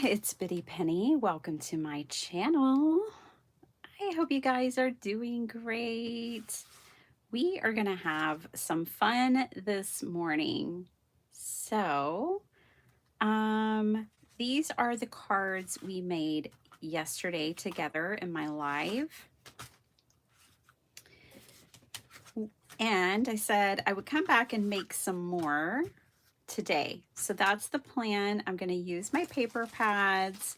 it's Bitty Penny. Welcome to my channel. I hope you guys are doing great. We are going to have some fun this morning. So, these are the cards we made yesterday together in my live. And I said I would come back and make some more today. So that's the plan. I'm going to use my paper pads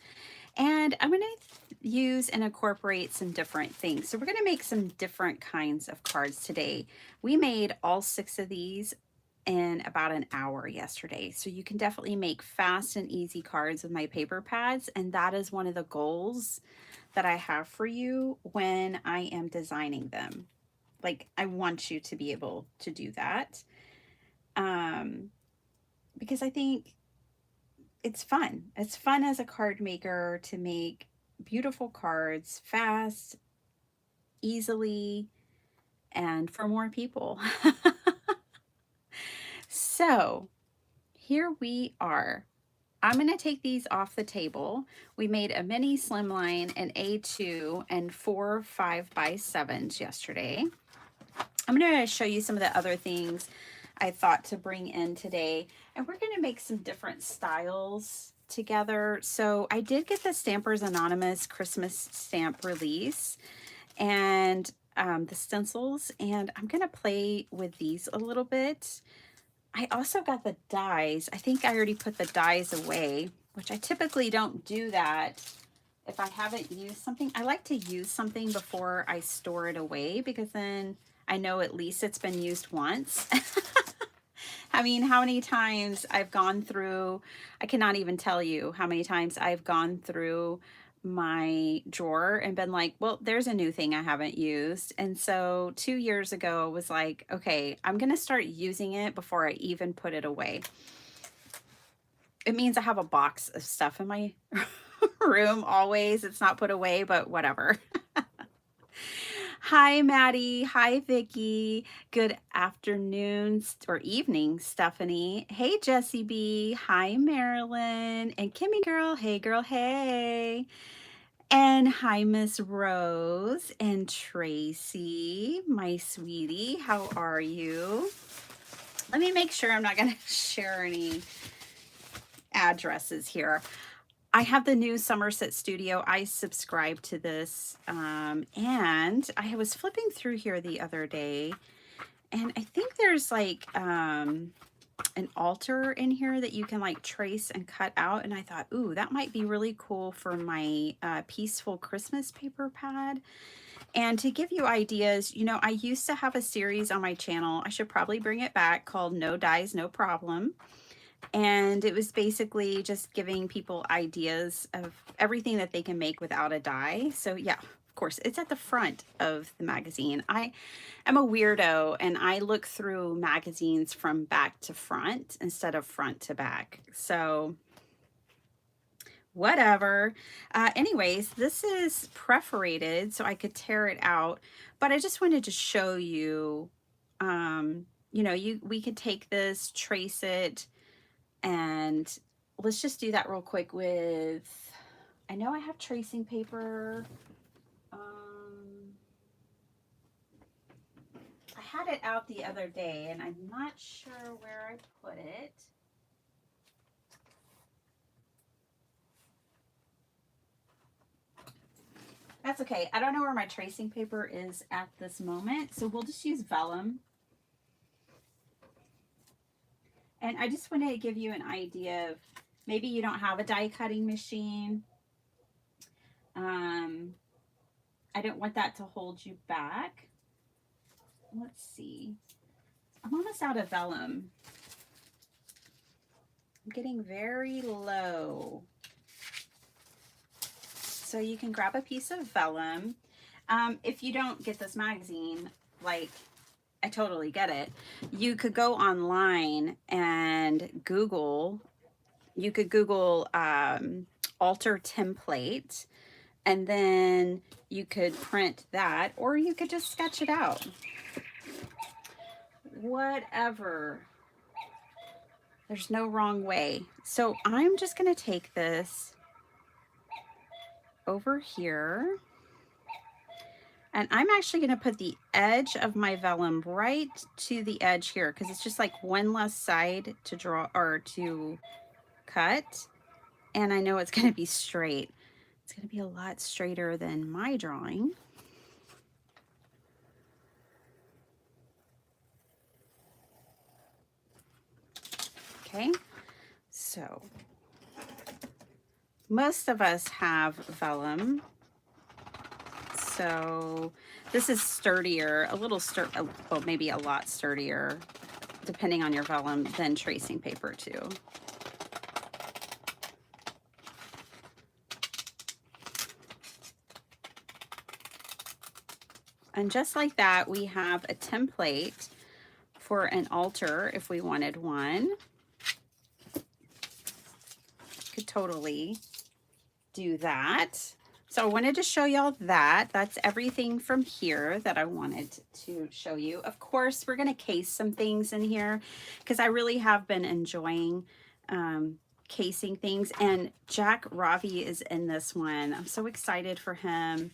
and I'm going to use and incorporate some different things. So we're going to make some different kinds of cards today. We made all 6 of these in about an hour yesterday. So you can definitely make fast and easy cards with my paper pads. And that is one of the goals that I have for you when I am designing them. Like, I want you to be able to do that. Because I think it's fun. It's fun as a card maker to make beautiful cards fast, easily, and for more people. So here we are. I'm going to take these off the table. We made a mini slimline, an A2, and 4 5x7s yesterday. I'm going to show you some of the other things I thought to bring in today. And we're going to make some different styles together. So I did get the Stampers Anonymous Christmas stamp release and the stencils. And I'm going to play with these a little bit. I also got the dies. I think I already put the dies away, which I typically don't do that if I haven't used something. I like to use something before I store it away because then I know at least it's been used once. I mean, how many times I've gone through, I cannot even tell you how many times I've gone through my drawer and been like, well, there's a new thing I haven't used. And so 2 years ago, I was like, okay, I'm going to start using it before I even put it away. It means I have a box of stuff in my room always. It's not put away, but whatever. Hi, Maddie. Hi, Vicki. Good afternoon or evening, Stephanie. Hey, Jessie B. Hi, Marilyn. And Kimmy girl. Hey, girl. Hey. And hi, Miss Rose and Tracy, my sweetie. How are you? Let me make sure I'm not going to share any addresses here. I have the new Somerset studio. I subscribe to this. And I was flipping through here the other day, and I think there's like an altar in here that you can like trace and cut out. And I thought, ooh, that might be really cool for my Peaceful Christmas paper pad. And to give you ideas, you know, I used to have a series on my channel. I should probably bring it back called No Dies, No Problem. And it was basically just giving people ideas of everything that they can make without a die. So yeah, of course, it's at the front of the magazine. I am a weirdo and I look through magazines from back to front instead of front to back. So whatever. Anyways, this is perforated so I could tear it out, but I just wanted to show you, you know, we could take this, trace it, and let's just do that real quick with, I know I have tracing paper. I had it out the other day and I'm not sure where I put it. That's okay. I don't know where my tracing paper is at this moment, so we'll just use vellum. And I just wanted to give you an idea of maybe you don't have a die cutting machine. I don't want that to hold you back. Let's see. I'm almost out of vellum. I'm getting very low. So you can grab a piece of vellum. If you don't get this magazine, like, I totally get it. You could go online and Google, you could Google altar template, and then you could print that, or you could just sketch it out. Whatever. There's no wrong way. So I'm just going to take this over here. And I'm actually going to put the edge of my vellum right to the edge here because it's just like one less side to draw or to cut. And I know it's going to be straight. It's going to be a lot straighter than my drawing. Okay, so most of us have vellum. So this is sturdier, a little well, maybe a lot sturdier, depending on your vellum, than tracing paper too. And just like that, we have a template for an altar if we wanted one. Could totally do that. So I wanted to show y'all that. That's everything from here that I wanted to show you. Of course, we're going to case some things in here because I really have been enjoying casing things. And Jack Ravi is in this one. I'm so excited for him.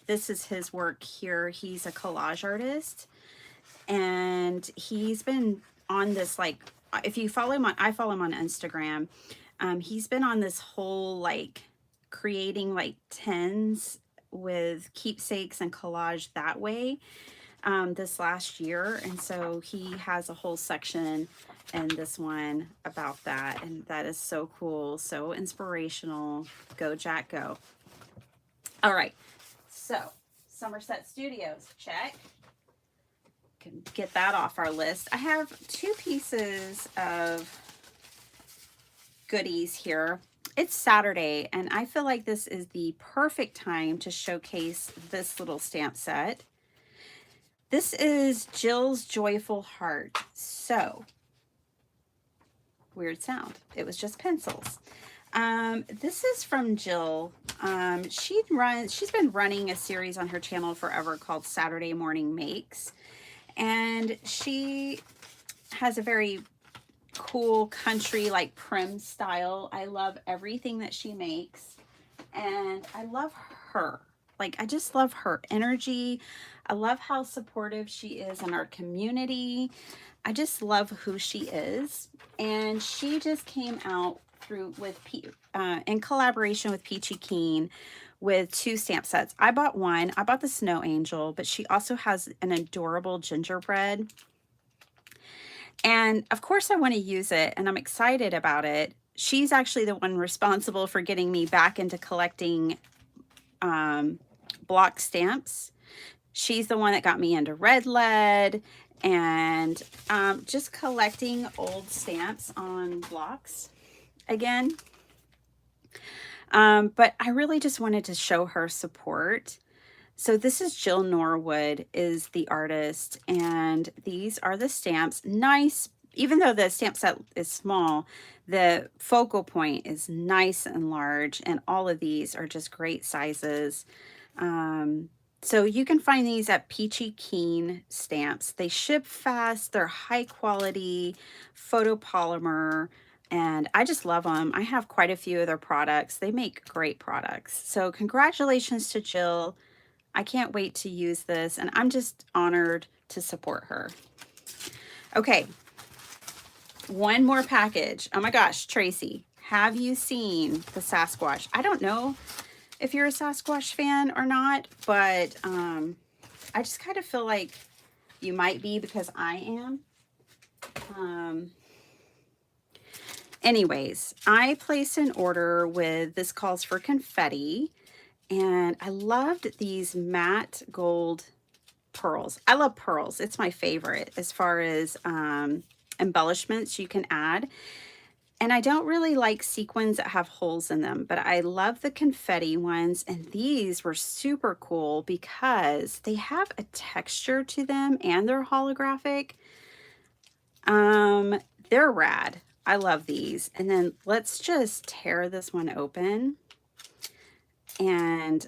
This is his work here. He's a collage artist. And he's been on this, like, if you follow him on, I follow him on Instagram. He's been on this whole, like, creating like tins with keepsakes and collage that way this last year. And so he has a whole section in this one about that. And that is so cool, so inspirational. Go, Jack, go. All right, so Somerset Studios, check. Can get that off our list. I have 2 pieces of goodies here. It's Saturday, and I feel like this is the perfect time to showcase this little stamp set. This is Jill's Joyful Heart. So, weird sound. It was just pencils. This is from Jill. She's been running a series on her channel forever called Saturday Morning Makes. And she has a very cool country like prim style. I love everything that she makes, and I love her. Like, I just love her energy. I love how supportive she is in our community. I just love who she is. And she just came out in collaboration with Peachy Keen with 2 stamp sets. I bought one. I bought the Snow Angel, but she also has an adorable gingerbread. And of course I want to use it, and I'm excited about it. She's actually the one responsible for getting me back into collecting block stamps. She's the one that got me into red lead and just collecting old stamps on blocks again. But I really just wanted to show her support. So this is Jill Norwood is the artist, and these are the stamps. Nice, even though the stamp set is small, the focal point is nice and large, and all of these are just great sizes. So you can find these at Peachy Keen Stamps. They ship fast, they're high quality, photopolymer, and I just love them. I have quite a few of their products. They make great products. So congratulations to Jill. I can't wait to use this, and I'm just honored to support her. Okay, one more package. Oh my gosh, Tracy, have you seen the Sasquatch? I don't know if you're a Sasquatch fan or not, but I just kind of feel like you might be because I am. Anyways, I placed an order with This Calls for Confetti. And I loved these matte gold pearls. I love pearls. It's my favorite as far as embellishments you can add. And I don't really like sequins that have holes in them, but I love the confetti ones. And these were super cool because they have a texture to them and they're holographic. They're rad. I love these. And then let's just tear this one open. And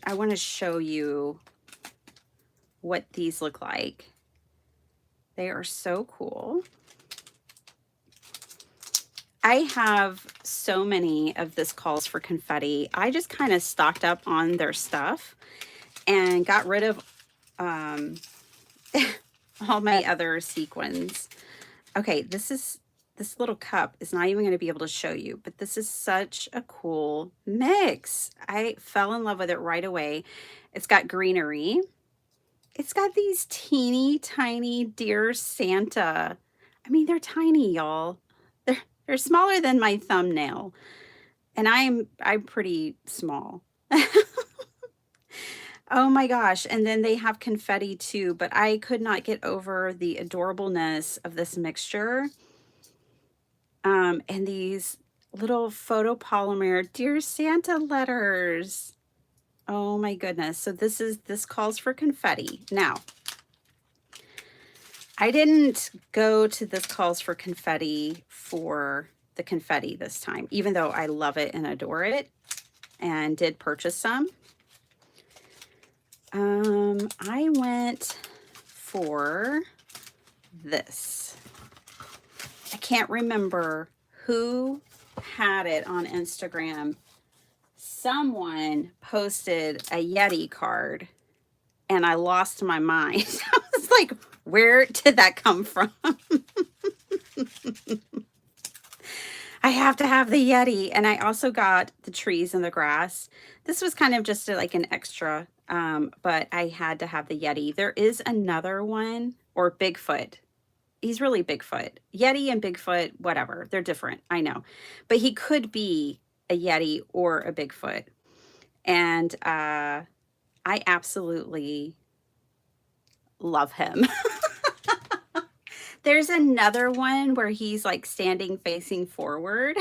I want to show you what these look like. They are so cool. I have so many of this calls for confetti. I just kind of stocked up on their stuff and got rid of um, all my other sequins. Okay, this little cup is not even going to be able to show you, but this is such a cool mix. I fell in love with it right away. It's got greenery. It's got these teeny tiny dear Santa. I mean, they're tiny, y'all. They're smaller than my thumbnail, and I'm pretty small. Oh my gosh, and then they have confetti too, but I could not get over the adorableness of this mixture. And these little photopolymer Dear Santa letters. Oh my goodness. So this calls for confetti. Now, I didn't go to this calls for confetti for the confetti this time, even though I love it and adore it and did purchase some. I went for this. I can't remember who had it on Instagram. Someone posted a Yeti card and I lost my mind. I was like, where did that come from? I have to have the Yeti. And I also got the trees and the grass. This was kind of just like an extra, but I had to have the Yeti. There is another one, or Bigfoot. He's really Bigfoot. Yeti and Bigfoot, whatever. They're different, I know. But he could be a Yeti or a Bigfoot. And I absolutely love him. There's another one where he's like standing facing forward.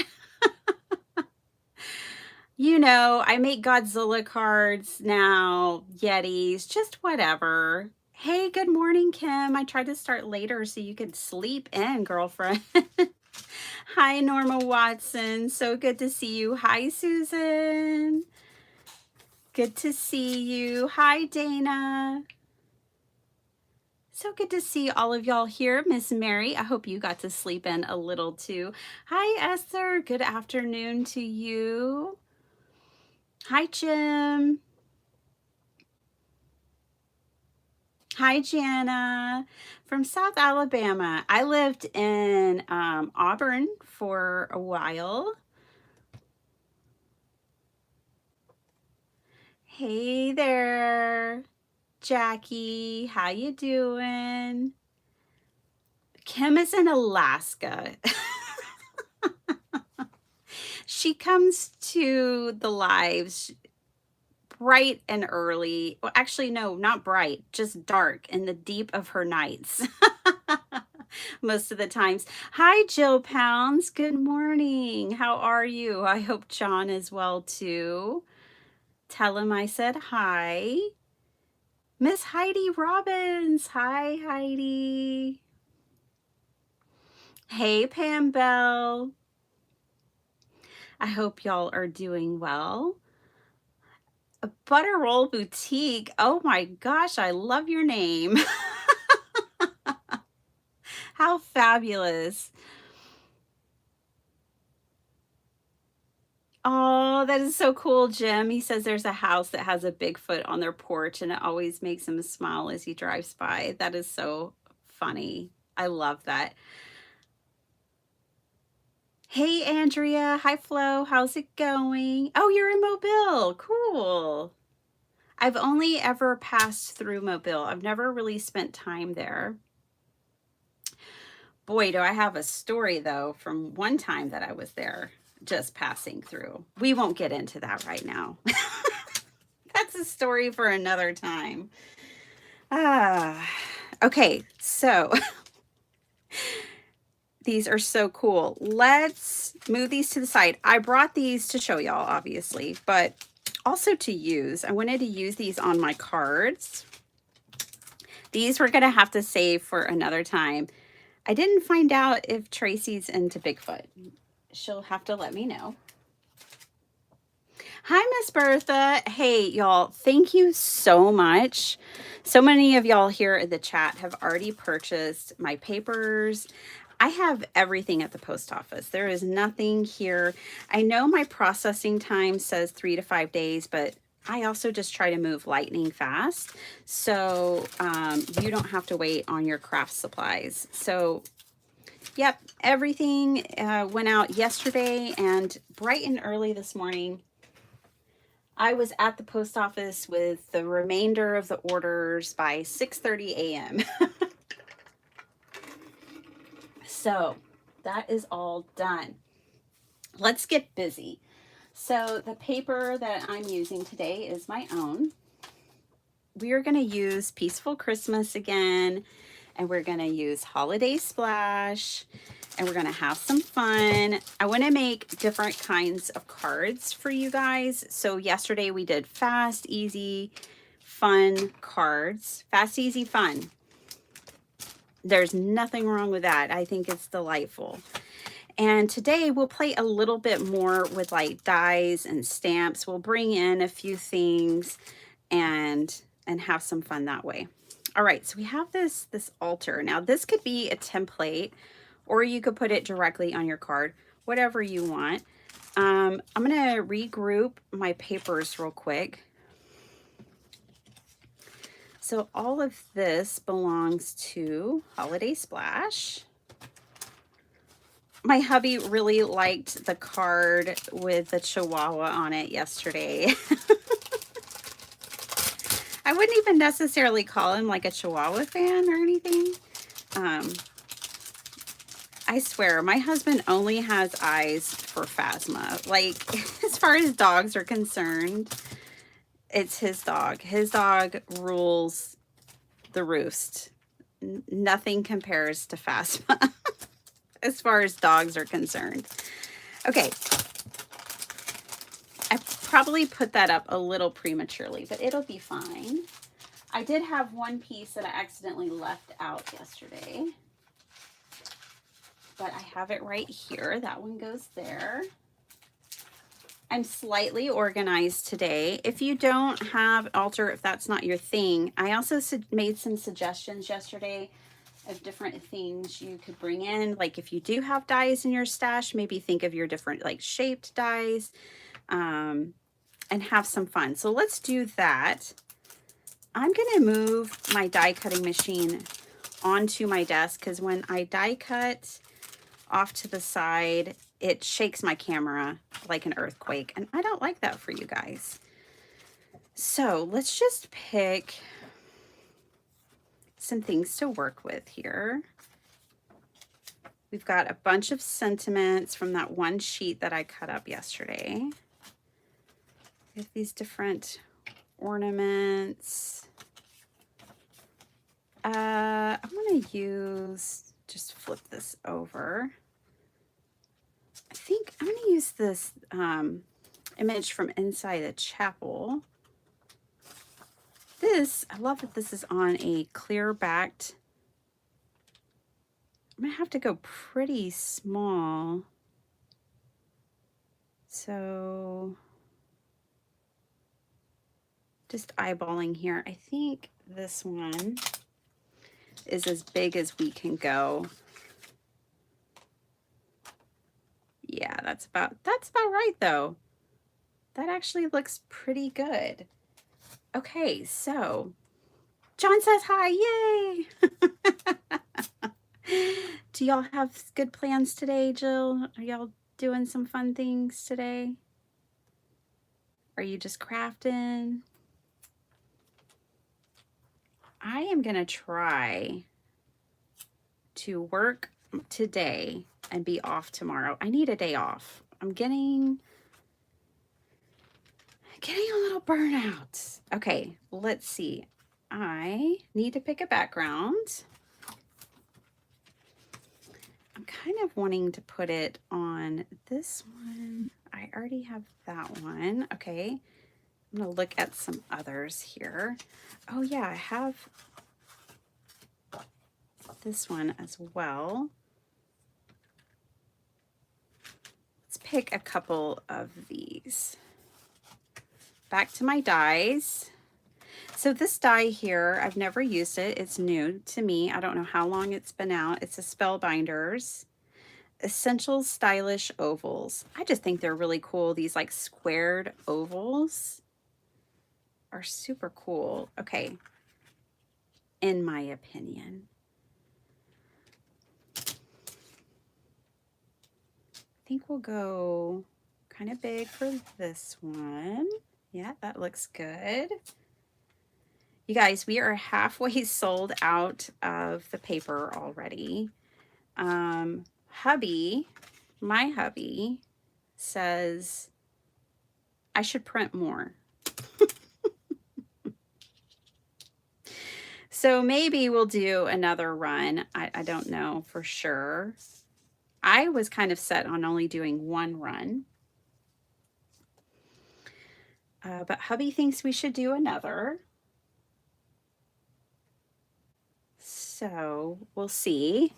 You know, I make Godzilla cards now, Yetis, just whatever. Hey, good morning, Kim. I tried to start later so you could sleep in, girlfriend. Hi, Norma Watson. So good to see you. Hi, Susan. Good to see you. Hi, Dana. So good to see all of y'all here. Miss Mary, I hope you got to sleep in a little too. Hi, Esther. Good afternoon to you. Hi, Jim. Hi, Jana. From South Alabama. I lived in Auburn for a while. Hey there, Jackie. How you doing? Kim is in Alaska. She comes to the lives bright and early. Well, actually, no, not bright, just dark in the deep of her nights. Most of the times. Hi, Jill Pounds. Good morning. How are you? I hope John is well too. Tell him I said hi. Miss Heidi Robbins. Hi, Heidi. Hey, Pam Bell. I hope y'all are doing well. A Butter Roll Boutique. Oh my gosh, I love your name. How fabulous. Oh, that is so cool, Jim. He says there's a house that has a Bigfoot on their porch and it always makes him smile as he drives by. That is so funny. I love that. Hey, Andrea. Hi, Flo. How's it going? Oh, you're in Mobile. Cool. I've only ever passed through Mobile. I've never really spent time there. Boy, do I have a story, though, from one time that I was there, just passing through. We won't get into that right now. That's a story for another time. Okay, so these are so cool. Let's move these to the side. I brought these to show y'all, obviously, but also to use. I wanted to use these on my cards. These we're going to have to save for another time. I didn't find out if Tracy's into Bigfoot. She'll have to let me know. Hi, Miss Bertha. Hey, y'all, thank you so much. So many of y'all here in the chat have already purchased my papers. I have everything at the post office. There is nothing here. I know my processing time says 3 to 5 days, but I also just try to move lightning fast. So you don't have to wait on your craft supplies. So yep, everything went out yesterday, and bright and early this morning, I was at the post office with the remainder of the orders by 6:30 a.m. So that is all done. Let's get busy. So the paper that I'm using today is my own. We are going to use Peaceful Christmas again, and we're going to use Holiday Splash, and we're going to have some fun. I want to make different kinds of cards for you guys. So yesterday we did fast, easy, fun cards. Fast, easy, fun. There's nothing wrong with that. I think it's delightful. And today we'll play a little bit more with like dies and stamps. We'll bring in a few things and have some fun that way. All right, so we have this altar. Now this could be a template, or you could put it directly on your card, whatever you want. I'm gonna regroup my papers real quick. So all of this belongs to Holiday Splash. My hubby really liked the card with the Chihuahua on it yesterday. I wouldn't even necessarily call him like a Chihuahua fan or anything. I swear, my husband only has eyes for Phasma. Like, as far as dogs are concerned, it's his dog. His dog rules the roost. Nothing compares to Phasma as far as dogs are concerned. Okay. I probably put that up a little prematurely, but it'll be fine. I did have one piece that I accidentally left out yesterday, but I have it right here. That one goes there. I'm slightly organized today. If you don't have altar, if that's not your thing, I also made some suggestions yesterday of different things you could bring in. Like if you do have dies in your stash, maybe think of your different like shaped dies and have some fun. So let's do that. I'm going to move my die cutting machine onto my desk because when I die cut off to the side, it shakes my camera like an earthquake, and I don't like that for you guys. So let's just pick some things to work with here. We've got a bunch of sentiments from that one sheet that I cut up yesterday. We have these different ornaments. I'm going to use, just flip this over. I think I'm going to use this image from inside the chapel. This, I love that this is on a clear backed. I'm going to have to go pretty small. So just eyeballing here. I think this one is as big as we can go. Yeah, that's about right though. That actually looks pretty good. Okay, so John says hi, yay! Do y'all have good plans today, Jill? Are y'all doing some fun things today? Are you just crafting? I am gonna try to work today and be off tomorrow. I need a day off. I'm getting a little burnout. Okay, let's see. I need to pick a background. I'm kind of wanting to put it on this one. I already have that one. Okay, I'm gonna look at some others here. Oh yeah, I have this one as well. Let's pick a couple of these. Back to my dies. So this die here, I've never used it. It's new to me. I don't know how long it's been out. It's a Spellbinders Essential Stylish Ovals. I just think they're really cool. These like squared ovals are super cool. Okay, in my opinion. I think we'll go kind of big for this one. Yeah, that looks good. You guys, we are halfway sold out of the paper already. Hubby, my hubby, says I should print more. So maybe we'll do another run. I don't know for sure. I was kind of set on only doing one run. But hubby thinks we should do another. So we'll see.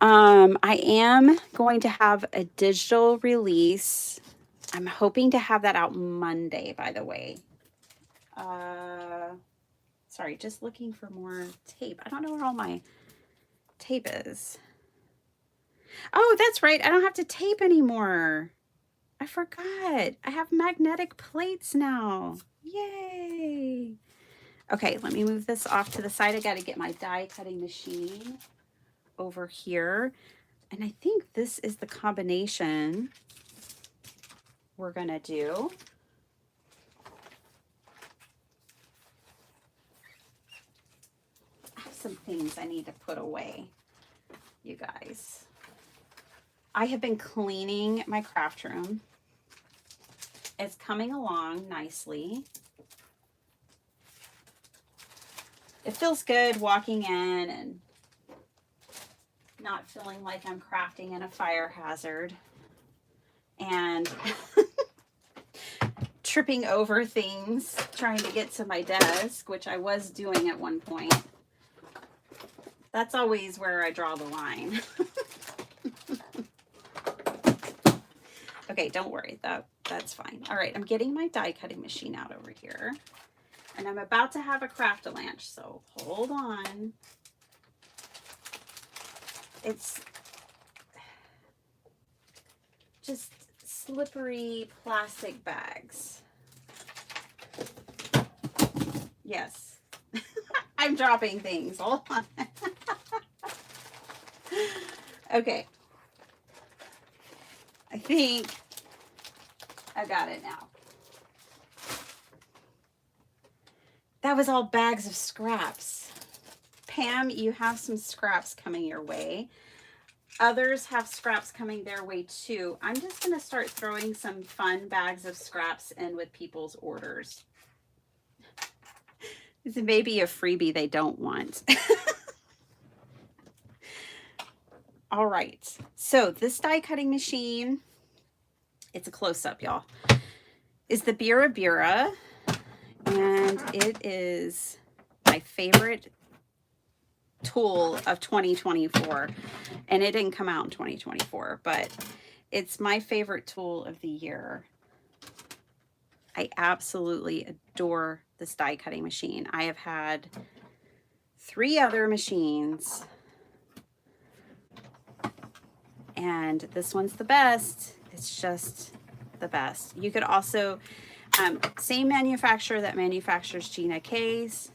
I am going to have a digital release. I'm hoping to have that out Monday, by the way. Sorry, just looking for more tape. I don't know where all my tape is. Oh, that's right. I don't have to tape anymore. I forgot. I have magnetic plates now. Yay. Okay, let me move this off to the side. I got to get my die cutting machine over here. And I think this is the combination we're going to do. I have some things I need to put away, you guys. I have been cleaning my craft room. It's coming along nicely. It feels good walking in and not feeling like I'm crafting in a fire hazard and tripping over things trying to get to my desk, which I was doing at one point. That's always where I draw the line. Okay, don't worry, that's fine. All right, I'm getting my die cutting machine out over here. And I'm about to have a craft-a-lanch, so hold on. It's just slippery plastic bags. Yes. I'm dropping things. Hold on. Okay. I think I got it now. That was all bags of scraps. Pam, you have some scraps coming your way. Others have scraps coming their way too. I'm just going to start throwing some fun bags of scraps in with people's orders. This may be a freebie they don't want. All right. So this die cutting machine, it's a close-up, y'all, is the Bira Bira. And it is my favorite tool of 2024. And it didn't come out in 2024, but it's my favorite tool of the year. I absolutely adore this die cutting machine. I have had 3 other machines, and this one's the best. It's just the best. You could also, same manufacturer that manufactures Gina K's.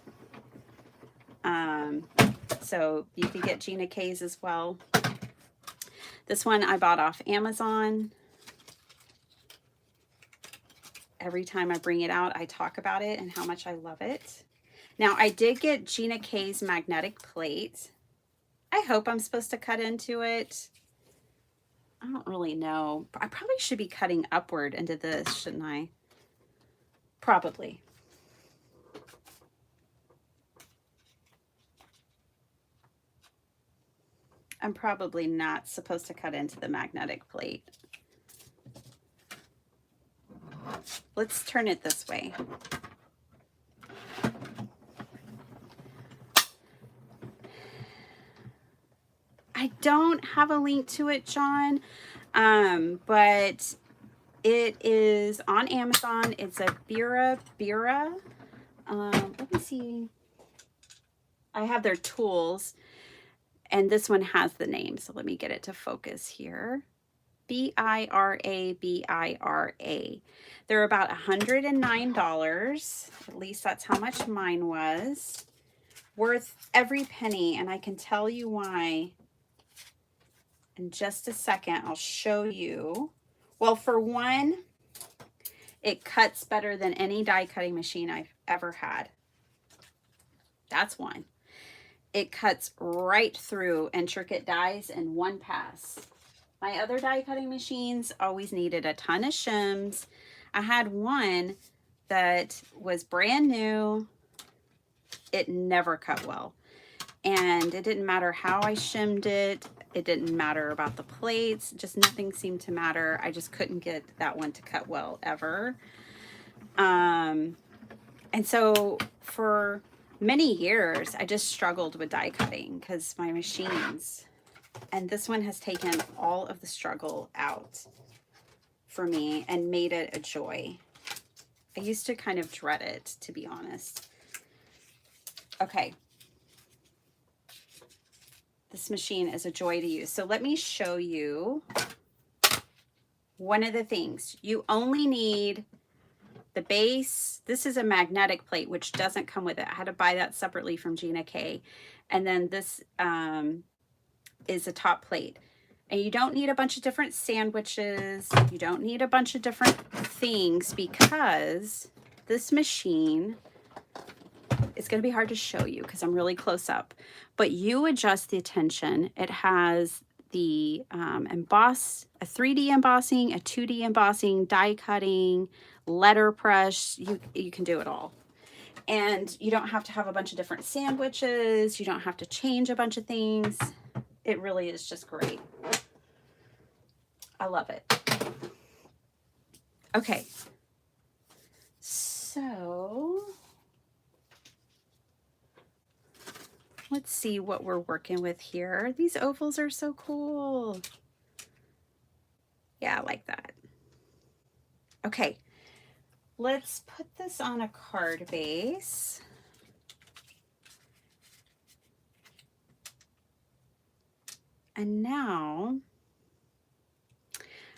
So you can get Gina K's as well. This one I bought off Amazon. Every time I bring it out, I talk about it and how much I love it. Now, I did get Gina K's magnetic plate. I hope I'm supposed to cut into it. I don't really know. I probably should be cutting upward into this, shouldn't I? Probably. I'm probably not supposed to cut into the magnetic plate. Let's turn it this way. I don't have a link to it, John, but it is on Amazon. It's a Bira Bira. Let me see. I have their tools, and this one has the name. So let me get it to focus here. Bira, Bira. They're about $109. At least that's how much mine was. Worth every penny, and I can tell you why in just a second. I'll show you. Well, for one, it cuts better than any die cutting machine I've ever had. That's one. It cuts right through intricate dies in one pass. My other die cutting machines always needed a ton of shims. I had one that was brand new. It never cut well. And it didn't matter how I shimmed it. It didn't matter about the plates. Just nothing seemed to matter. I just couldn't get that one to cut well ever. And so for many years, I just struggled with die cutting because my machines, and this one has taken all of the struggle out for me and made it a joy. I used to kind of dread it, to be honest. Okay. This machine is a joy to use. So let me show you one of the things. You only need the base. This is a magnetic plate, which doesn't come with it. I had to buy that separately from Gina K. And then this is a top plate. And you don't need a bunch of different sandwiches. You don't need a bunch of different things because this machine, it's going to be hard to show you because I'm really close up, but you adjust the tension. It has the emboss, a 3D embossing, a 2D embossing, die cutting, letter press. You can do it all. And you don't have to have a bunch of different sandwiches. You don't have to change a bunch of things. It really is just great. I love it. Okay. So let's see what we're working with here. These ovals are so cool. Yeah, I like that. Okay, let's put this on a card base. And now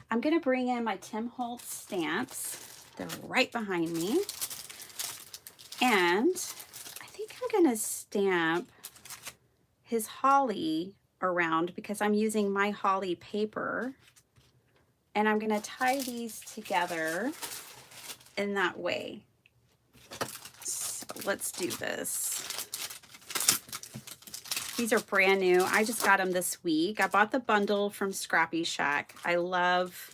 I'm going to bring in my Tim Holtz stamps. They're right behind me. And I think I'm going to stamp his holly around because I'm using my holly paper. And I'm going to tie these together in that way. So let's do this. These are brand new. I just got them this week. I bought the bundle from Scrappy Shack. I love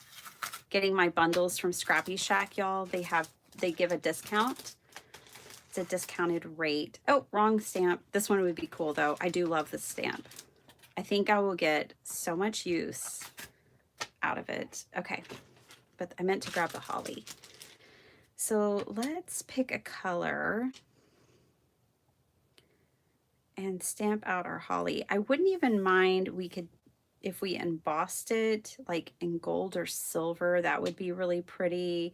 getting my bundles from Scrappy Shack, y'all. They give a discount. It's a discounted rate. Oh, wrong stamp. This one would be cool though. I do love this stamp. I think I will get so much use out of it. Okay, but I meant to grab the holly. So let's pick a color and stamp out our holly. I wouldn't even mind if we embossed it like in gold or silver, that would be really pretty.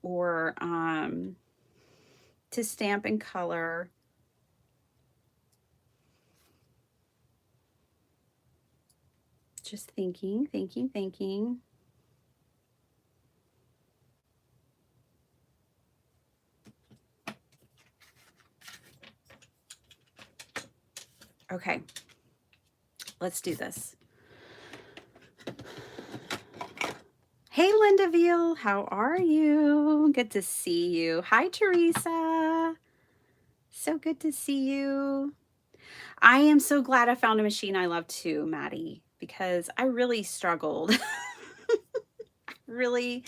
Or to stamp in color. Just thinking. Okay, let's do this. Hey, Linda Veal, how are you? Good to see you. Hi, Teresa. So good to see you. I am so glad I found a machine I love too, Maddie, because I really struggled. really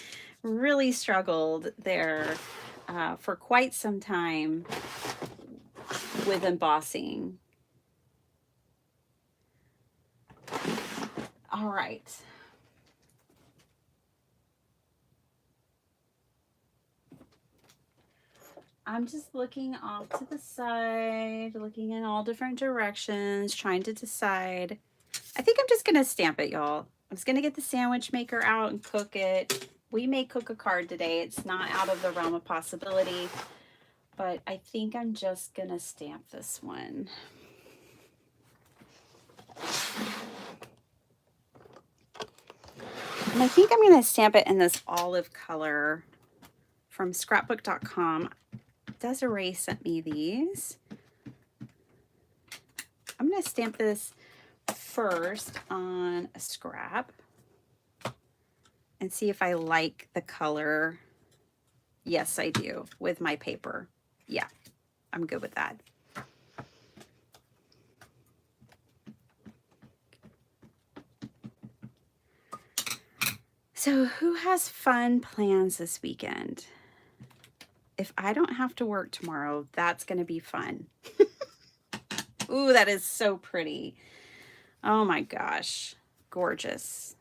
struggled there for quite some time with embossing. All right. I'm just looking off to the side, looking in all different directions, trying to decide. I think I'm just going to stamp it, y'all. I'm just going to get the sandwich maker out and cook it we may cook a card today. It's not out of the realm of possibility, but I think I'm just gonna stamp this one. And I think I'm gonna stamp it in this olive color from scrapbook.com. Desiree sent me these. I'm gonna stamp this first on a scrap and see if I like the color. Yes, I do, with my paper. Yeah, I'm good with that. So who has fun plans this weekend? If I don't have to work tomorrow, that's going to be fun. Ooh, that is so pretty. Oh my gosh, gorgeous.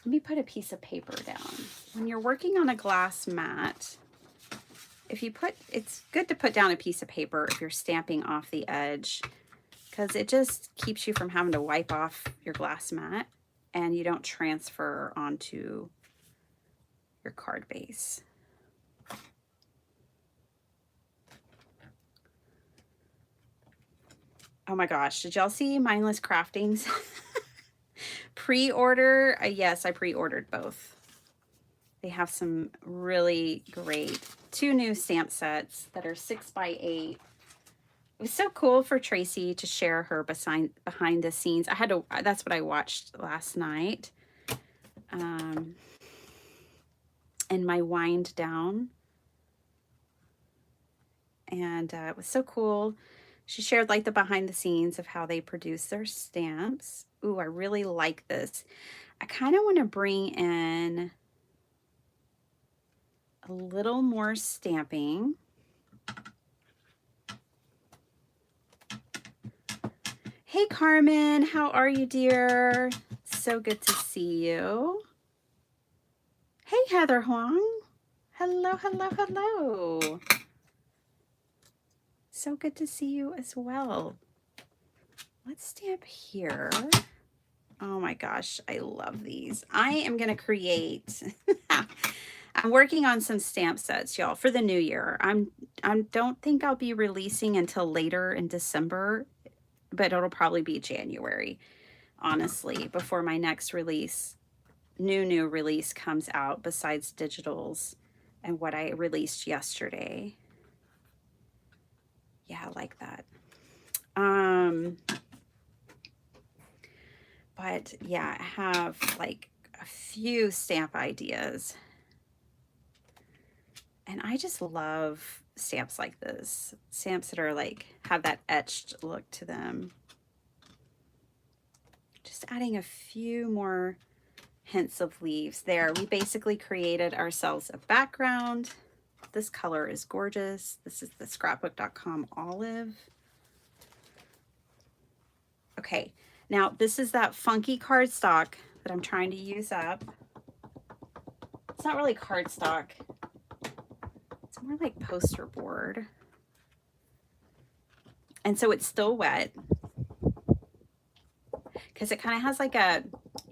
Let me put a piece of paper down. When you're working on a glass mat, it's good to put down a piece of paper if you're stamping off the edge, because it just keeps you from having to wipe off your glass mat and you don't transfer onto your card base. Oh my gosh, did y'all see Mindless Craftings? Pre-order, yes, I pre-ordered both. They have some really great 2 new stamp sets that are 6x8. It was so cool for Tracy to share her behind the scenes. That's what I watched last night. And my wind down. And it was so cool. She shared like the behind the scenes of how they produce their stamps. Ooh, I really like this. I kind of want to bring in a little more stamping. Hey Carmen, how are you, dear? So good to see you. Hey Heather Huang. Hello, hello, hello. So good to see you as well. Let's stamp here. Oh my gosh, I love these. I am going to create I'm working on some stamp sets, y'all, for the new year. I don't think I'll be releasing until later in December, but it'll probably be January, honestly, before my next release, new release comes out besides digitals and what I released yesterday. Yeah, I like that. But yeah, I have like a few stamp ideas. And I just love stamps like this. Stamps that are like, have that etched look to them. Just adding a few more hints of leaves there. We basically created ourselves a background. This color is gorgeous. This is the scrapbook.com olive. Okay, now this is that funky cardstock that I'm trying to use up. It's not really cardstock. It's more like poster board. And so it's still wet because it kind of has like a,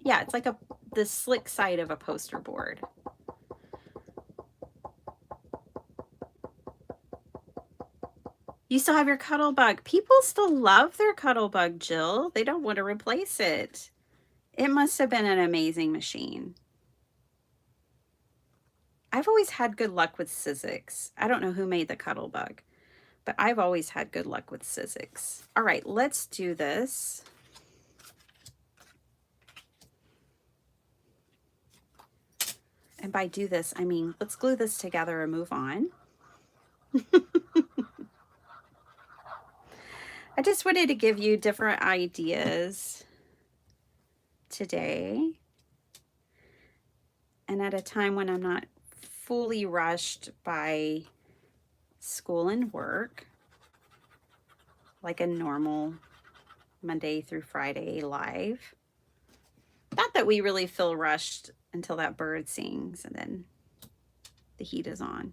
yeah, it's like the slick side of a poster board. You still have your Cuttlebug. People still love their Cuttlebug, Jill. They don't want to replace it. It must have been an amazing machine. I've always had good luck with Sizzix. I don't know who made the Cuttlebug, but I've always had good luck with Sizzix. All right, let's do this. And by do this, I mean, let's glue this together and move on. I just wanted to give you different ideas today. And at a time when I'm not fully rushed by school and work, like a normal Monday through Friday live. Not that we really feel rushed until that bird sings and then the heat is on.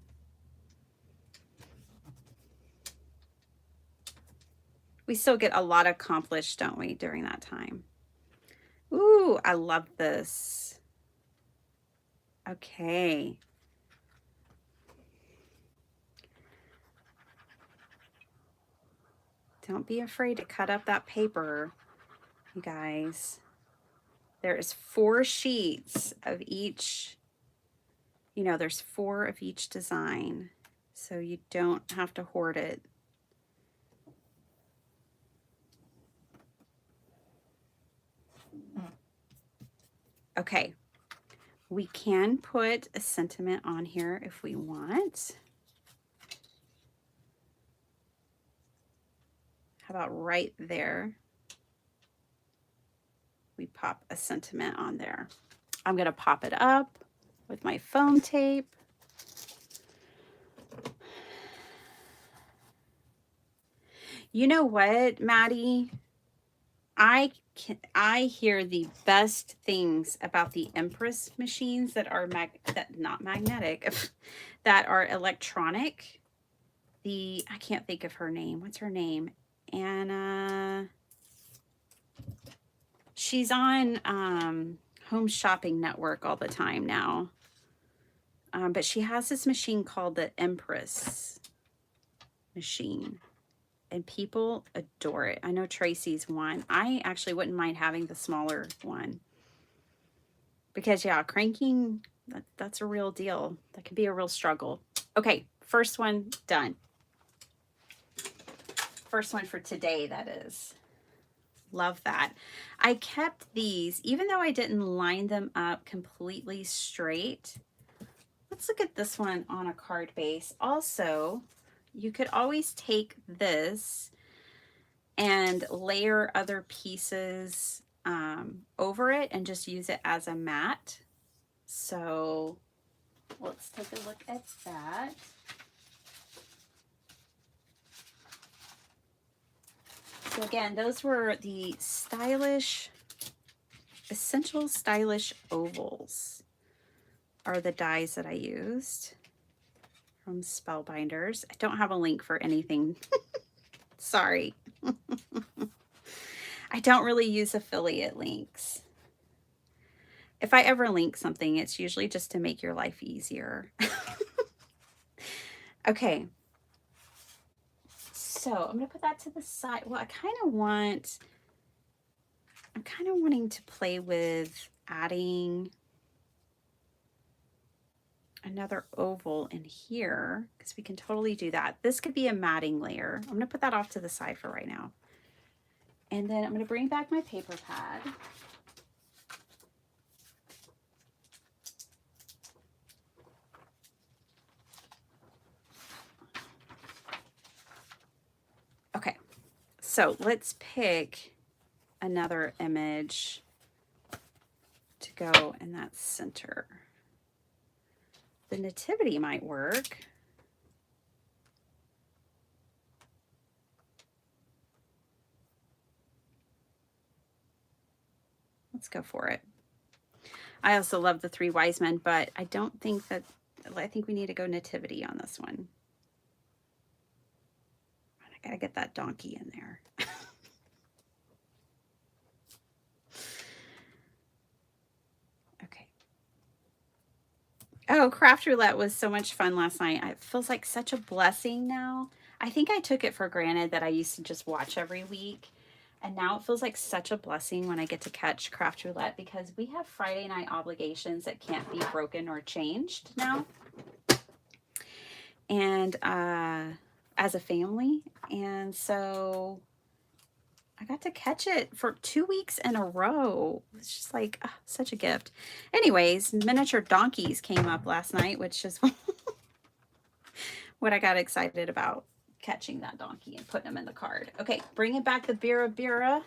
We still get a lot accomplished, don't we, during that time? Ooh, I love this. Okay. Don't be afraid to cut up that paper, you guys. There is 4 sheets of each, you know, there's 4 of each design, so you don't have to hoard it. Okay, we can put a sentiment on here if we want. How about right there? We pop a sentiment on there. I'm gonna pop it up with my foam tape. You know what, Maddie? I hear the best things about the Empress machines that are not magnetic, that are electronic. I can't think of her name. What's her name? Anna. She's on Home Shopping Network all the time now. But she has this machine called the Empress machine, and people adore it. I know Tracy's one. I actually wouldn't mind having the smaller one because, yeah, cranking, that's a real deal. That can be a real struggle. Okay, first one done. First one for today, that is. Love that. I kept these, even though I didn't line them up completely straight. Let's look at this one on a card base. Also, you could always take this and layer other pieces over it and just use it as a mat. So let's take a look at that. So again, those were the Essential Stylish Ovals are the dies that I used from Spellbinders. I don't have a link for anything. Sorry. I don't really use affiliate links. If I ever link something, it's usually just to make your life easier. Okay. So I'm going to put that to the side. Well, I'm kind of wanting to play with adding another oval in here because we can totally do that. This could be a matting layer. I'm going to put that off to the side for right now. And then I'm going to bring back my paper pad. Okay, so let's pick another image to go in that center. The nativity might work. Let's go for it. I also love the 3 wise men, but I think we need to go nativity on this one. I gotta get that donkey in there. Okay. Oh, Craft Roulette was so much fun last night. It feels like such a blessing now. I think I took it for granted that I used to just watch every week. And now it feels like such a blessing when I get to catch Craft Roulette because we have Friday night obligations that can't be broken or changed now. And as a family. And so I got to catch it for 2 weeks in a row. It's just like such a gift. Anyways, miniature donkeys came up last night, which is what I got excited about, catching that donkey and putting him in the card. Okay, bringing back the Bira Bira.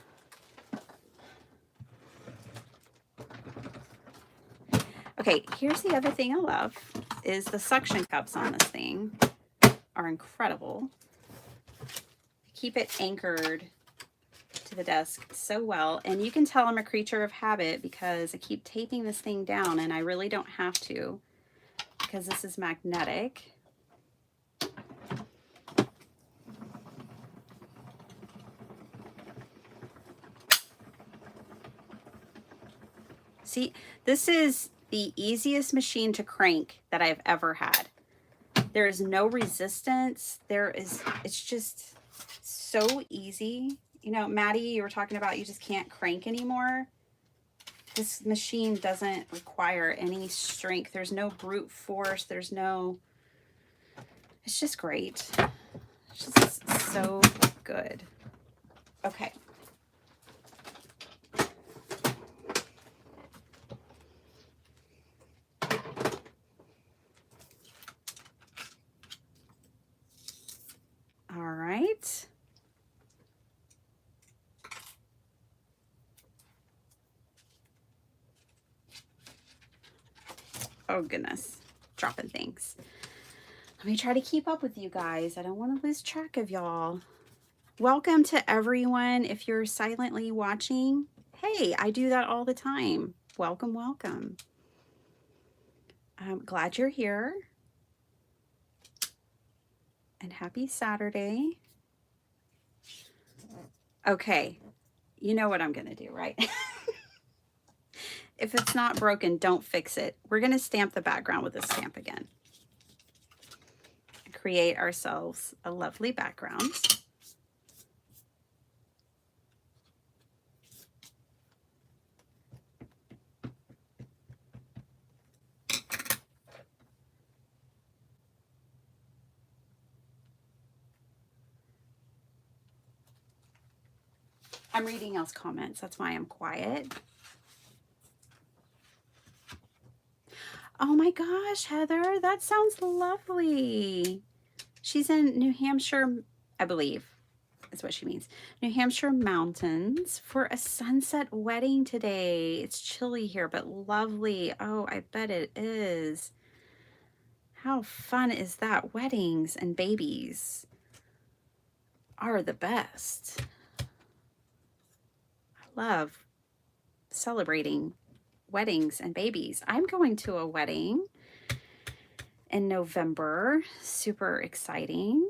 Okay, here's the other thing I love is the suction cups on this thing are incredible. Keep it anchored to the desk so well, and you can tell I'm a creature of habit because I keep taping this thing down, and I really don't have to because this is magnetic. See, this is the easiest machine to crank that I've ever had. There is no resistance. It's just so easy. You know, Maddie, you were talking about you just can't crank anymore. This machine doesn't require any strength. There's no brute force. It's just great. It's just so good. Okay. All right. Oh, goodness. Dropping things. Let me try to keep up with you guys. I don't want to lose track of y'all. Welcome to everyone. If you're silently watching, hey, I do that all the time. Welcome, welcome. I'm glad you're here. And happy Saturday. Okay, you know what I'm going to do, right? If it's not broken, don't fix it. We're going to stamp the background with a stamp again. Create ourselves a lovely background. I'm reading y'all's comments. That's why I'm quiet. Oh my gosh, Heather, that sounds lovely. She's in New Hampshire, I believe is what she means. New Hampshire mountains for a sunset wedding today. It's chilly here, but lovely. Oh, I bet it is. How fun is that? Weddings and babies are the best. I love celebrating weddings and babies. I'm going to a wedding in November. Super exciting.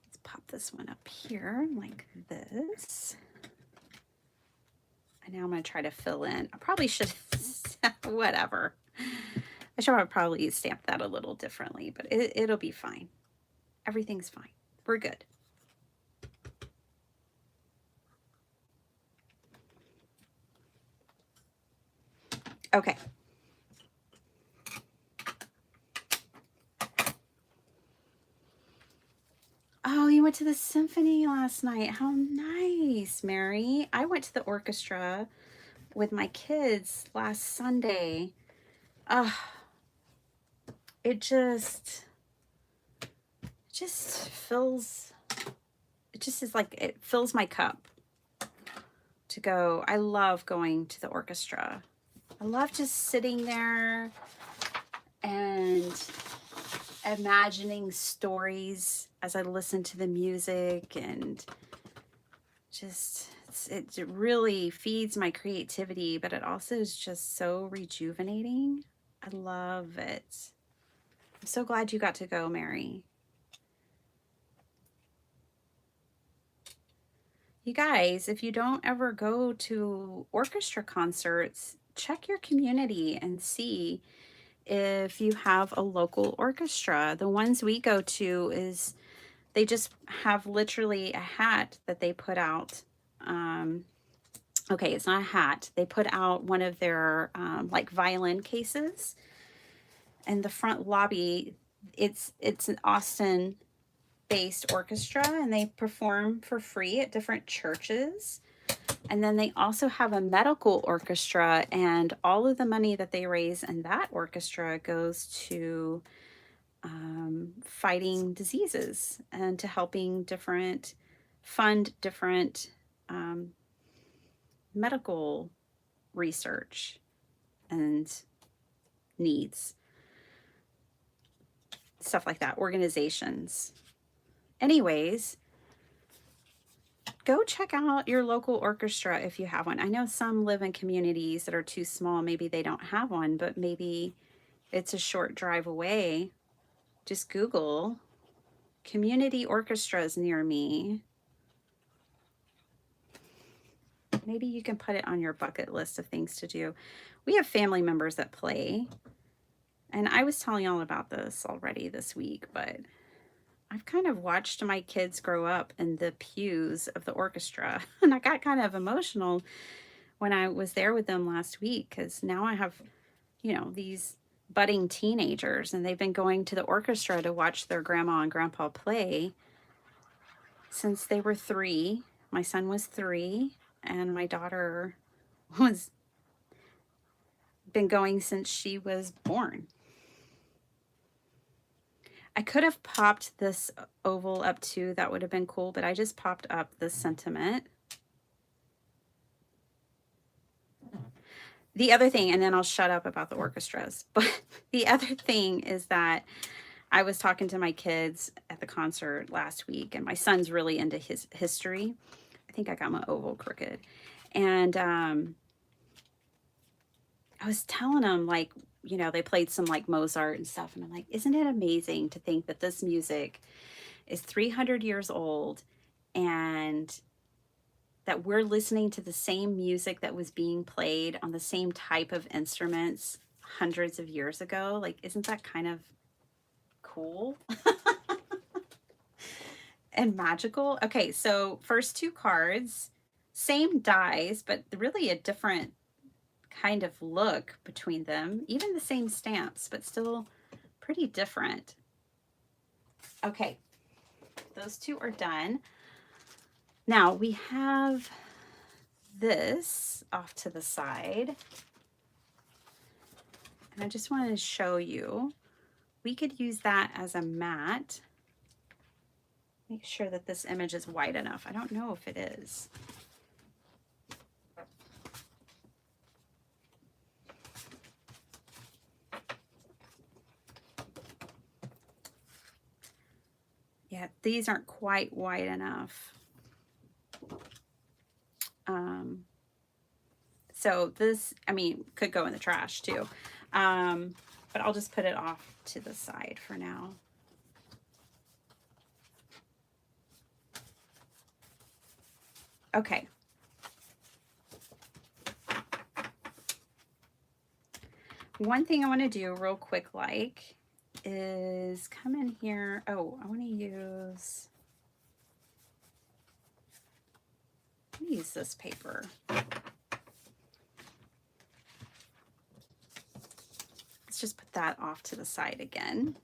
Let's pop this one up here like this. And now I'm going to try to fill in. I probably should, whatever. I should probably stamp that a little differently, but it'll be fine. Everything's fine. We're good. Okay. Oh, you went to the symphony last night. How nice, Mary. I went to the orchestra with my kids last Sunday. It just fills, it just is like, it fills my cup to go. I love going to the orchestra. I love just sitting there and imagining stories as I listen to the music, and just it really feeds my creativity, but it also is just so rejuvenating. I love it. I'm so glad you got to go, Mary. You guys, if you don't ever go to orchestra concerts, check your community and see if you have a local orchestra. The ones we go to is they just have literally a hat that they put out. Okay, it's not a hat. They put out one of their like violin cases, and the front lobby, it's an Austin based orchestra, and they perform for free at different churches. And then they also have a medical orchestra, and all of the money that they raise in that orchestra goes to fighting diseases and to helping fund different medical research and needs. Stuff like that, organizations. Anyways, go check out your local orchestra if you have one. I know some live in communities that are too small. Maybe they don't have one, but maybe it's a short drive away. Just Google community orchestras near me. Maybe you can put it on your bucket list of things to do. We have family members that play, and I was telling y'all about this already this week, but I've kind of watched my kids grow up in the pews of the orchestra, and I got kind of emotional when I was there with them last week, because now I have, you know, these budding teenagers, and they've been going to the orchestra to watch their grandma and grandpa play since they were 3. My son was 3, and my daughter was been going since she was born. I could have popped this oval up too. That would have been cool, but I just popped up the sentiment. The other thing, and then I'll shut up about the orchestras, but the other thing is that I was talking to my kids at the concert last week, and my son's really into his history. I think I got my oval crooked. And I was telling them, like, you know, they played some like Mozart and stuff. And I'm like, isn't it amazing to think that this music is 300 years old and that we're listening to the same music that was being played on the same type of instruments hundreds of years ago? Like, isn't that kind of cool and magical? Okay, so first 2 cards, same dies, but really a different kind of look between them. Even the same stamps, but still pretty different. Okay, those 2 are done. Now we have this off to the side. And I just wanted to show you, we could use that as a mat. Make sure that this image is wide enough. I don't know if it is. Yeah, these aren't quite wide enough. So this, I mean, could go in the trash too. But I'll just put it off to the side for now. Okay. One thing I want to do real quick, like, is come in here. Oh, I want to use this paper. Let's just put that off to the side again.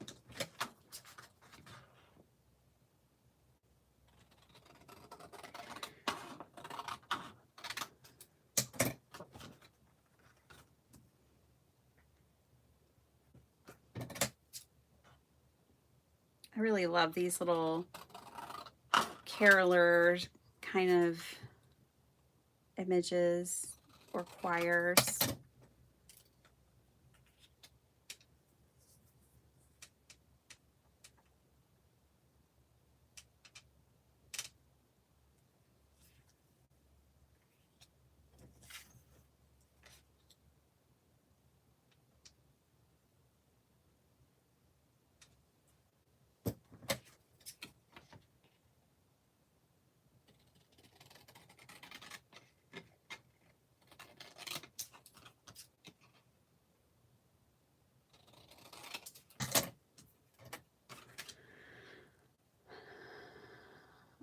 I really love these little caroler kind of images or choirs.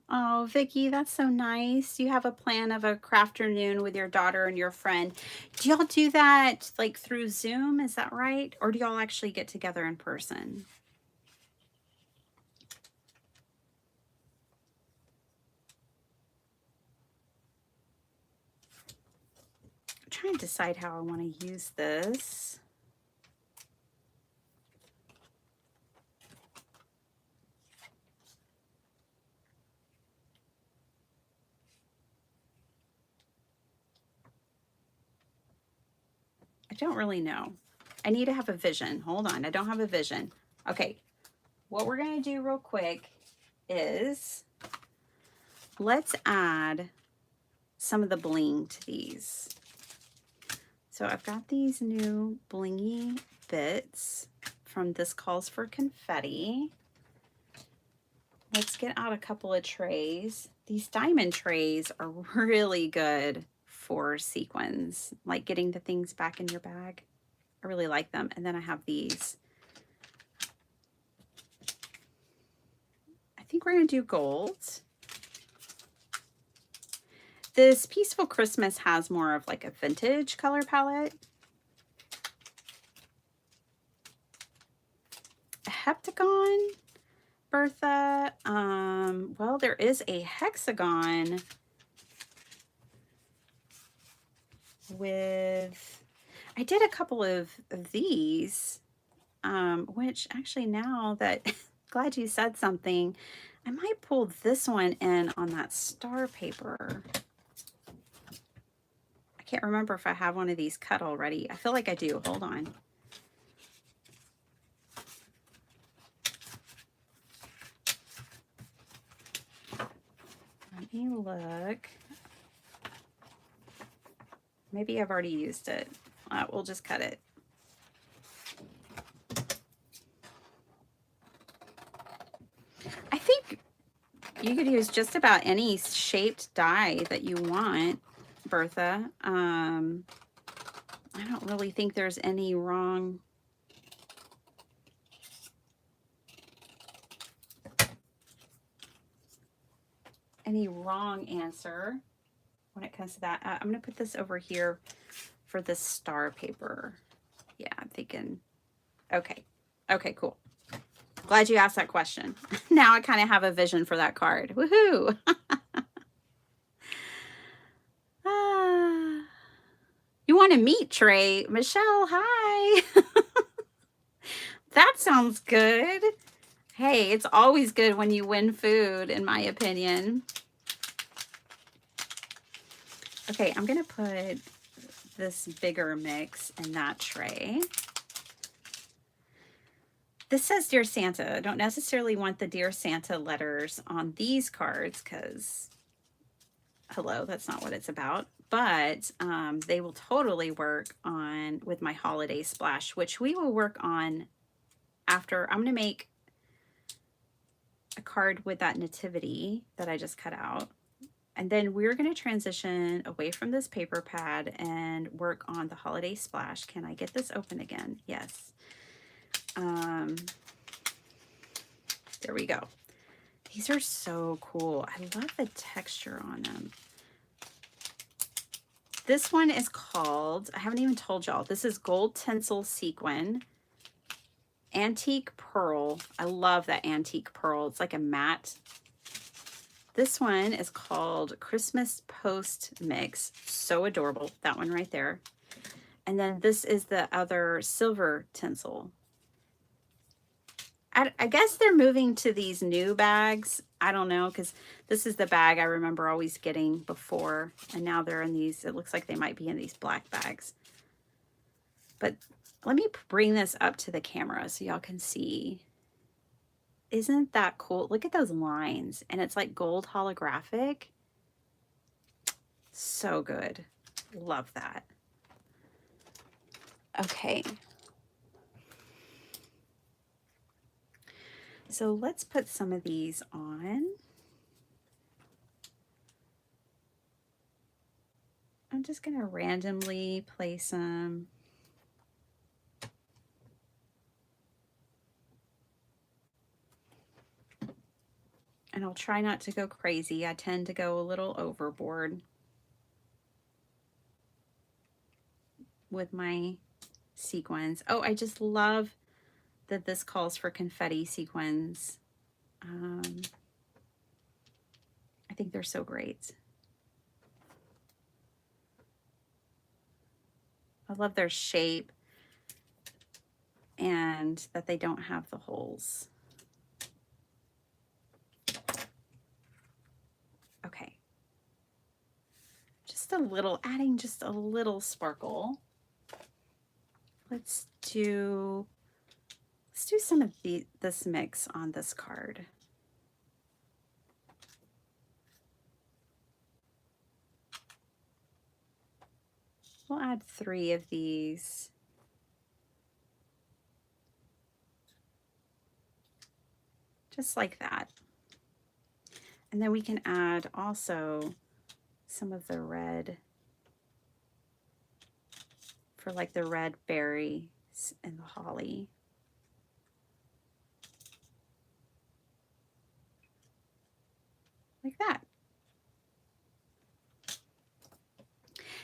Oh, Vicky, that's so nice. You have a plan of a crafternoon with your daughter and your friend. Do y'all do that like through Zoom? Is that right? Or do y'all actually get together in person? I'm trying to decide how I want to use this. I don't really know. I need to have a vision. Hold on, I don't have a vision. Okay, what we're gonna do real quick is let's add some of the bling to these. So I've got these new blingy bits from This Calls for Confetti. let's get out a couple of trays. These diamond trays are really good for sequins, like getting the things back in your bag. I really like them. And then I have these. I think we're going to do gold. This Peaceful Christmas has more of like a vintage color palette. A heptagon, Bertha. Well, there is a hexagon with, I did a couple of these, which actually now that, glad you said something, I might pull this one in on that star paper. I can't remember if I have one of these cut already. I feel like I do. Hold on. Let me look. Maybe I've already used it. We'll just cut it. I think you could use just about any shaped die that you want, Bertha. I don't really think there's any wrong. Answer when it comes to that. I'm going to put this over here for the star paper. Yeah, I'm thinking, okay, cool. Glad you asked that question. Now I kind of have a vision for that card. Woohoo! You want to meet Trey? Michelle, hi. That sounds good. Hey, it's always good when you win food, in my opinion. Okay, I'm going to put this bigger mix in that tray. This says Dear Santa. I don't necessarily want the Dear Santa letters on these cards because, hello, that's not what it's about. But they will totally work on with my holiday splash, which we will work on after. I'm going to make a card with that nativity that I just cut out. And then we're going to transition away from this paper pad and work on the holiday splash. Can I get this open again? Yes. There we go. These are so cool. I love the texture on them. This one is called, I haven't even told y'all, this is Gold Tinsel Sequin. Antique Pearl. I love that antique pearl. It's like a matte. This one is called Christmas Post Mix. So adorable. That one right there. And then this is the other silver tinsel. I guess they're moving to these new bags. I don't know, because this is the bag I remember always getting before. And now they're in these, it looks like they might be in these black bags. But let me bring this up to the camera so y'all can see. Isn't that cool? Look at those lines. And it's like gold holographic. So good. Love that. Okay. So let's put some of these on. I'm just going to randomly place them. And I'll try not to go crazy. I tend to go a little overboard with my sequins. Oh, I just love that this calls for confetti sequins. I think they're so great. I love their shape and that they don't have the holes. Okay. Just a little, adding just a little sparkle. Let's do some of this mix on this card. We'll add 3 of these. Just like that. And then we can add also some of the red for like the red berries and the holly. Like that.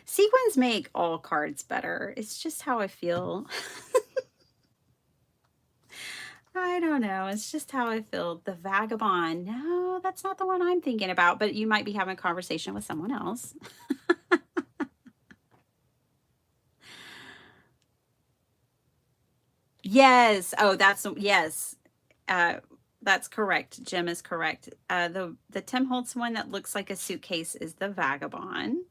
Sequins make all cards better. It's just how I feel. I don't know. It's just how I feel. The Vagabond. No, that's not the one I'm thinking about, but you might be having a conversation with someone else. Yes. Oh, yes. Uh, that's correct. Jim is correct. The Tim Holtz one that looks like a suitcase is the Vagabond.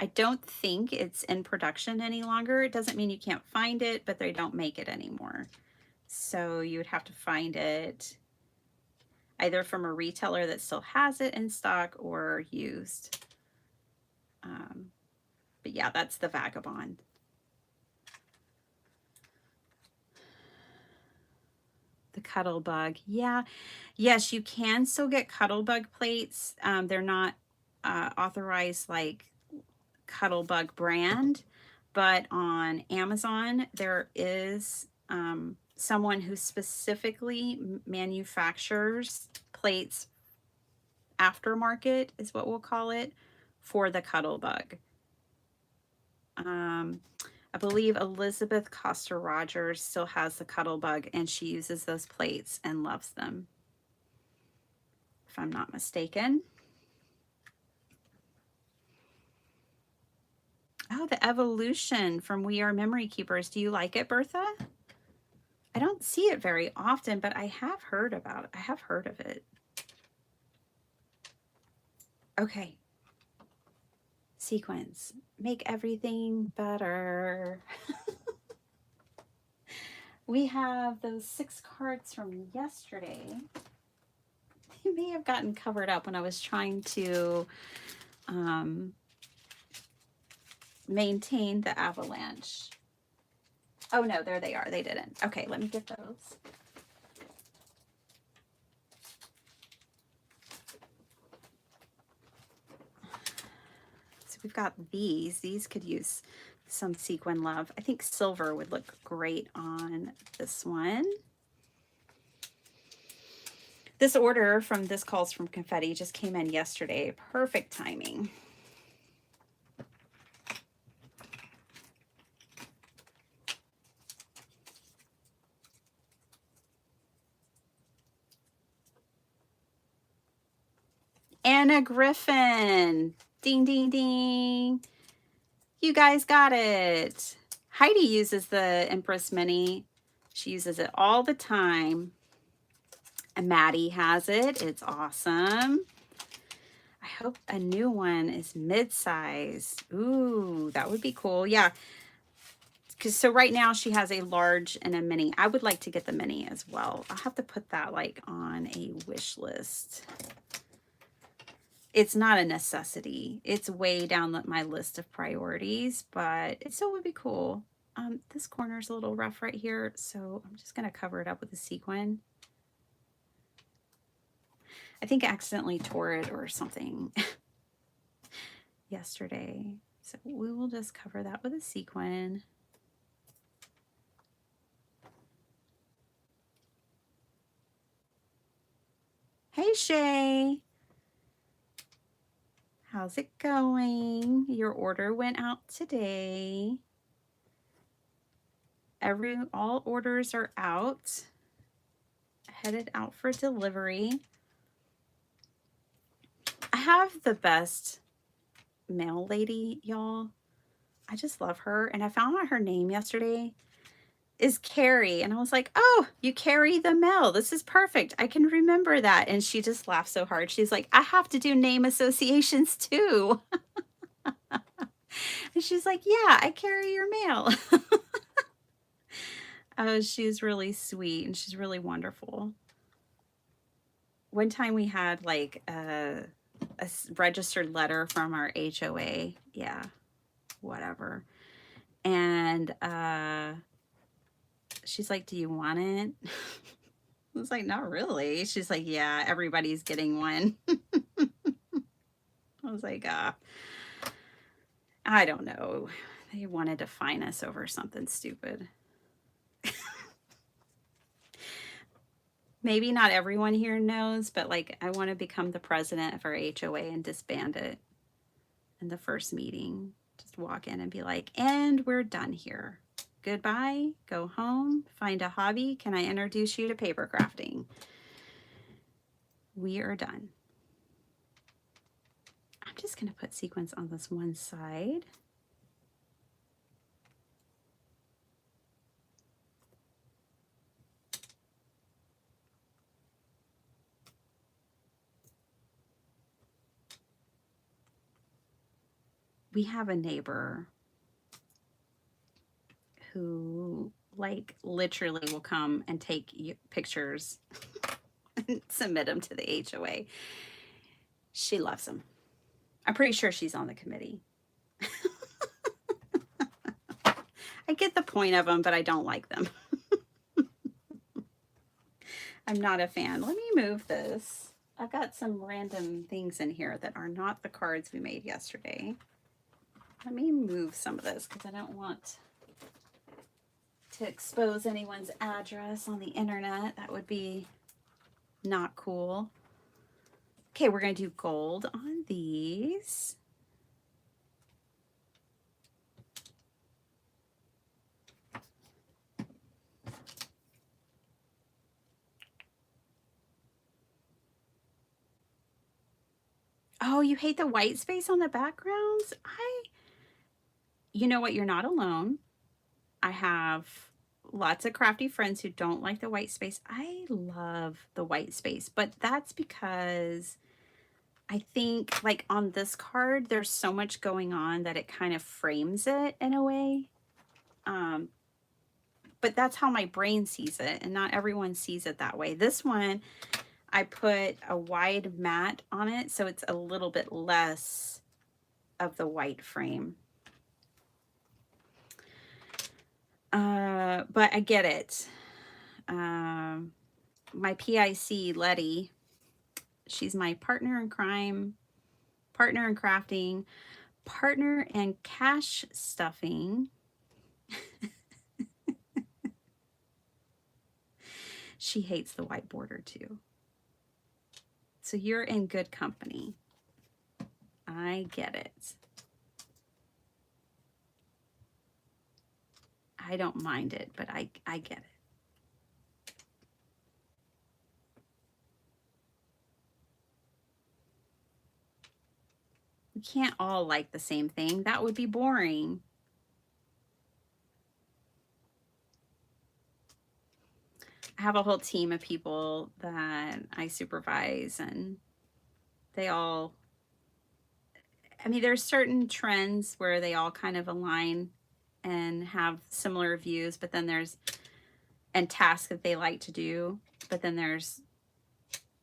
I don't think it's in production any longer. It doesn't mean you can't find it, but they don't make it anymore. So you would have to find it either from a retailer that still has it in stock or used. But yeah, that's the Vagabond. The Cuttlebug. Yeah. Yes, you can still get Cuttlebug plates. They're not authorized like Cuttlebug brand, but on Amazon there is someone who specifically manufactures plates, aftermarket is what we'll call it, for the Cuttlebug. I believe Elizabeth Costa Rogers still has the Cuttlebug and she uses those plates and loves them, if I'm not mistaken. Oh, the Evolution from We Are Memory Keepers. Do you like it, Bertha? I don't see it very often, but I have heard about it. I have heard of it. Okay. Sequins. Make everything better. We have those 6 cards from yesterday. They may have gotten covered up when I was trying to maintain the avalanche. Oh no, there they are. They didn't. Okay, let me get those. So we've got these. These could use some sequin love. I think silver would look great on this one. This order from This Calls from Confetti just came in yesterday. Perfect timing. Anna Griffin. Ding, ding, ding. You guys got it. Heidi uses the Empress Mini. She uses it all the time. And Maddie has it. It's awesome. I hope a new one is mid-size. Ooh, that would be cool. Yeah. So right now she has a large and a mini. I would like to get the mini as well. I'll have to put that like on a wish list. It's not a necessity. It's way down my list of priorities, but it still would be cool. This corner's a little rough right here, so I'm just gonna cover it up with a sequin. I think I accidentally tore it or something yesterday. So we will just cover that with a sequin. Hey, Shay. How's it going? Your order went out today. All orders are out. Headed out for delivery. I have the best mail lady, y'all. I just love her. And I found out her name yesterday is Carrie. And I was like, oh, you carry the mail. This is perfect. I can remember that. And she just laughed so hard. She's like, I have to do name associations too. And she's like, yeah, I carry your mail. Oh, she's really sweet and she's really wonderful. One time we had like a registered letter from our HOA. Yeah, whatever. And she's like, do you want it? I was like, not really. She's like, yeah, everybody's getting one. I was like, I don't know. They wanted to fine us over something stupid. Maybe not everyone here knows, but like I want to become the president of our HOA and disband it in the first meeting. Just walk in and be like, and we're done here. Goodbye, go home, find a hobby. Can I introduce you to paper crafting? We are done. I'm just going to put sequins on this one side. We have a neighbor who like literally will come and take pictures and submit them to the HOA. She loves them. I'm pretty sure she's on the committee. I get the point of them, but I don't like them. I'm not a fan. Let me move this. I've got some random things in here that are not the cards we made yesterday. Let me move some of this because I don't want to expose anyone's address on the internet. That would be not cool. Okay, we're going to do gold on these. Oh, you hate the white space on the backgrounds? You know what? You're not alone. I have lots of crafty friends who don't like the white space. I love the white space, but that's because I think like on this card, there's so much going on that it kind of frames it in a way. But that's how my brain sees it, and not everyone sees it that way. This one, I put a wide mat on it, so it's a little bit less of the white frame. But I get it. My PIC, Letty, she's my partner in crime, partner in crafting, partner in cash stuffing. She hates the white border too. So you're in good company. I get it. I don't mind it, but I get it. We can't all like the same thing. That would be boring. I have a whole team of people that I supervise, and they all, I mean, there's certain trends where they all kind of align and have similar views, but then there's, and tasks that they like to do, but then there's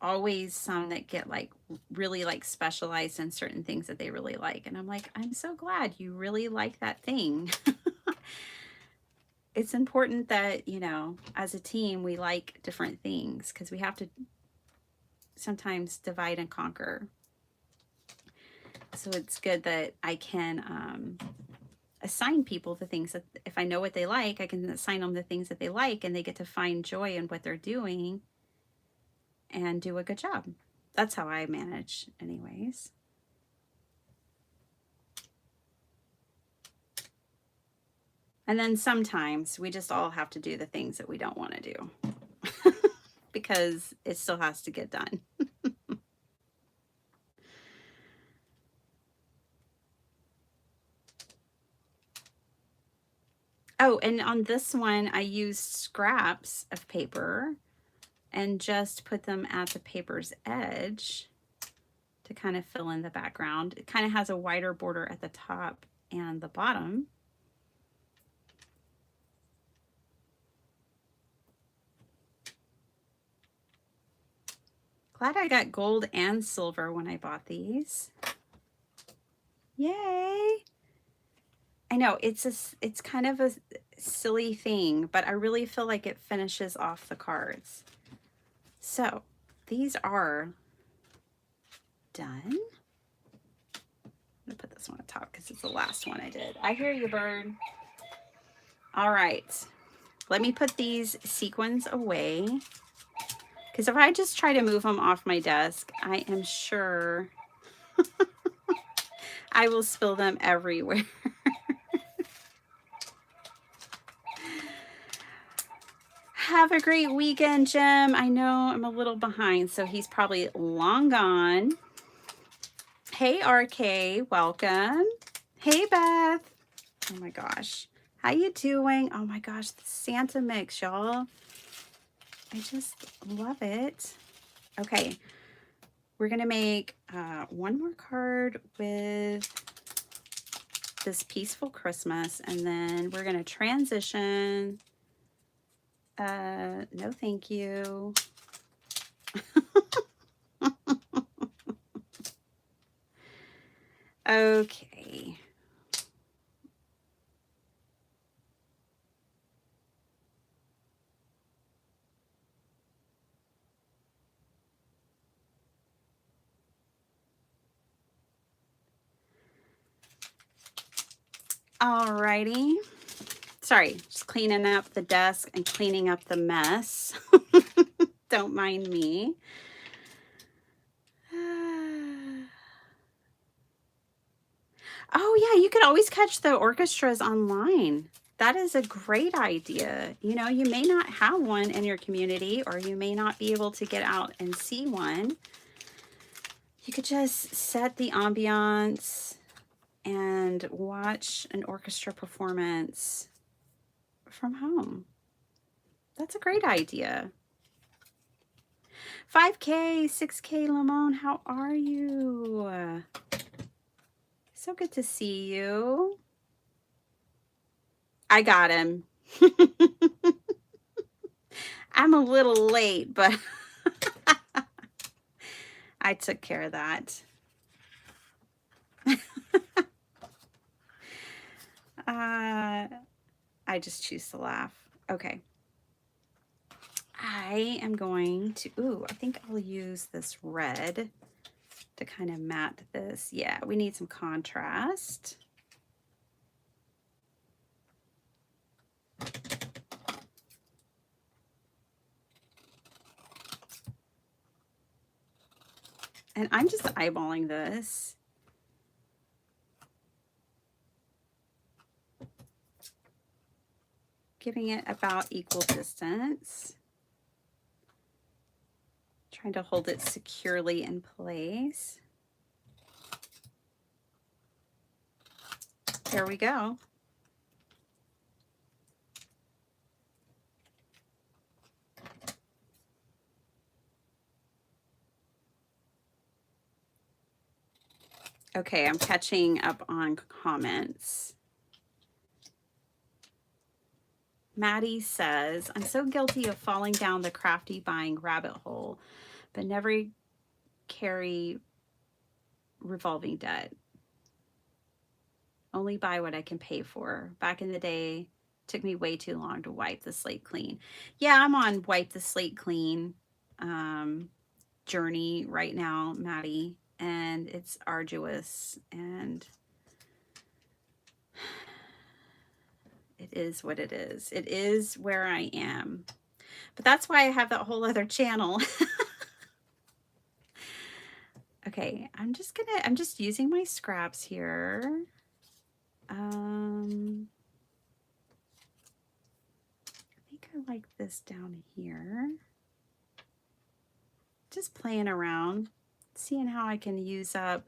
always some that get like really like specialized in certain things that they really like. And I'm like, I'm so glad you really like that thing. It's important that, you know, as a team, we like different things because we have to sometimes divide and conquer. So it's good that I can assign people the things that, if I know what they like, I can assign them the things that they like, and they get to find joy in what they're doing and do a good job. That's how I manage anyways. And then sometimes we just all have to do the things that we don't want to do because it still has to get done. Oh, and on this one, I used scraps of paper and just put them at the paper's edge to kind of fill in the background. It kind of has a wider border at the top and the bottom. Glad I got gold and silver when I bought these. Yay! I know it's kind of a silly thing, but I really feel like it finishes off the cards. So these are done. I'm gonna put this one on top because it's the last one I did. I hear you, bird. All right, let me put these sequins away, because if I just try to move them off my desk, I am sure I will spill them everywhere. Have a great weekend, Jim. I know I'm a little behind, so he's probably long gone. Hey, RK, welcome. Hey, Beth. Oh my gosh. How you doing? Oh my gosh, the Santa mix, y'all. I just love it. Okay, we're gonna make one more card with this Peaceful Christmas, and then we're gonna transition. No thank you. Okay. Alrighty. Sorry, just cleaning up the desk and cleaning up the mess. Don't mind me. Oh yeah, you could always catch the orchestras online. That is a great idea. You know, you may not have one in your community, or you may not be able to get out and see one. You could just set the ambiance and watch an orchestra performance from home. That's a great idea. 5K, 6K, Lamone, how are you? So good to see you. I got him. I'm a little late, but I took care of that. I just choose to laugh. Okay. I am going to, I think I'll use this red to kind of matte this. Yeah, we need some contrast. And I'm just eyeballing this. Giving it about equal distance. Trying to hold it securely in place. There we go. Okay, I'm catching up on comments. Maddie says, I'm so guilty of falling down the crafty buying rabbit hole, but never carry revolving debt. Only buy what I can pay for. Back in the day, it took me way too long to wipe the slate clean. Yeah, I'm on wipe the slate clean journey right now, Maddie, and it's arduous, and it is what it is. It is where I am. But that's why I have that whole other channel. Okay, I'm just using my scraps here. I think I like this down here. Just playing around, seeing how I can use up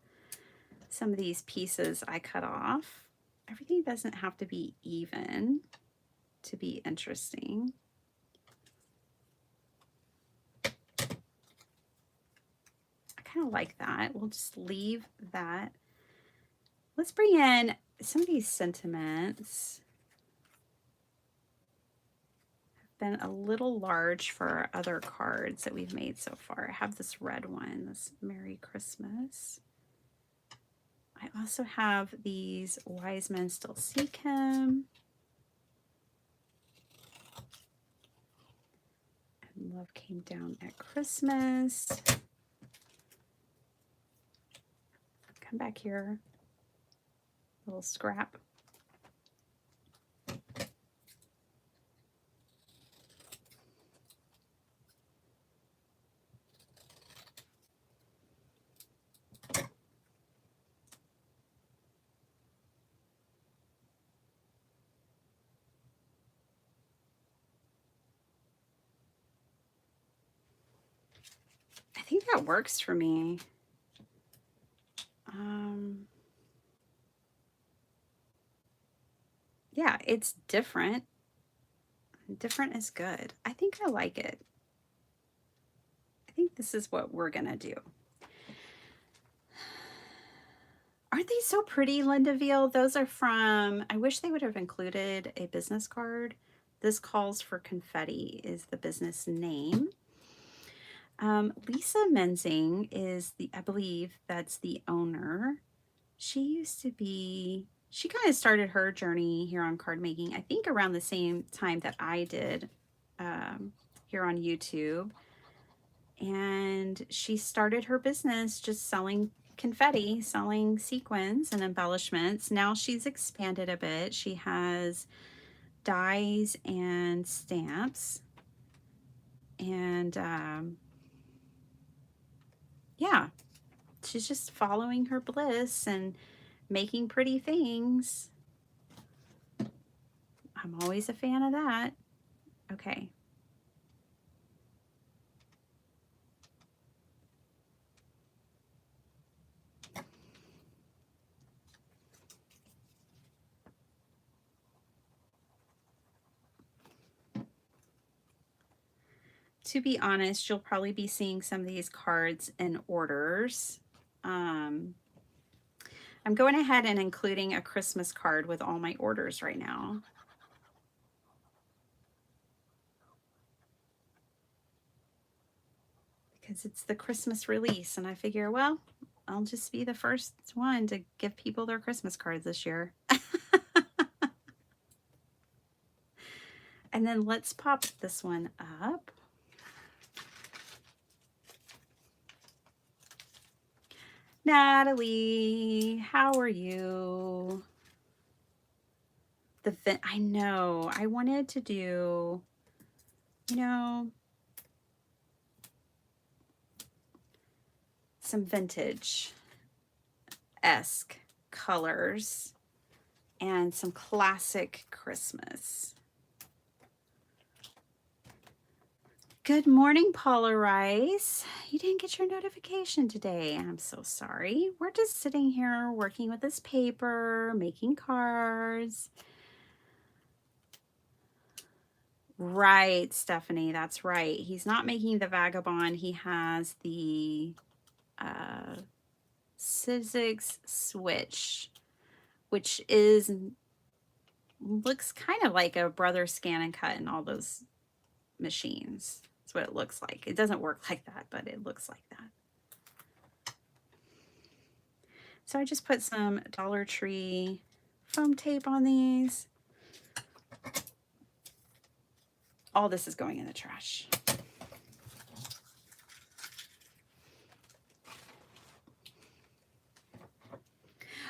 some of these pieces I cut off. Everything doesn't have to be even to be interesting. I kind of like that. We'll just leave that. Let's bring in some of these sentiments. Been a little large for our other cards that we've made so far. I have this red one, this Merry Christmas. I also have these Wise Men Still Seek Him. And Love Came Down at Christmas. Come back here. Little scrap. I think that works for me. Yeah, it's different. Different is good. I think I like it. I think this is what we're gonna do. Aren't they so pretty, Linda Veal? Those are from, I wish they would have included a business card. This Calls for Confetti is the business name. Lisa Menzing is I believe that's the owner. She used to be, she kind of started her journey here on card making, I think around the same time that I did here on YouTube. And she started her business just selling confetti, selling sequins and embellishments. Now she's expanded a bit. She has dies and stamps. And yeah, she's just following her bliss and making pretty things. I'm always a fan of that. Okay. To be honest, you'll probably be seeing some of these cards in orders. I'm going ahead and including a Christmas card with all my orders right now. Because it's the Christmas release, and I figure, well, I'll just be the first one to give people their Christmas cards this year. And then let's pop this one up. Natalie, how are you? I know, I wanted to do, you know, some vintage-esque colors and some classic Christmas. Good morning, Paula Rice. You didn't get your notification today. I'm so sorry. We're just sitting here working with this paper, making cards. Right, Stephanie, that's right. He's not making the Vagabond. He has the Sizzix Switch, which looks kind of like a Brother Scan and Cut in all those machines. That's what it looks like. It doesn't work like that, but it looks like that. So I just put some Dollar Tree foam tape on these. All this is going in the trash.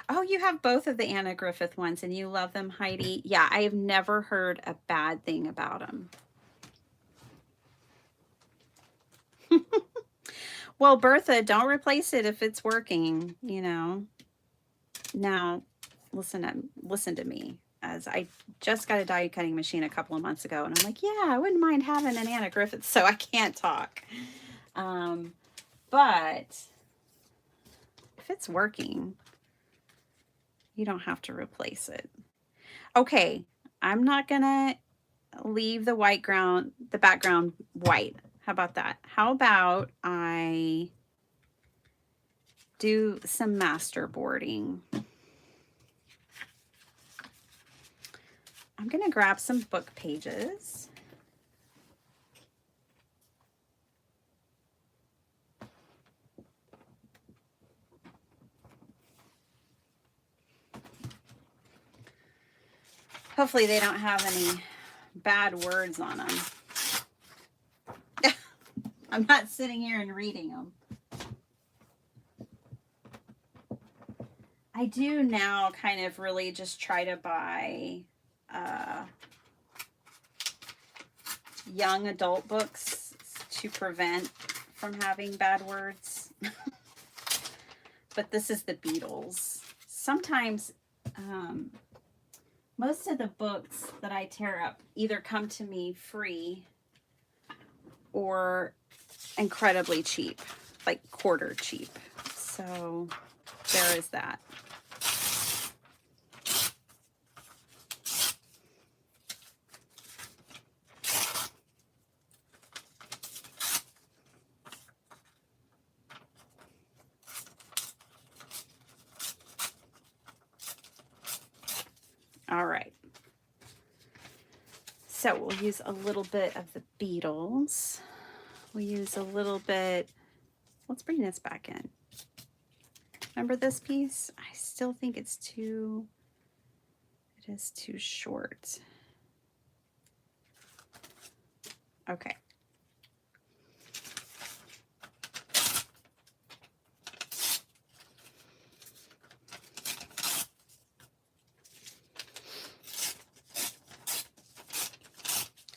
Oh, you have both of the Anna Griffith ones and you love them, Heidi. Yeah, I have never heard a bad thing about them. Well, Bertha, don't replace it if it's working, you know. Now, listen to me. As I just got a die cutting machine a couple of months ago, and I'm like, yeah, I wouldn't mind having an Anna Griffith, so I can't talk. But if it's working, you don't have to replace it. Okay, I'm not gonna leave the background white. How about that? How about I do some masterboarding? I'm gonna grab some book pages. Hopefully they don't have any bad words on them. I'm not sitting here and reading them. I do now kind of really just try to buy young adult books to prevent from having bad words. But this is the Beatles. Sometimes most of the books that I tear up either come to me free or incredibly cheap, like quarter cheap. So there is that. All right. So we'll use a little bit of the Beatles. We'll use a little bit, let's bring this back in. Remember this piece? I still think it is too short. Okay.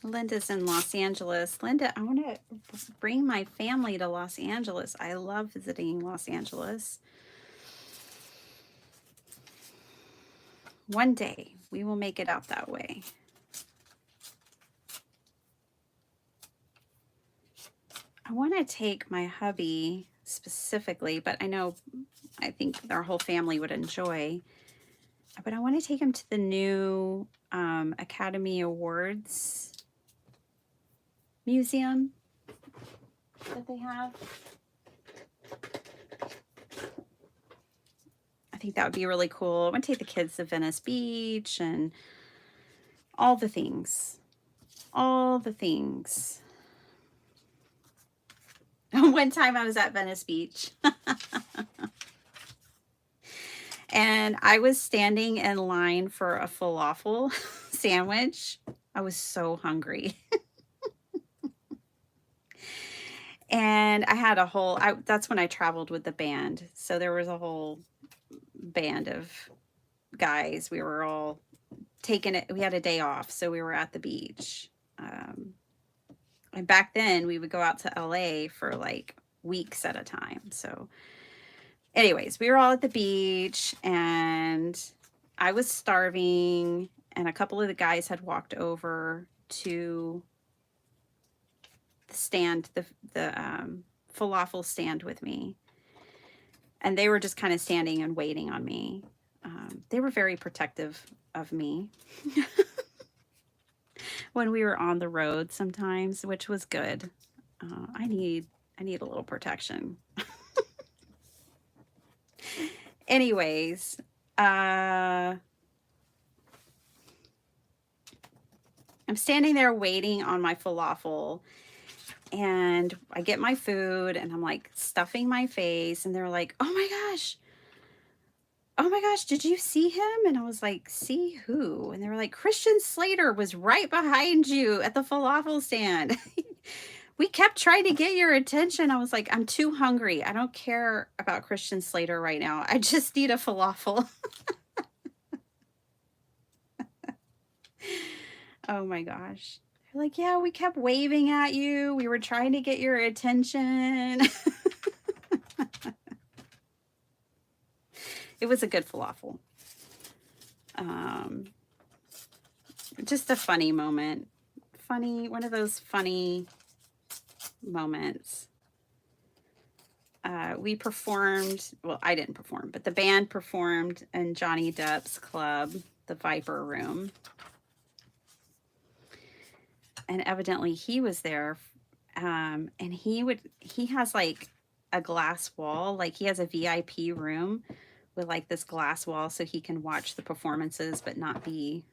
Linda's in Los Angeles. Linda, I want to bring my family to Los Angeles. I love visiting Los Angeles. One day we will make it out that way. I want to take my hubby specifically, but I think our whole family would enjoy. But I want to take him to the new Academy Awards museum that they have. I think that would be really cool. I want to take the kids to Venice Beach and all the things. All the things. One time I was at Venice Beach. And I was standing in line for a falafel sandwich. I was so hungry. And I had that's when I traveled with the band. So there was a whole band of guys. We were all taking it. We had a day off. So we were at the beach. And back then we would go out to LA for like weeks at a time. So anyways, we were all at the beach and I was starving and a couple of the guys had walked over to the stand, the falafel stand with me. And they were just kind of standing and waiting on me. They were very protective of me when we were on the road sometimes, which was good. I need a little protection. Anyways, I'm standing there waiting on my falafel and I get my food and I'm like stuffing my face and they're like, oh my gosh, did you see him? And I was like, see who? And they were like, Christian Slater was right behind you at the falafel stand. We kept trying to get your attention. I was like, I'm too hungry. I don't care about Christian Slater right now. I just need a falafel. Oh my gosh. They're like, yeah, we kept waving at you. We were trying to get your attention. It was a good falafel. Just a funny moment. One of those funny moments. We performed, well, I didn't perform, but the band performed in Johnny Depp's club, the Viper Room. And evidently he was there. And he has like a glass wall, like he has a VIP room with like this glass wall so he can watch the performances but not be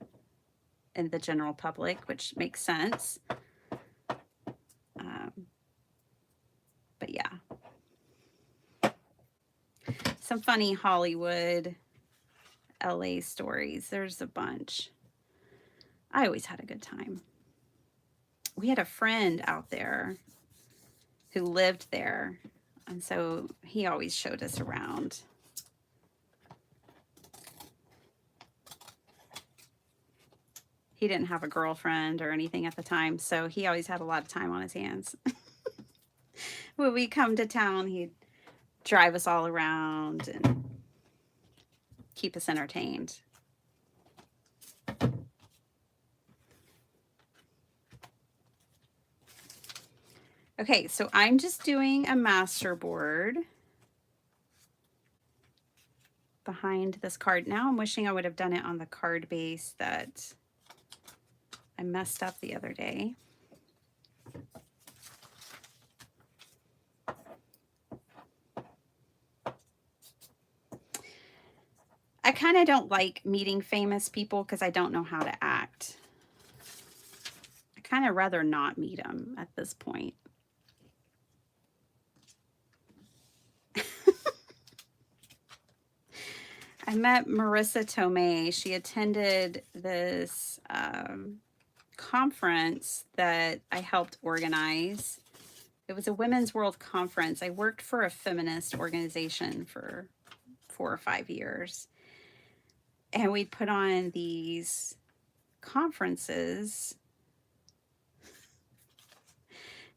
in the general public, which makes sense. But yeah. Some funny Hollywood, LA stories. There's a bunch. I always had a good time. We had a friend out there who lived there, and so he always showed us around. He didn't have a girlfriend or anything at the time, so he always had a lot of time on his hands. When we come to town, he'd drive us all around and keep us entertained. Okay, so I'm just doing a master board behind this card. Now I'm wishing I would have done it on the card base that I messed up the other day. I kind of don't like meeting famous people because I don't know how to act. I kind of rather not meet them at this point. I met Marissa Tomei. She attended this conference that I helped organize. It was a Women's World Conference. I worked for a feminist organization for 4 or 5 years. And we'd put on these conferences.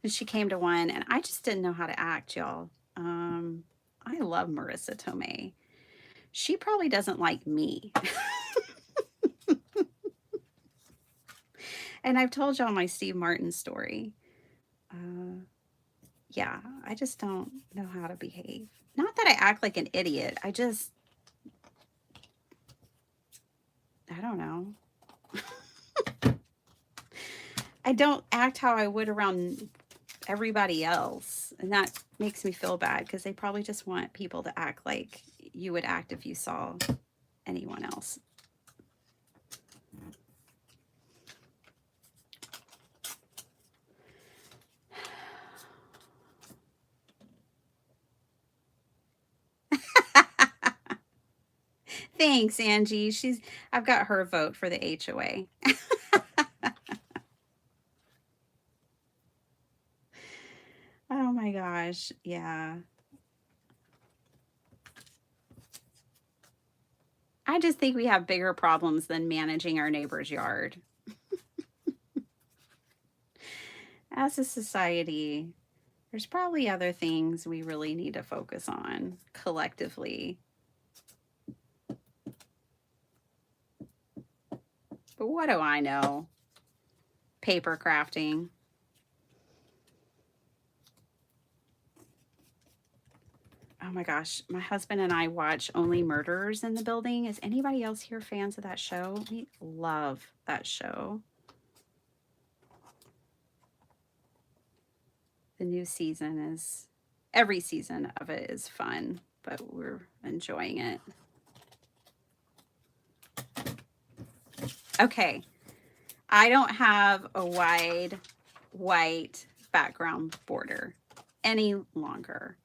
And she came to one, and I just didn't know how to act, y'all. I love Marissa Tomei. She probably doesn't like me. And I've told y'all my Steve Martin story. Yeah, I just don't know how to behave. Not that I act like an idiot. I don't know. I don't act how I would around everybody else. And that makes me feel bad because they probably just want people to act like you would act if you saw anyone else. Thanks, Angie. I've got her vote for the HOA. Oh my gosh, yeah. I just think we have bigger problems than managing our neighbor's yard. As a society, there's probably other things we really need to focus on collectively. But what do I know? Paper crafting. Oh my gosh, my husband and I watch Only Murders in the Building. Is anybody else here fans of that show? We love that show. The new season is, every season of it is fun, but we're enjoying it. Okay, I don't have a wide white background border any longer.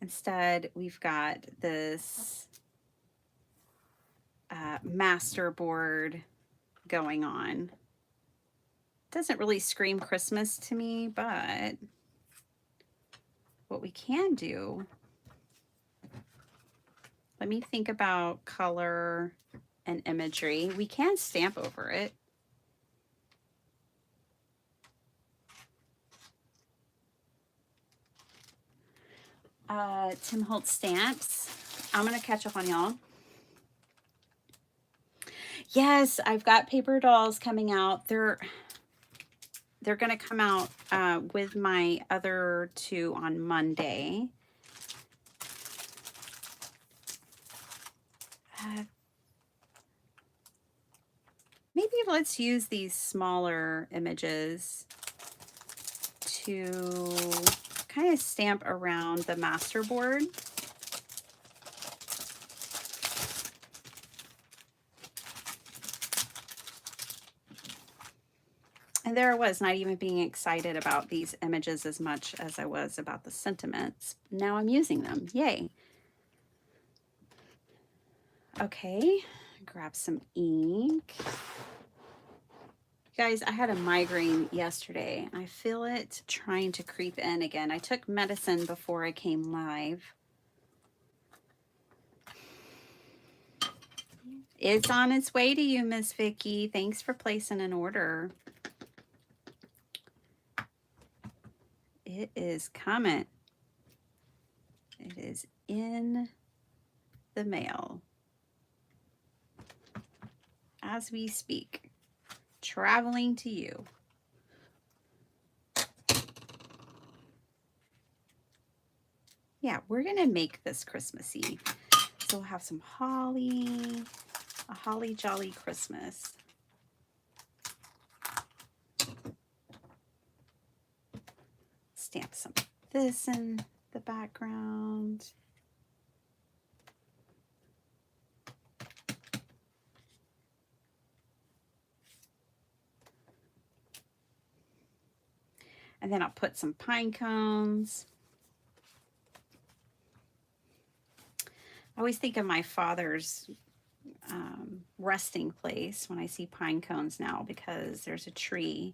Instead, we've got this master board going on. Doesn't really scream Christmas to me, but what we can do, let me think about color and imagery. We can stamp over it. Tim Holtz stamps. I'm going to catch up on y'all. Yes, I've got paper dolls coming out. They're going to come out with my other two on Monday. Maybe let's use these smaller images to kind of stamp around the master board. And there I was, not even being excited about these images as much as I was about the sentiments. Now I'm using them. Yay. Okay, grab some ink. Guys, I had a migraine yesterday. I feel it trying to creep in again. I took medicine before I came live. It's on its way to you, Miss Vicky. Thanks for placing an order. It is coming. It is in the mail as we speak, traveling to you. Yeah, we're gonna make this Christmassy. So we'll have some holly, a holly jolly Christmas. Stamp some of this in the background. And then I'll put some pine cones. I always think of my father's resting place when I see pine cones now, because there's a tree,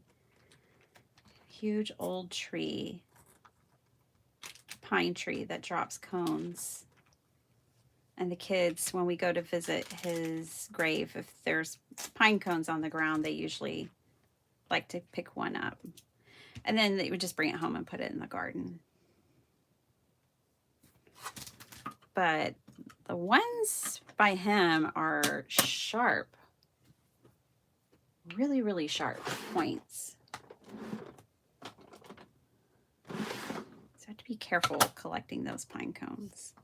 huge old tree, pine tree that drops cones. And the kids, when we go to visit his grave, if there's pine cones on the ground, they usually like to pick one up. And then they would just bring it home and put it in the garden. But the ones by him are sharp. Really, really sharp points. So I have to be careful collecting those pine cones.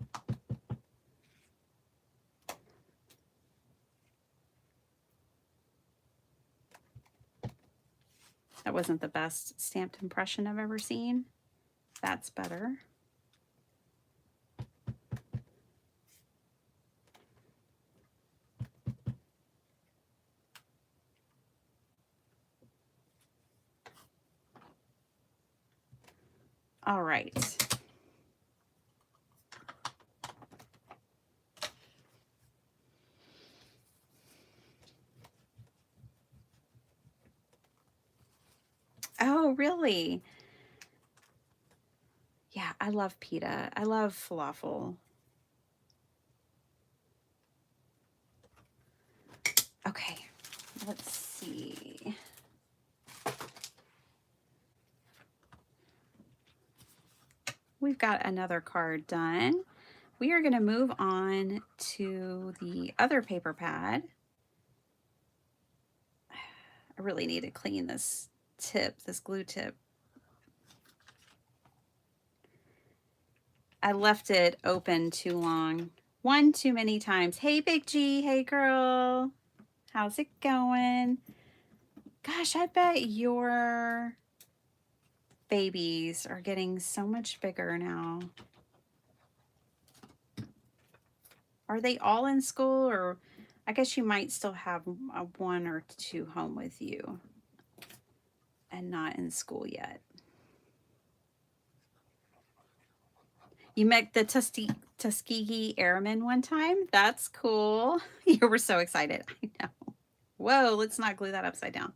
That wasn't the best stamped impression I've ever seen. That's better. All right. Oh, really? Yeah, I love pita. I love falafel. Okay, let's see. We've got another card done. We are going to move on to the other paper pad. I really need to clean this tip, this glue tip. I left it open too long. One too many times. Hey, Big G. Hey, girl. How's it going? Gosh, I bet your babies are getting so much bigger now. Are they all in school, or I guess you might still have one or two home with you and not in school yet. You met the Tuskegee Airmen one time? That's cool. You were so excited. I know. Whoa, let's not glue that upside down.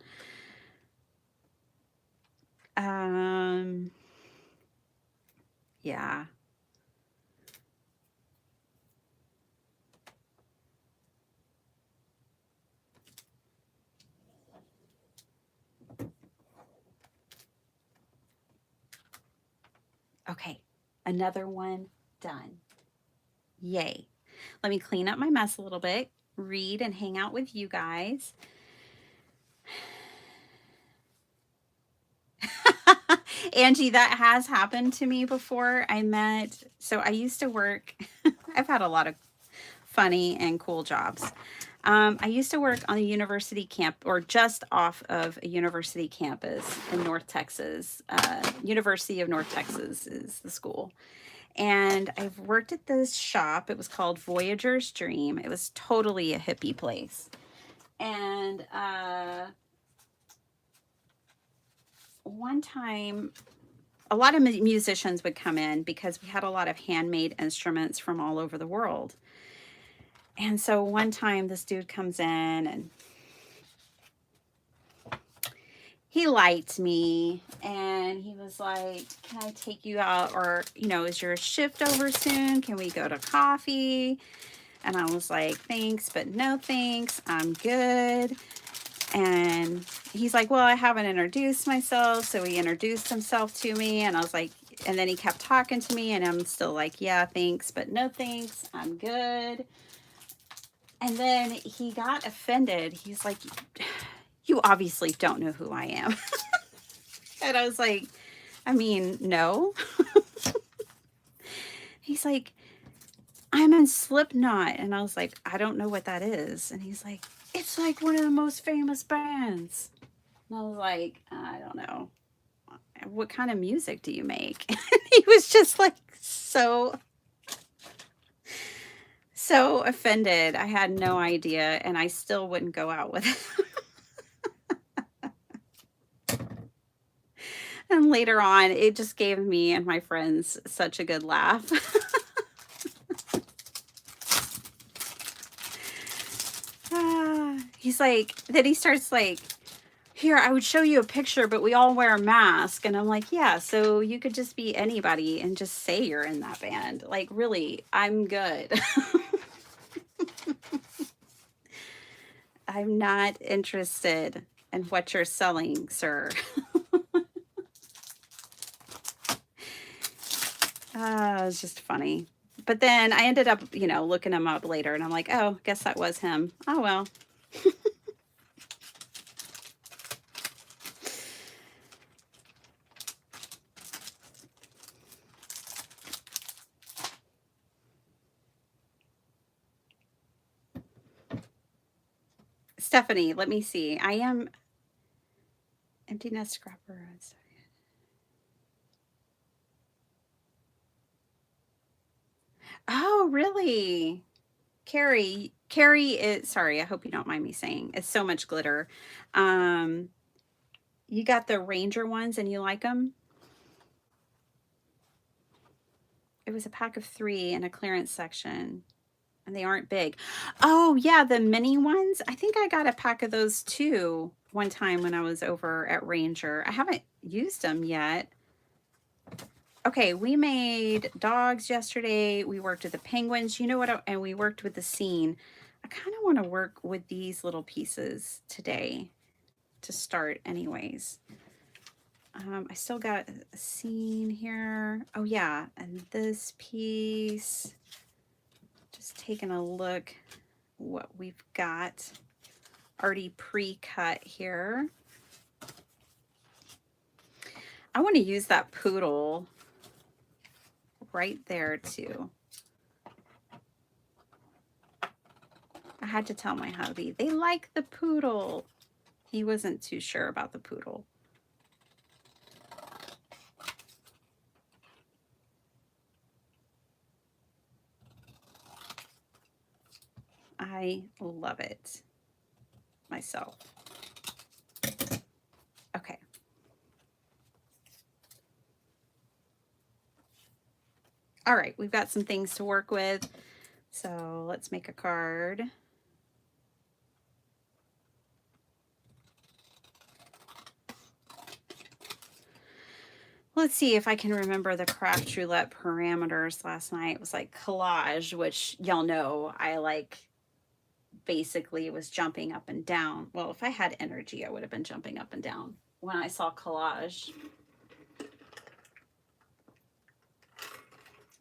Yeah. Okay, another one done. Yay. Let me clean up my mess a little bit, read and hang out with you guys. Angie, that has happened to me before. I used to work, I've had a lot of funny and cool jobs. I used to work on a university camp, or just off of a university campus in North Texas. University of North Texas is the school. And I've worked at this shop. It was called Voyager's Dream. It was totally a hippie place. And one time, a lot of musicians would come in because we had a lot of handmade instruments from all over the world. And so one time this dude comes in and he liked me and he was like, can I take you out? Or, is your shift over soon? Can we go to coffee? And I was like, thanks, but no thanks. I'm good. And he's like, well, I haven't introduced myself. So he introduced himself to me. And I was like, and then he kept talking to me. And I'm still like, yeah, thanks, but no thanks. I'm good. And then he got offended. He's like, you obviously don't know who I am. And I was like, I mean, no. He's like, I'm in Slipknot. And I was like, I don't know what that is. And he's like, it's like one of the most famous bands. And I was like, I don't know. What kind of music do you make? He was just like so offended. I had no idea, and I still wouldn't go out with him. And later on, it just gave me and my friends such a good laugh. He's like, then he starts like, here, I would show you a picture, but we all wear a mask. And I'm like, yeah, so you could just be anybody and just say you're in that band. Like, really, I'm good. I'm not interested in what you're selling, sir. It was just funny. But then I ended up, looking him up later, and I'm like, oh, guess that was him. Oh, well. Stephanie, let me see. I am empty nest scrapper. Oh, really? Carrie is, sorry, I hope you don't mind me saying, it's so much glitter. Um, you got the Ranger ones and you like them? It was a pack of 3 in a clearance section. And they aren't big. Oh, yeah, the mini ones. I think I got a pack of those too one time when I was over at Ranger. I haven't used them yet. Okay, we made dogs yesterday. We worked with the penguins. You know what? And we worked with the scene. I kind of want to work with these little pieces today to start anyways. I still got a scene here. Oh, yeah. And this piece. Just taking a look what we've got already pre-cut here. I want to use that poodle right there too. I had to tell my hubby, they like the poodle. He wasn't too sure about the poodle. I love it myself. Okay. All right, we've got some things to work with. So let's make a card. Let's see if I can remember the craft roulette parameters last night. It was like collage, which y'all know I like basically was jumping up and down. Well, if I had energy, I would have been jumping up and down when I saw collage.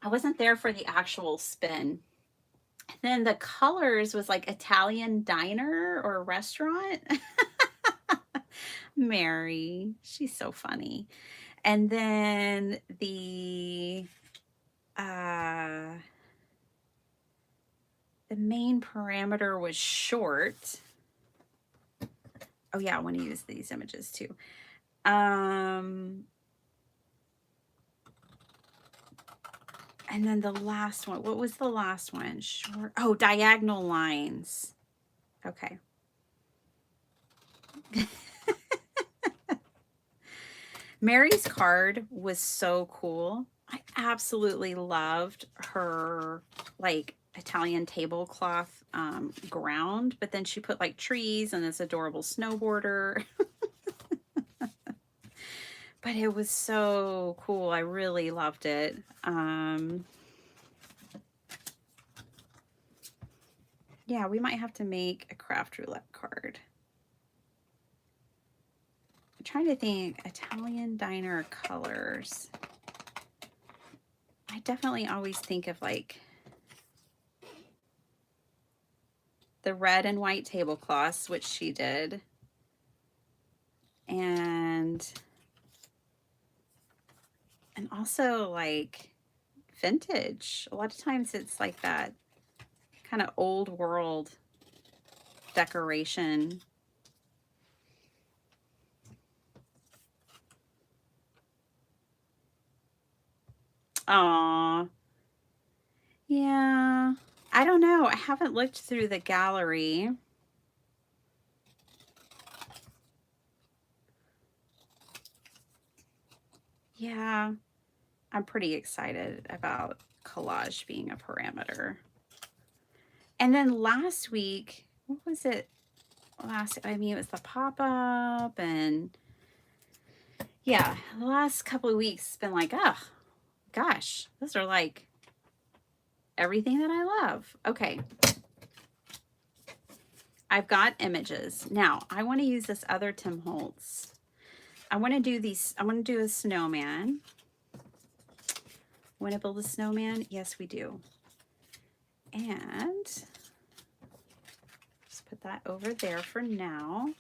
I wasn't there for the actual spin. And then the colors was like Italian diner or restaurant. Mary, she's so funny. And then the main parameter was short. Oh yeah, I want to use these images too. And then the last one, what was the last one? Short. Oh, diagonal lines. Okay. Mary's card was so cool. I absolutely loved her like Italian tablecloth ground, but then she put like trees and this adorable snowboarder. But it was so cool. I really loved it. Yeah, we might have to make a craft roulette card. I'm trying to think, Italian diner colors. I definitely always think of like the red and white tablecloths, which she did. And also like vintage. A lot of times it's like that kind of old world decoration. Aw. Yeah. I don't know. I haven't looked through the gallery. Yeah. I'm pretty excited about collage being a parameter. And then last week, what was it? I mean, it was the pop-up, and yeah, the last couple of weeks it's been like, oh gosh, those are like everything that I love. Okay. I've got images. Now I want to use this other Tim Holtz. I want to do these. I want to do a snowman. Want to build a snowman? Yes, we do. And just put that over there for now.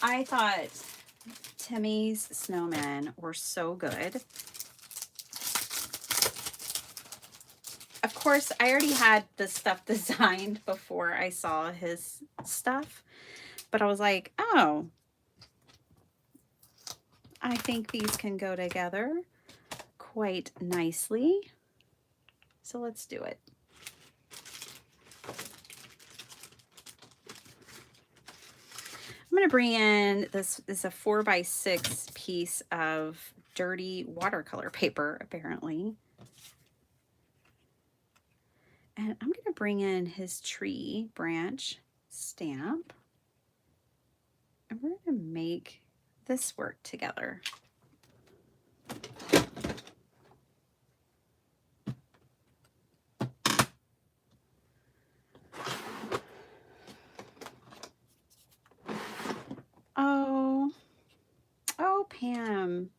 I thought Timmy's snowmen were so good. Of course, I already had this stuff designed before I saw his stuff, but I was like, oh, I think these can go together quite nicely. So let's do it. I'm going to bring in, this is a 4x6 piece of dirty watercolor paper, apparently. And I'm going to bring in his tree branch stamp. And we're going to make this work together. Oh, Pam.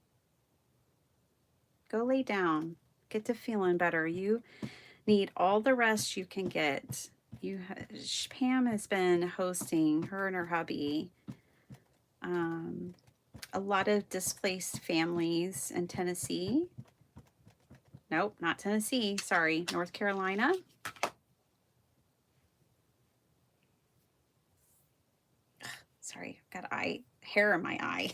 Go lay down. Get to feeling better. You need all the rest you can get. Pam has been hosting, her and her hubby, a lot of displaced families in Tennessee. Nope, not Tennessee. Sorry, North Carolina. Sorry, I've got hair in my eye.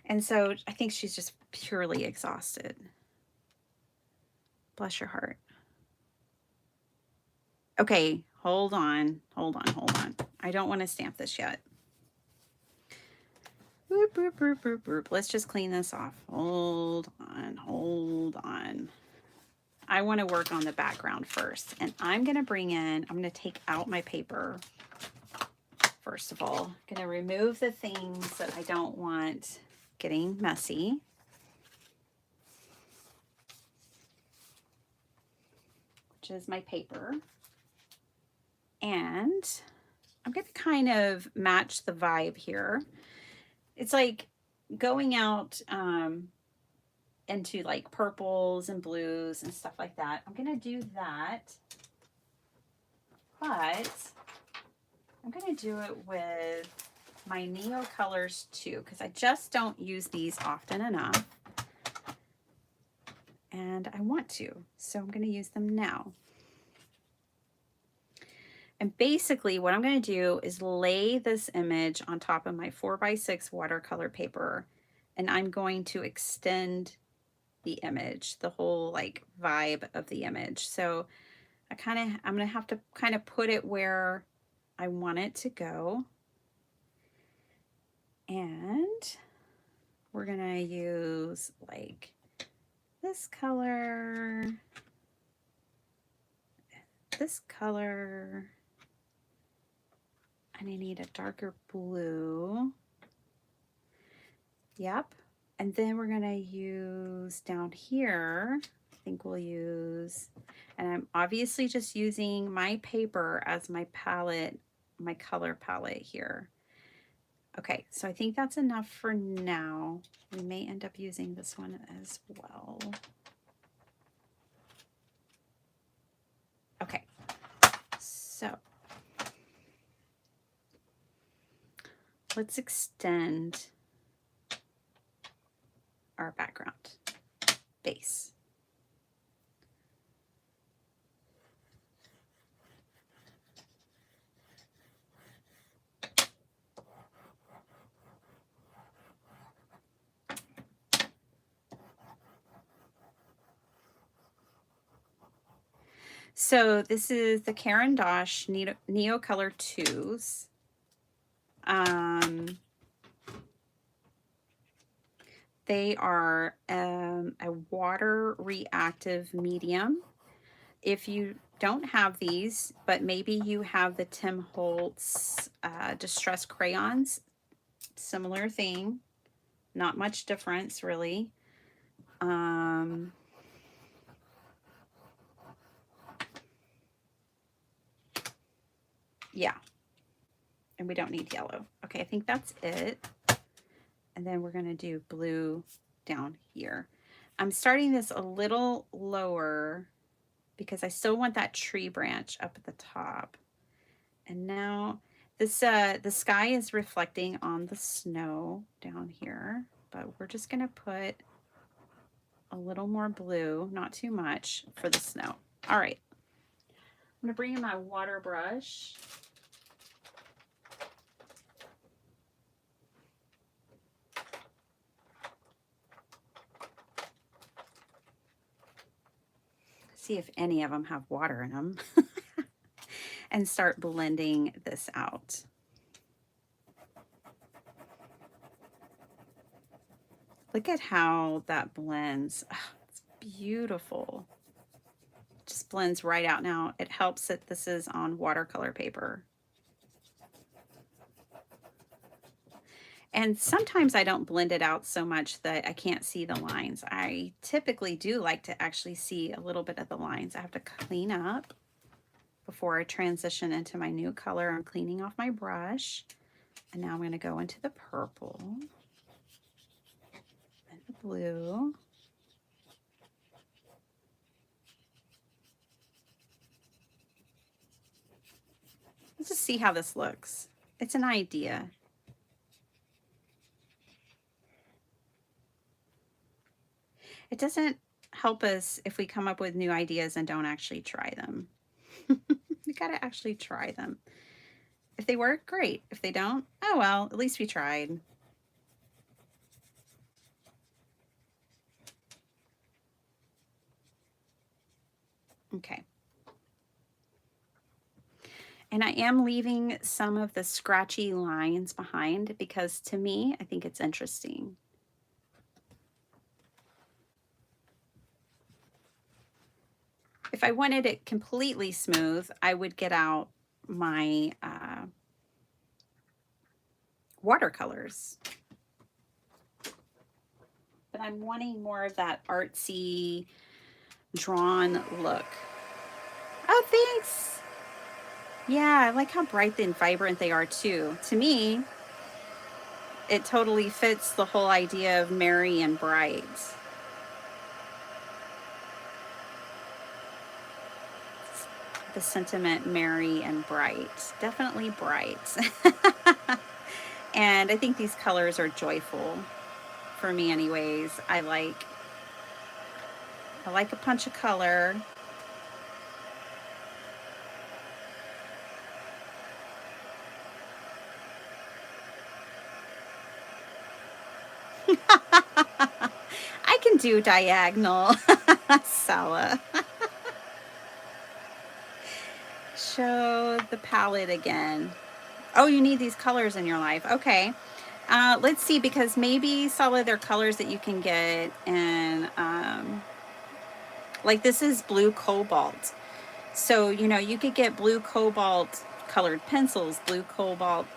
And so I think she's just purely exhausted. Bless your heart. Okay, hold on. I don't want to stamp this yet. Boop, boop, boop, boop, boop. Let's just clean this off. Hold on. I want to work on the background first. And I'm going to take out my paper. First of all, I'm going to remove the things that I don't want getting messy. Which is my paper. And I'm going to kind of match the vibe here. It's like going out into like purples and blues and stuff like that. I'm going to do that. But I'm going to do it with my Neo colors too, because I just don't use these often enough. And I want to, so I'm going to use them now. And basically what I'm going to do is lay this image on top of my 4x6 watercolor paper, and I'm going to extend the image, the whole like vibe of the image. So I'm going to have to kind of put it where I want it to go. And we're going to use like this color, and I need a darker blue. Yep. And then we're going to use down here, think we'll use, and I'm obviously just using my paper as my palette, my color palette here. Okay, so I think that's enough for now. We may end up using this one as well. Okay, so let's extend our background base. So this is the Caran d'Ache Neo Color 2s. They are a water reactive medium. If you don't have these, but maybe you have the Tim Holtz Distress crayons, similar thing, not much difference really. Yeah, and we don't need yellow. Okay, I think that's it. And then we're gonna do blue down here. I'm starting this a little lower because I still want that tree branch up at the top. And now this the sky is reflecting on the snow down here, but we're just gonna put a little more blue, not too much, for the snow. All right, I'm gonna bring in my water brush. See if any of them have water in them. And start blending this out. Look at how that blends. Oh, it's beautiful. Just blends right out. Now it helps that this is on watercolor paper. And sometimes I don't blend it out so much that I can't see the lines. I typically do like to actually see a little bit of the lines. I have to clean up before I transition into my new color. I'm cleaning off my brush. And now I'm going to go into the purple and the blue. Let's just see how this looks. It's an idea. It doesn't help us if we come up with new ideas and don't actually try them. You gotta actually try them. If they work, great. If they don't, oh well, at least we tried. Okay. And I am leaving some of the scratchy lines behind because to me, I think it's interesting. If I wanted it completely smooth, I would get out my watercolors. But I'm wanting more of that artsy, drawn look. Oh, thanks. Yeah, I like how bright and vibrant they are too. To me, it totally fits the whole idea of merry and bright. The sentiment merry and bright. Definitely bright. And I think these colors are joyful for me anyways. I like a punch of color. I can do diagonal. Sala. Show the palette again. Oh, you need these colors in your life. Okay. Let's see, because maybe Sala, they're colors that you can get in, like this is blue cobalt. So, you know, you could get blue cobalt colored pencils, blue cobalt,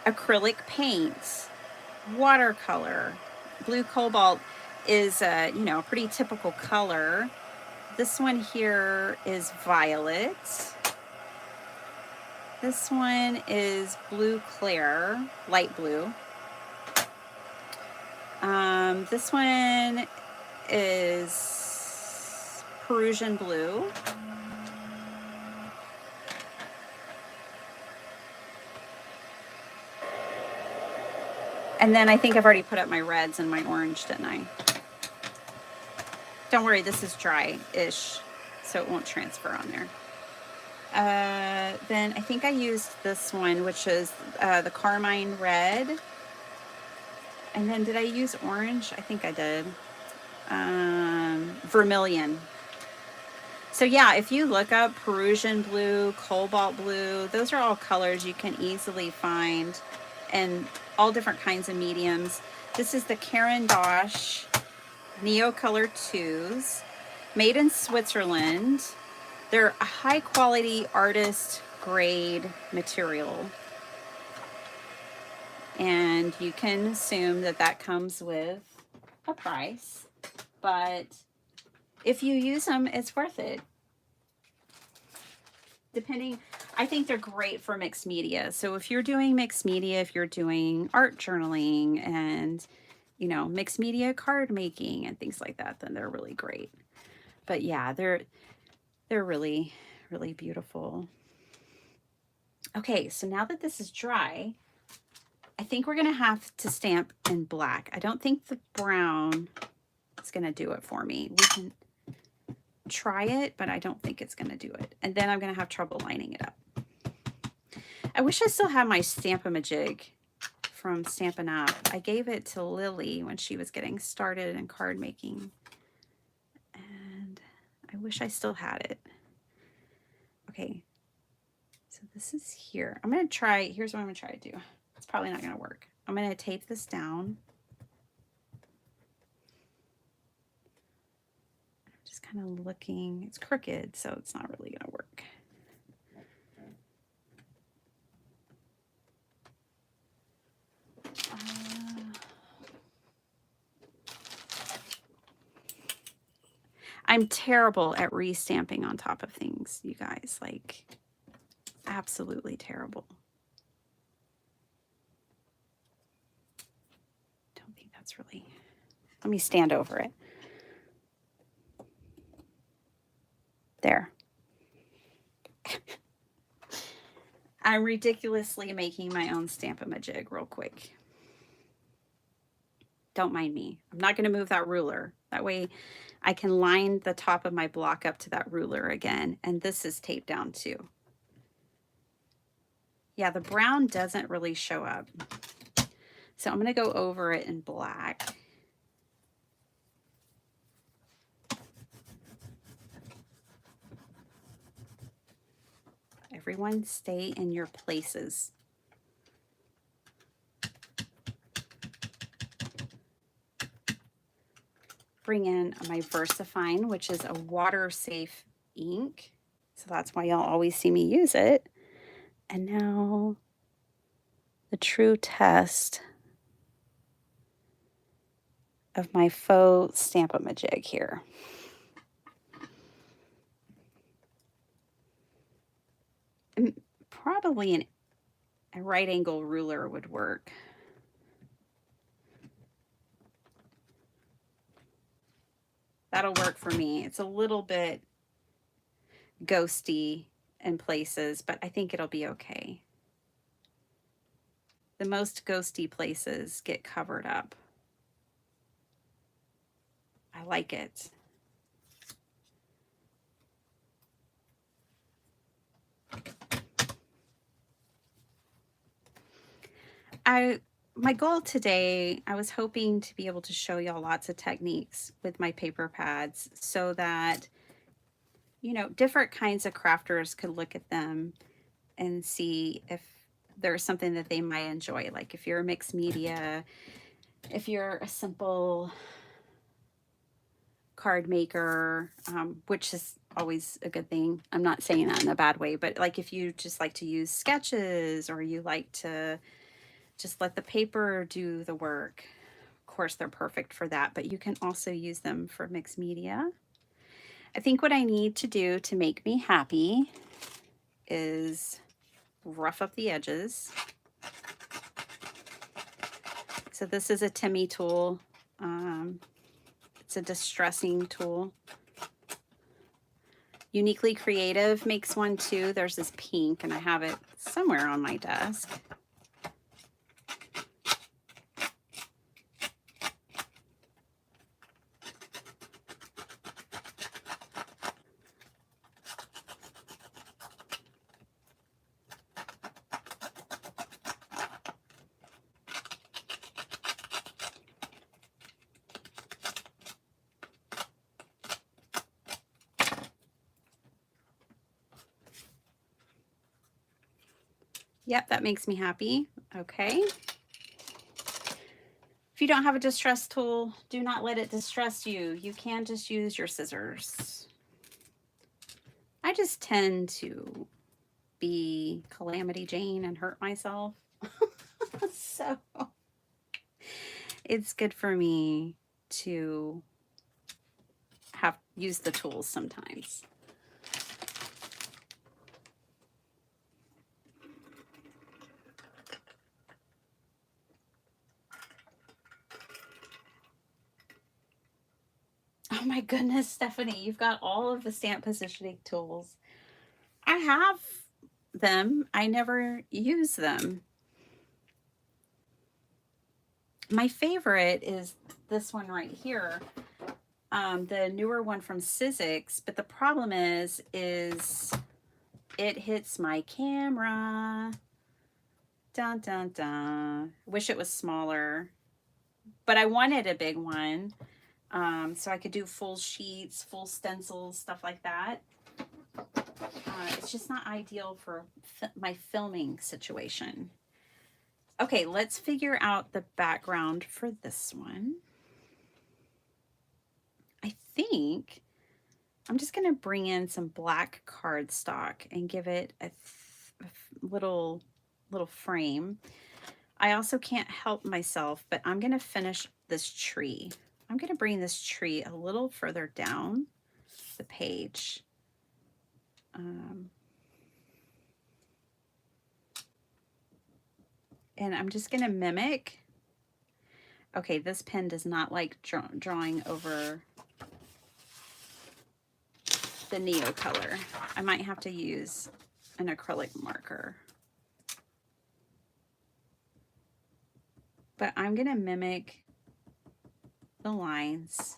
acrylic paints. watercolor. Blue cobalt is a, you know, a pretty typical color. This one here is violet. This one is blue clair, light blue. This one is Perusian blue. And then I think I've already put up my reds and my orange, didn't I? Don't worry, this is dry-ish, so it won't transfer on there. Then I think I used this one, which is the carmine red. And then did I use orange? I think I did. Vermilion. So yeah, if you look up Perusian blue, cobalt blue, those are all colors you can easily find in all different kinds of mediums. This is the Caran d'Ache Neo Color 2s, made in Switzerland. They're a high quality artist grade material. And you can assume that that comes with a price, but if you use them, it's worth it. Depending, I think they're great for mixed media. So if you're doing mixed media, if you're doing art journaling and, you know, mixed media card making and things like that, then they're really great. But yeah, they're really, really beautiful. Okay, so now that this is dry, I think we're gonna have to stamp in black. I don't think the brown is gonna do it for me. We can try it, but I don't think it's gonna do it. And then I'm gonna have trouble lining it up. I wish I still had my Stamp-A-Majig from Stampin' Up. I gave it to Lily when she was getting started in card making. And I wish I still had it. Okay, so this is here. I'm gonna try, here's what I'm gonna try to do. It's probably not gonna work. I'm gonna tape this down. I'm just kind of looking, it's crooked, so it's not really gonna work. I'm terrible at restamping on top of things, you guys, like absolutely terrible. Don't think that's really, let me stand over it. There. I'm ridiculously making my own Stamp-A-Majig real quick. Don't mind me. I'm not going to move that ruler. That way I can line the top of my block up to that ruler again. And this is taped down too. Yeah, the brown doesn't really show up. So I'm going to go over it in black. Everyone stay in your places. Bring in my VersaFine, which is a water-safe ink. So that's why y'all always see me use it. And now the true test of my faux Stamp-A-Majig here. Probably a right angle ruler would work. That'll work for me. It's a little bit ghosty in places, but I think it'll be okay. The most ghosty places get covered up. I like it. My goal today, I was hoping to be able to show y'all lots of techniques with my paper pads so that, you know, different kinds of crafters could look at them and see if there's something that they might enjoy. Like if you're a mixed media, if you're a simple card maker, which is always a good thing. I'm not saying that in a bad way, but like if you just like to use sketches or you like to just let the paper do the work. Of course, they're perfect for that, but you can also use them for mixed media. I think what I need to do to make me happy is rough up the edges. So this is a Timmy tool. It's a distressing tool. Uniquely Creative makes one too. There's this pink, and I have it somewhere on my desk. Yep, that makes me happy. Okay. If you don't have a distress tool, do not let it distress you. You can just use your scissors. I just tend to be Calamity Jane and hurt myself. So it's good for me to have use the tools sometimes. Oh my goodness, Stephanie, you've got all of the stamp positioning tools. I have them. I never use them. My favorite is this one right here, the newer one from Sizzix, but the problem is it hits my camera. Dun, dun, dun. Wish it was smaller, but I wanted a big one. So I could do full sheets, full stencils, stuff like that. It's just not ideal for my filming situation. Okay, let's figure out the background for this one. I think I'm just gonna bring in some black cardstock and give it a little frame. I also can't help myself, but I'm gonna finish this tree. I'm gonna bring this tree a little further down the page. And I'm just gonna mimic. Okay, this pen does not like drawing over the Neo color. I might have to use an acrylic marker. But I'm gonna mimic the lines.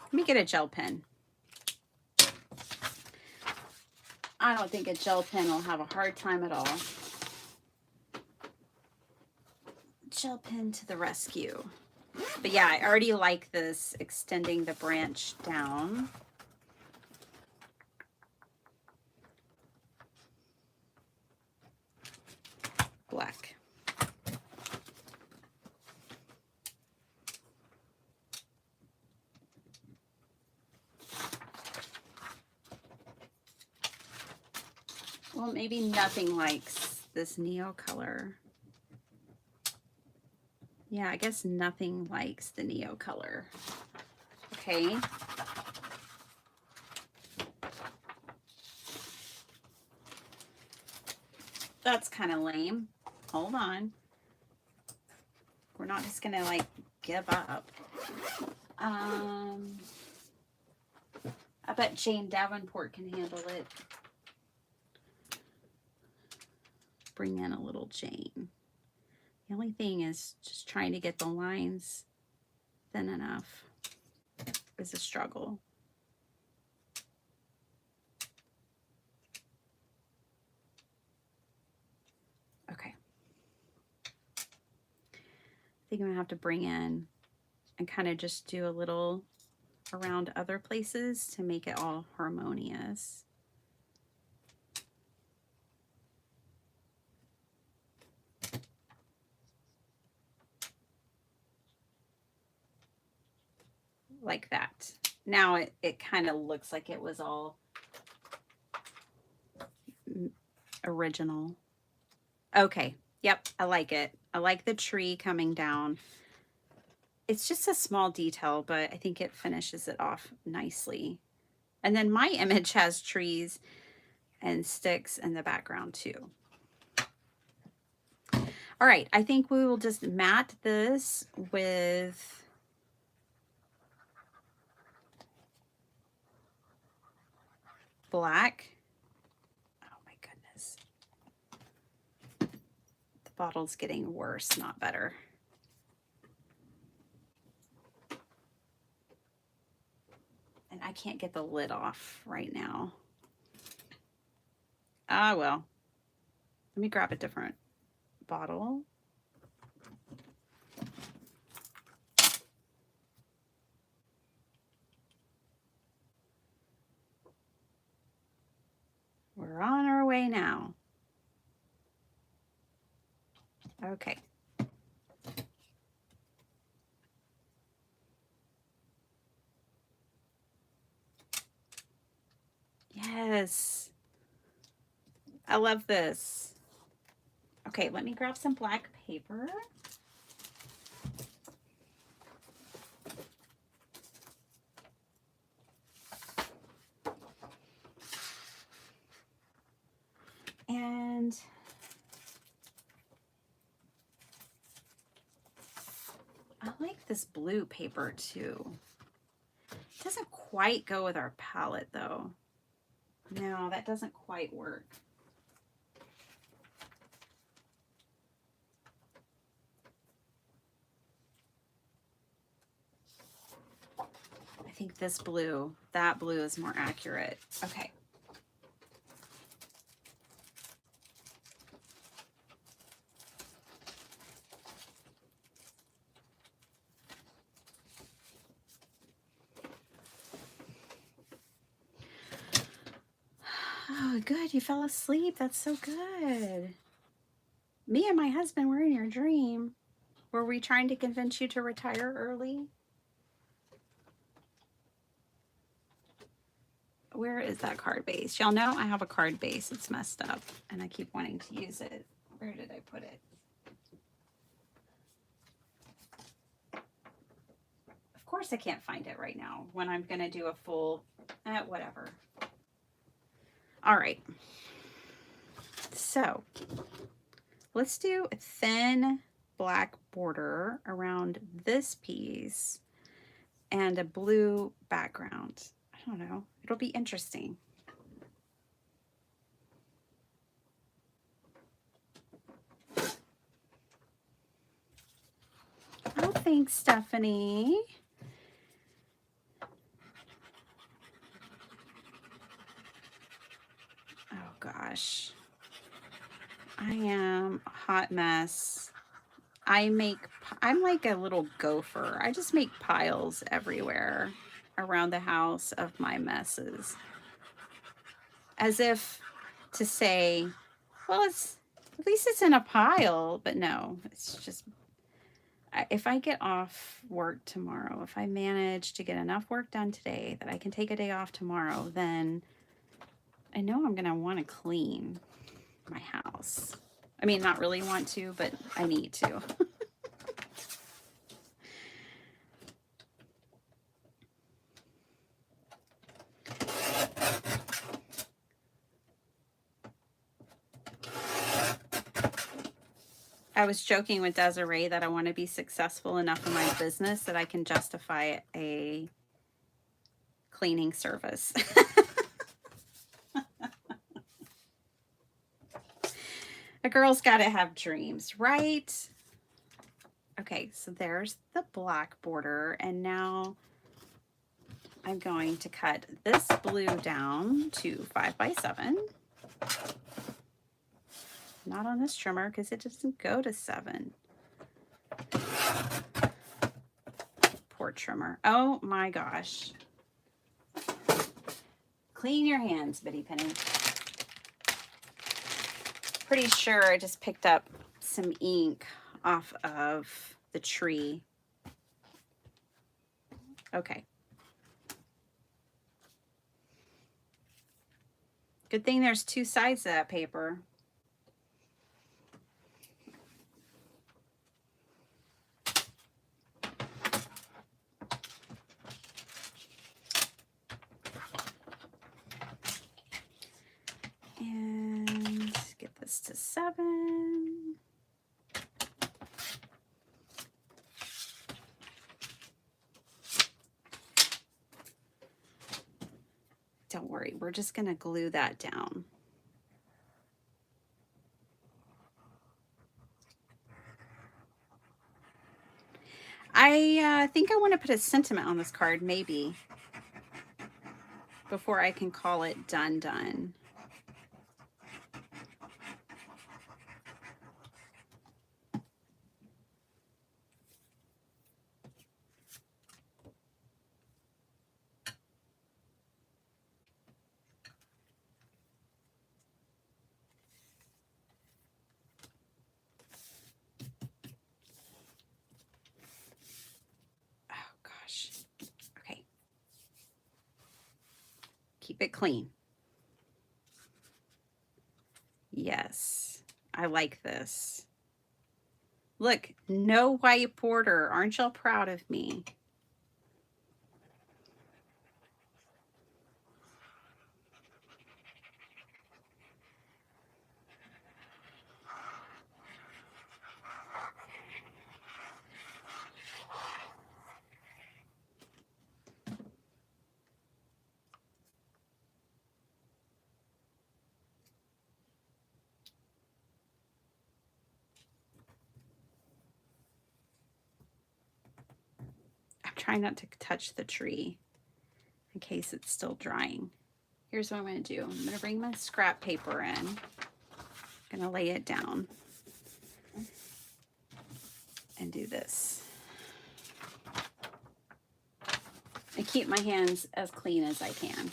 Let me get a gel pen. I don't think a gel pen will have a hard time at all. Gel pen to the rescue. But yeah, I already like this extending the branch down. Black. Well, maybe nothing likes this Neo color. Yeah, I guess nothing likes the Neo color. Okay. That's kind of lame. Hold on. We're not just gonna like give up. I bet Jane Davenport can handle it. Bring in a little Jane. The only thing is just trying to get the lines thin enough is a struggle. Okay. I think I'm gonna have to bring in and kind of just do a little around other places to make it all harmonious. like that. Now it kind of looks like it was all original. Okay, yep, I like it. I like the tree coming down. It's just a small detail, but I think it finishes it off nicely. And then my image has trees and sticks in the background too. All right, I think we will just mat this with black. Oh my goodness. The bottle's getting worse, not better. And I can't get the lid off right now. Ah, well. Let me grab a different bottle. We're on our way now. Okay. Yes. I love this. Okay, let me grab some black paper. And I like this blue paper too. It doesn't quite go with our palette though. No, that doesn't quite work. I think this blue, that blue is more accurate. Okay. Oh, good. You fell asleep. That's so good. Me and my husband were in your dream. Were we trying to convince you to retire early? Where is that card base? Y'all know I have a card base. It's messed up and I keep wanting to use it. Where did I put it? Of course I can't find it right now when I'm going to do a full, whatever. All right. So let's do a thin black border around this piece and a blue background. I don't know. It'll be interesting. Oh, thanks, Stephanie. Oh, gosh. I am a hot mess. I'm like a little gopher. I just make piles everywhere around the house of my messes. As if to say, well, at least it's in a pile, but no, it's just, if I get off work tomorrow, if I manage to get enough work done today that I can take a day off tomorrow, then I know I'm going to want to clean my house. I mean, not really want to, but I need to. I was joking with Desiree that I want to be successful enough in my business that I can justify a cleaning service. A girl's got to have dreams, right? Okay, so there's the black border, and now I'm going to cut this blue down to 5 by 7. Not on this trimmer because it doesn't go to 7. Poor trimmer. Oh my gosh. Clean your hands, Bitty Penny. Pretty sure I just picked up some ink off of the tree. Okay. Good thing there's two sides to that paper. And get this to 7. Don't worry, we're just going to glue that down. I think I want to put a sentiment on this card, maybe, before I can call it done. Oh, gosh. Okay. Keep it clean. Yes, I like this. Look, no white border. Aren't y'all proud of me? I'm trying not to touch the tree in case it's still drying. Here's what I'm going to do. I'm going to bring my scrap paper in. I'm going to lay it down and do this. And keep my hands as clean as I can.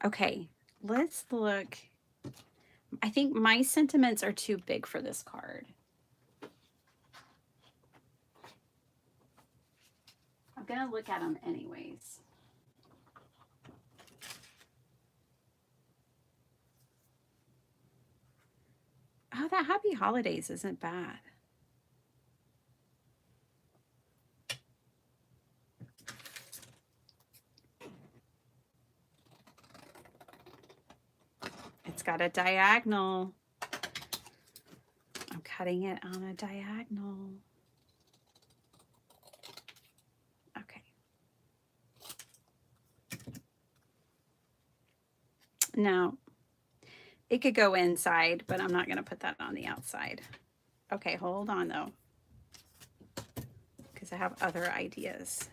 Okay, let's look. I think my sentiments are too big for this card. I'm going to look at them anyways. Oh, that Happy Holidays isn't bad. It's got a diagonal. I'm cutting it on a diagonal. Okay. Now, it could go inside, but I'm not going to put that on the outside. Okay, hold on though, because I have other ideas.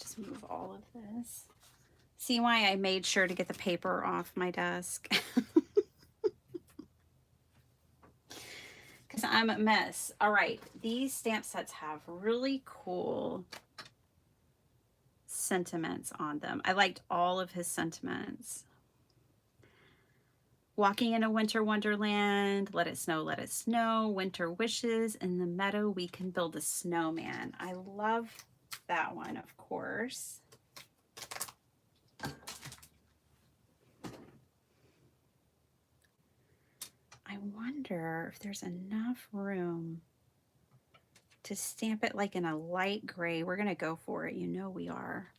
Just move all of this. See why I made sure to get the paper off my desk? Because I'm a mess. All right, these stamp sets have really cool sentiments on them. I liked all of his sentiments. Walking in a winter wonderland, let it snow, winter wishes, in the meadow we can build a snowman. I love that one, of course. I wonder if there's enough room to stamp it like in a light gray. We're gonna go for it, you know we are.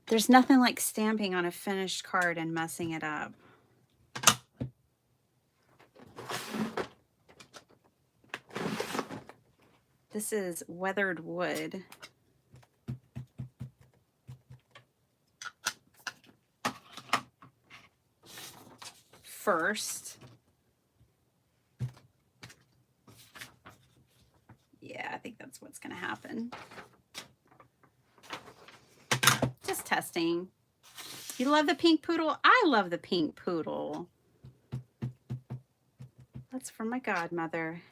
There's nothing like stamping on a finished card and messing it up. This is weathered wood. First. Yeah, I think that's what's gonna happen. Just testing. You love the pink poodle? I love the pink poodle. That's from my godmother.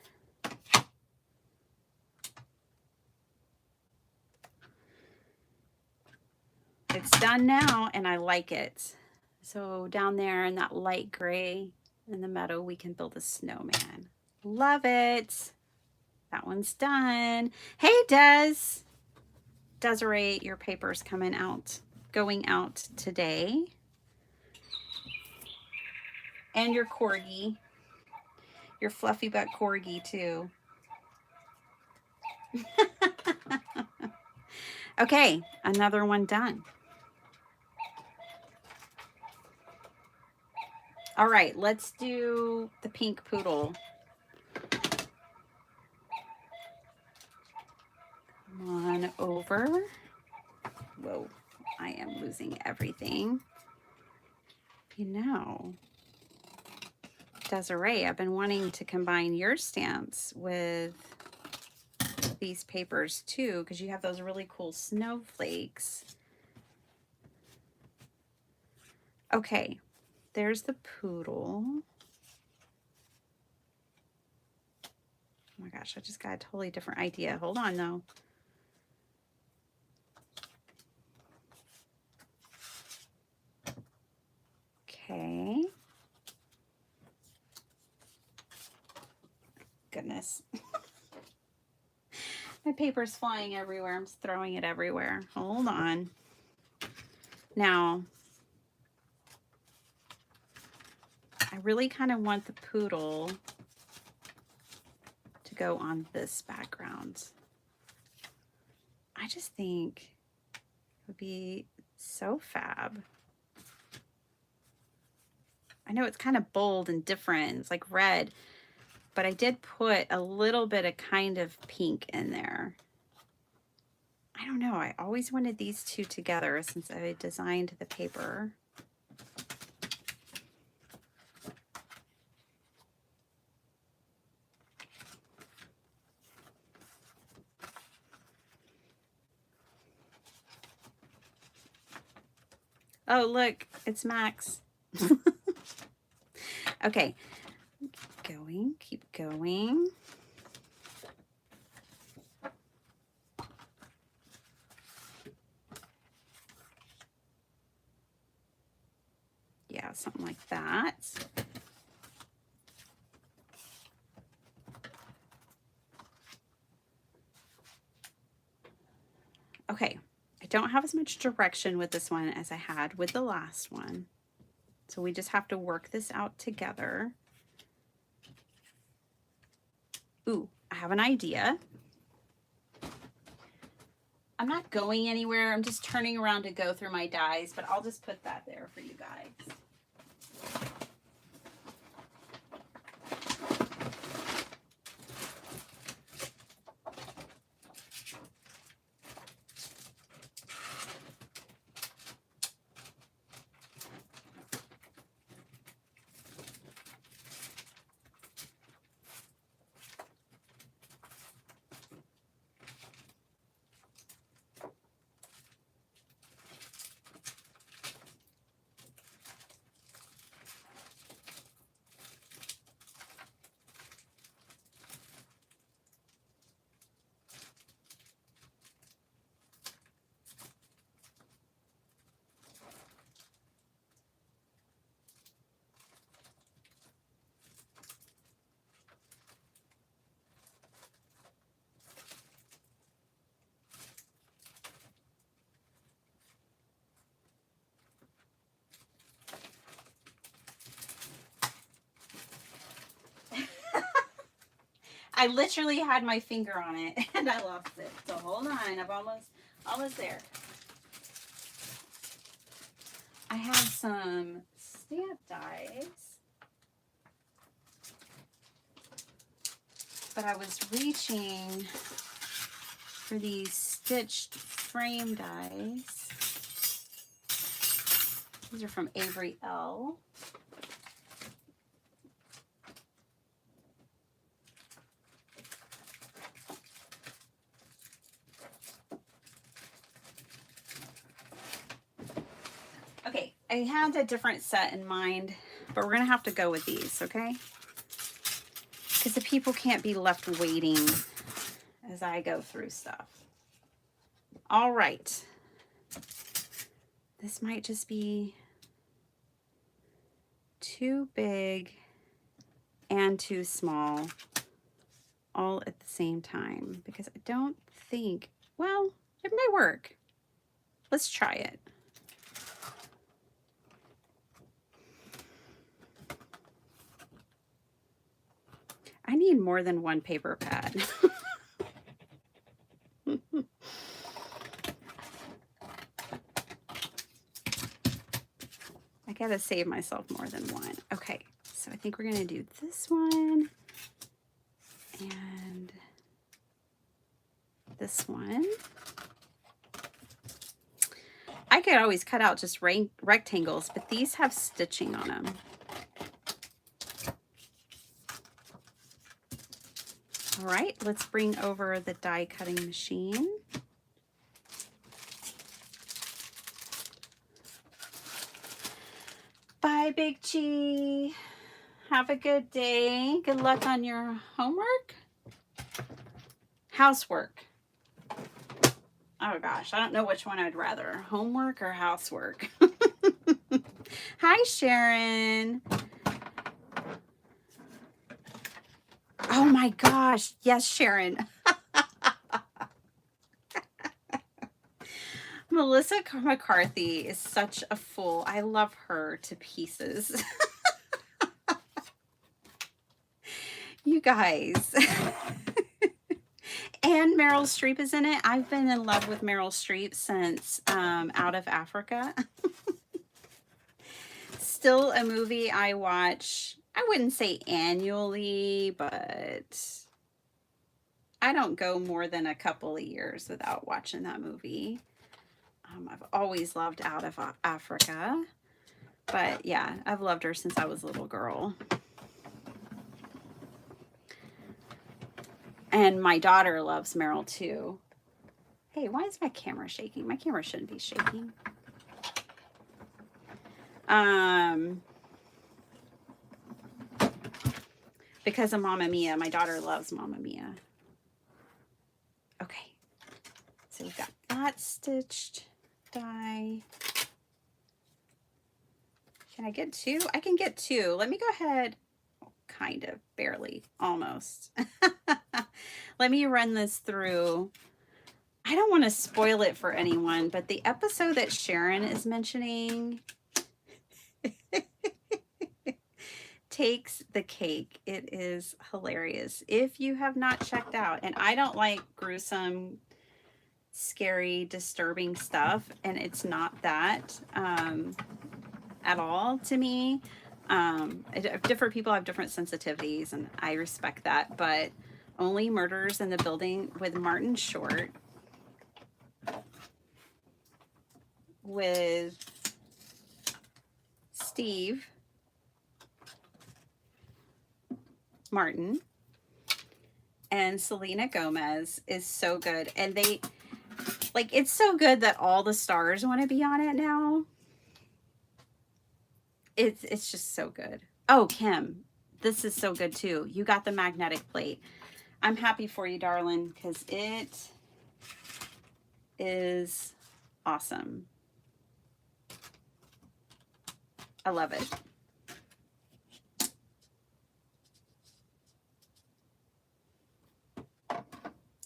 It's done now and I like it. So down there in that light gray in the meadow, we can build a snowman. Love it. That one's done. Hey, Des. Desiree, your paper's going out today. And your corgi, your fluffy butt corgi too. Okay, another one done. All right, let's do the pink poodle. Come on over. Whoa, I am losing everything. You know, Desiree, I've been wanting to combine your stamps with these papers too, because you have those really cool snowflakes. Okay, there's the poodle. Oh my gosh, I just got a totally different idea. Hold on though. Okay. Goodness. My paper's flying everywhere. I'm throwing it everywhere. Hold on. Now, I really kind of want the poodle to go on this background. I just think it would be so fab. I know it's kind of bold and different. It's like red, but I did put a little bit of kind of pink in there. I don't know. I always wanted these two together since I designed the paper. Oh, look, it's Max. Okay, keep going. Yeah, something like that. Okay, I don't have as much direction with this one as I had with the last one. So we just have to work this out together. Ooh, I have an idea. I'm not going anywhere. I'm just turning around to go through my dies, but I'll just put that there for you guys. I literally had my finger on it and I lost it. So hold on, I'm almost there. I have some stamp dies, but I was reaching for these stitched frame dies. These are from Avery L. Okay, I had a different set in mind, but we're gonna have to go with these, okay? Because the people can't be left waiting as I go through stuff. All right. This might just be too big and too small all at the same time because I don't think, well, It may work. Let's try it. I need more than one paper pad. I gotta save myself more than one. Okay, so I think we're gonna do this one and this one. I could always cut out just rectangles, but these have stitching on them. All right, let's bring over the die cutting machine. Bye, Big Chi. Have a good day. Good luck on your homework. Housework. Oh gosh, I don't know which one I'd rather, homework or housework. Hi, Sharon. Oh my gosh, yes, Sharon. Melissa McCarthy is such a fool. I love her to pieces. You guys. And Meryl Streep is in it. I've been in love with Meryl Streep since Out of Africa. Still a movie I watch, I wouldn't say annually, but I don't go more than a couple of years without watching that movie. I've always loved Out of Africa. But yeah, I've loved her since I was a little girl. And my daughter loves Meryl too. Hey, why is my camera shaking? My camera shouldn't be shaking. Because of Mamma Mia. My daughter loves Mamma Mia. Okay. So we've got that stitched die. Can I get two? I can get two. Let me go ahead. Kind of, barely, almost. Let me run this through. I don't want to spoil it for anyone, but the episode that Sharon is mentioning takes the cake. It is hilarious. If you have not checked out, and I don't like gruesome, scary, disturbing stuff, and it's not that at all to me. Different people have different sensitivities, and I respect that, but Only Murders in the Building with Martin Short, with Steve Martin and Selena Gomez is so good. And they, like, it's so good that all the stars want to be on it now. It's just so good. Oh, Kim, this is so good too. You got the magnetic plate. I'm happy for you, darling, because it is awesome. I love it.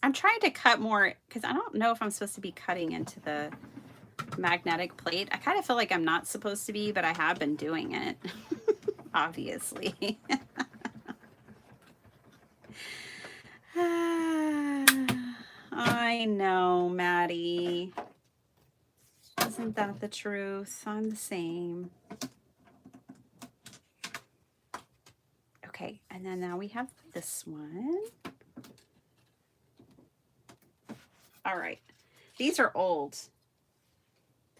I'm trying to cut more because I don't know if I'm supposed to be cutting into the magnetic plate. I kind of feel like I'm not supposed to be, but I have been doing it, obviously. I know, Maddie. Isn't that the truth? I'm the same. Okay, and then now we have this one. All right, these are old.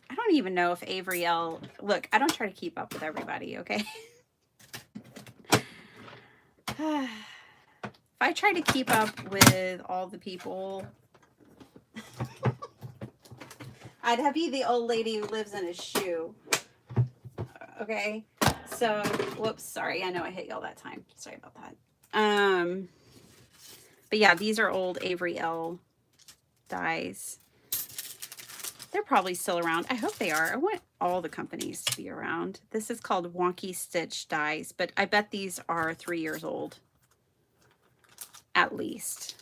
I don't even know if Avery L. Look, I don't try to keep up with everybody, okay? If I try to keep up with all the people, I'd have be the old lady who lives in a shoe. Okay, so whoops, sorry. I know I hit y'all that time. Sorry about that. But yeah, these are old Avery L. dies. They're probably still around. I hope they are. I want all the companies to be around. This is called Wonky Stitch dies, but I bet these are 3 years old. At least.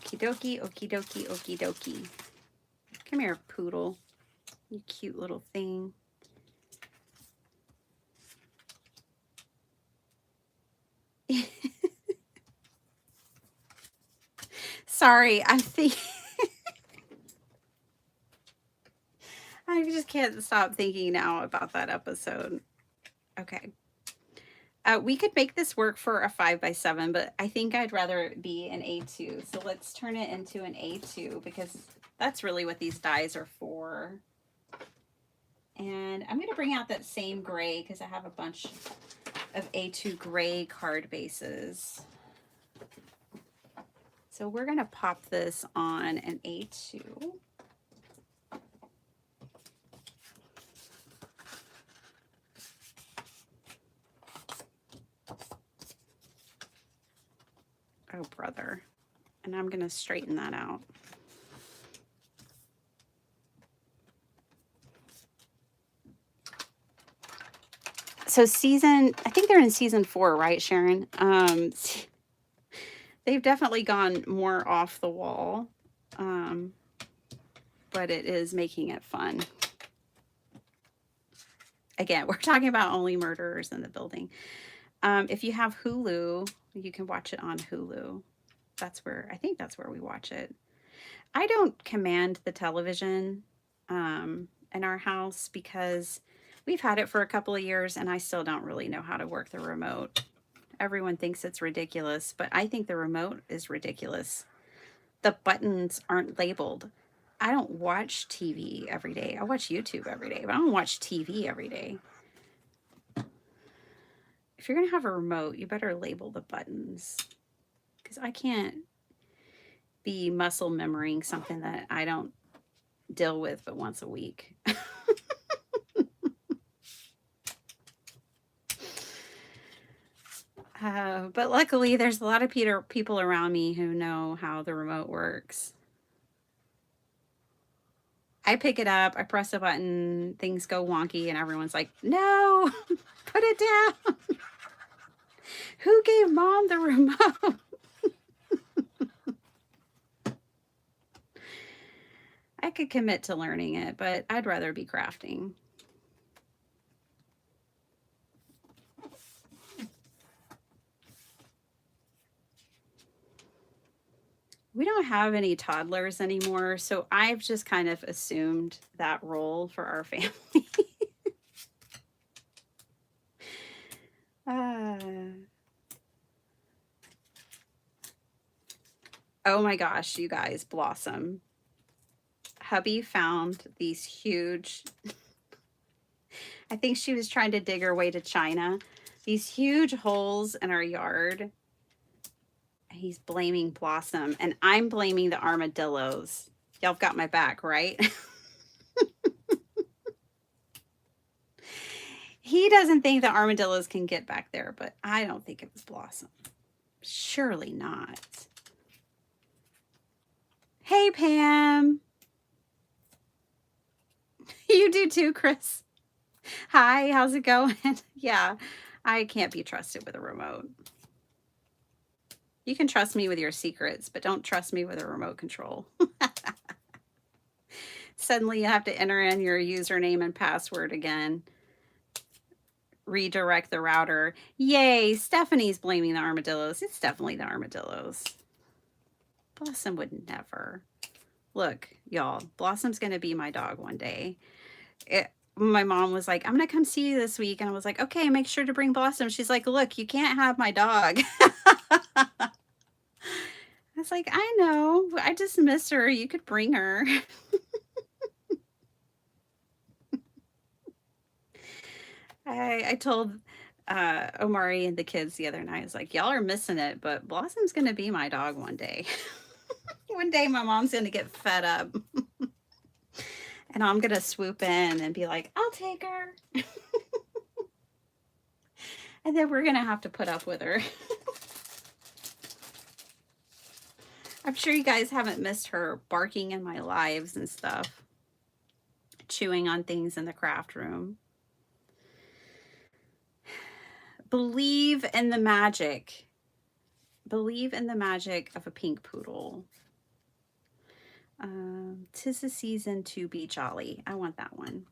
Okie dokie, okie dokie, okie dokie. Come here, poodle. You cute little thing. Sorry, I think I just can't stop thinking now about that episode. Okay. We could make this work for a 5x7, but I think I'd rather it be an A2. So let's turn it into an A2 because that's really what these dies are for. And I'm going to bring out that same gray because I have a bunch of A2 gray card bases. So we're going to pop this on an A2. Oh, brother. And I'm going to straighten that out. So I think they're in season 4, right, Sharon? They've definitely gone more off the wall, but it is making it fun. Again, we're talking about only murderers in the building. If you have Hulu, you can watch it on Hulu. I think that's where we watch it. I don't command the television in our house because we've had it for a couple of years and I still don't really know how to work the remote. Everyone thinks it's ridiculous, but I think the remote is ridiculous. The buttons aren't labeled. I don't watch TV every day. I watch YouTube every day, but I don't watch TV every day. If you're going to have a remote, you better label the buttons because I can't be muscle memorying something that I don't deal with but once a week. But luckily, there's a lot of people around me who know how the remote works. I pick it up, I press a button, things go wonky, and everyone's like, no, put it down. Who gave mom the remote? I could commit to learning it, but I'd rather be crafting. We don't have any toddlers anymore, so I've just kind of assumed that role for our family. Oh my gosh, you guys, Blossom. Hubby found these huge, I think she was trying to dig her way to China, these huge holes in our yard. He's blaming Blossom, and I'm blaming the armadillos. Y'all got my back, right? He doesn't think the armadillos can get back there, but I don't think it was Blossom. Surely not. Hey, Pam. You do too, Chris. Hi, how's it going? Yeah, I can't be trusted with a remote. You can trust me with your secrets, but don't trust me with a remote control. Suddenly you have to enter in your username and password again. Redirect the router. Yay, Stephanie's blaming the armadillos. It's definitely the armadillos. Blossom would never. Look, y'all, Blossom's going to be my dog one day. My mom was like, I'm going to come see you this week. And I was like, okay, make sure to bring Blossom. She's like, look, you can't have my dog. I was like, I know. I just miss her. You could bring her. I told Omari and the kids the other night, I was like, y'all are missing it, but Blossom's going to be my dog one day. One day my mom's going to get fed up. And I'm going to swoop in and be like, I'll take her. And then we're going to have to put up with her. I'm sure you guys haven't missed her barking in my lives and stuff. Chewing on things in the craft room. Believe in the magic. Believe in the magic of a pink poodle. 'Tis the season to be jolly. I want that one.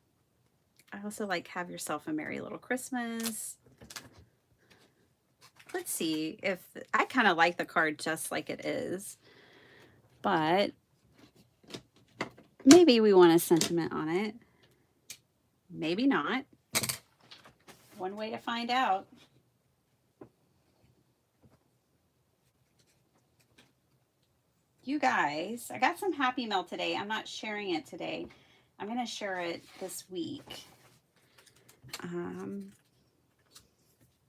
I also like Have Yourself a Merry Little Christmas. Let's see if I kind of like the card just like it is, but maybe we want a sentiment on it. Maybe not. One way to find out. You guys, I got some Happy Mail today. I'm not sharing it today. I'm going to share it this week.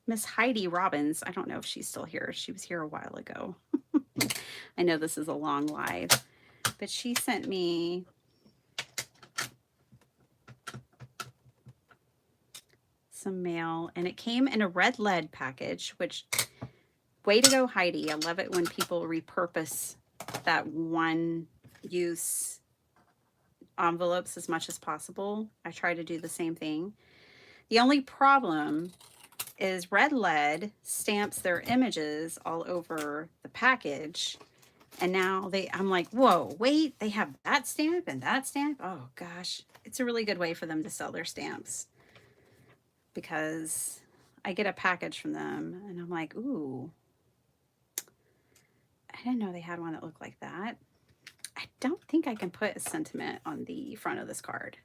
Miss Heidi Robbins, I don't know if she's still here. She was here a while ago. I know this is a long live, but she sent me some mail, and it came in a red lead package, which, way to go, Heidi. I love it when people repurpose that one use envelopes as much as possible. I try to do the same thing. The only problem is red lead stamps their images all over the package. And now I'm like, whoa, wait, they have that stamp and that stamp? Oh gosh, it's a really good way for them to sell their stamps, because I get a package from them and I'm like, ooh, I didn't know they had one that looked like that. I don't think I can put a sentiment on the front of this card.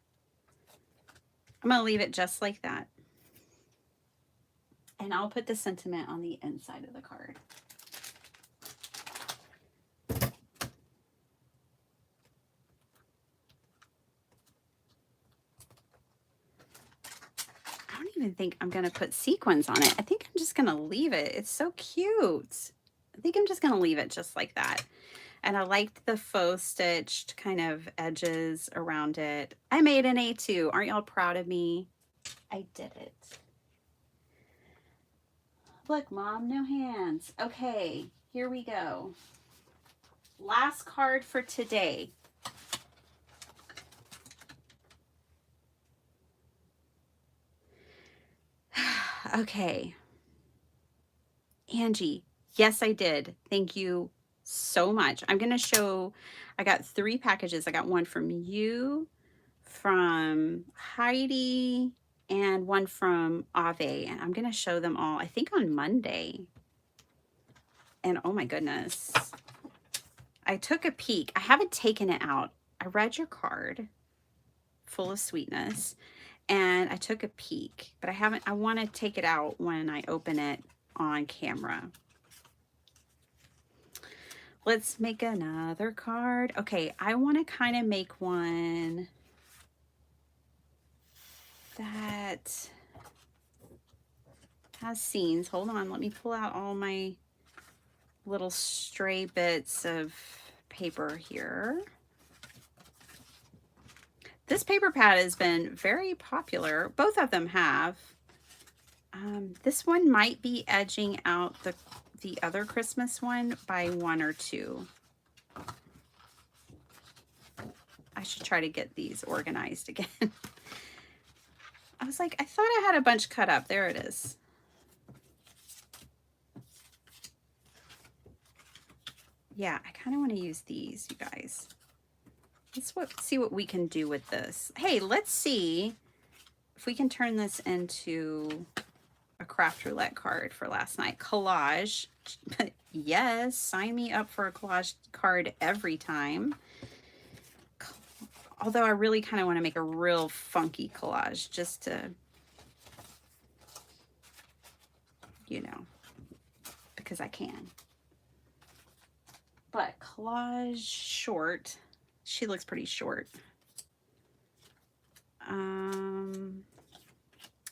I'm going to leave it just like that. And I'll put the sentiment on the inside of the card. I don't even think I'm going to put sequins on it. I think I'm just going to leave it. It's so cute. I think I'm just going to leave it just like that. And I liked the faux stitched kind of edges around it. I made an A2. Aren't y'all proud of me? I did it. Look, Mom, no hands. Okay, here we go. Last card for today. Okay. Angie, yes, I did. Thank you so much. I'm going to show, I got 3 packages. I got one from you, from Heidi, and one from Ave. And I'm going to show them all, I think, on Monday. And oh my goodness. I took a peek. I haven't taken it out. I read your card, full of sweetness, and I took a peek, but I want to take it out when I open it on camera. Let's make another card. Okay, I want to kind of make one that has scenes. Hold on, let me pull out all my little stray bits of paper here. This paper pad has been very popular. Both of them have. This one might be edging out the other Christmas one by 1 or 2. I should try to get these organized again. I was like, I thought I had a bunch cut up. There it is. Yeah, I kind of want to use these, you guys. Let's see what we can do with this. Hey, let's see if we can turn this into a craft roulette card for last night. Collage. Yes, sign me up for a collage card every time. Although I really kind of want to make a real funky collage just to, you know, because I can. But collage short. She looks pretty short.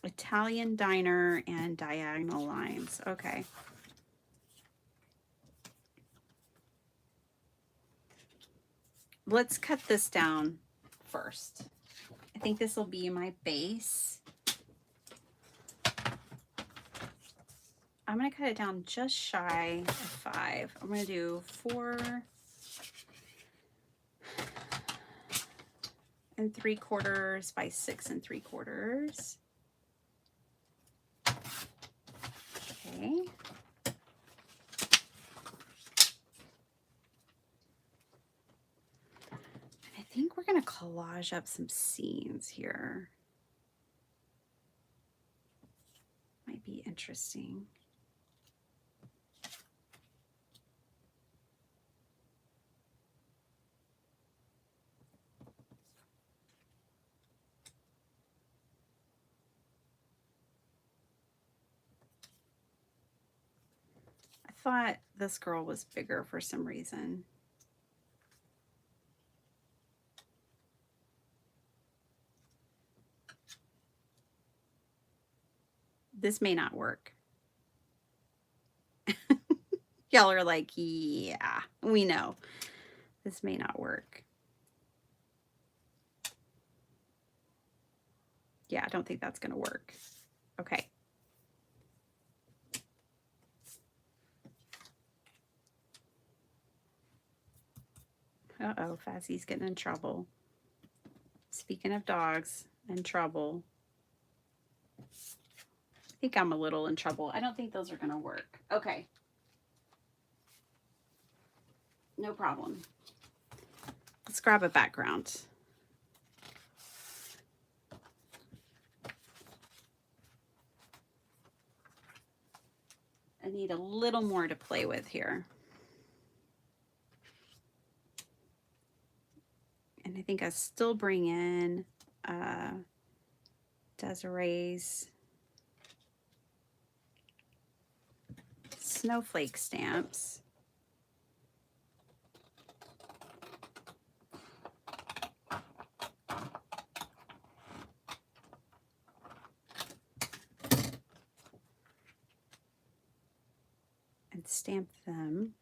Italian diner and diagonal lines. Okay. Let's cut this down first. I think this will be my base. I'm going to cut it down just shy of 5. I'm going to do 4 3/4 by 6 3/4. Okay. going to collage up some scenes here. Might be interesting. I thought this girl was bigger for some reason. This may not work. Y'all are like, yeah, we know. This may not work. Yeah, I don't think that's going to work. Okay. Uh-oh, Fazzy's getting in trouble. Speaking of dogs in trouble, I think I'm a little in trouble. I don't think those are going to work. Okay. No problem. Let's grab a background. I need a little more to play with here. And I think I still bring in Desiree's snowflake stamps. And stamp them.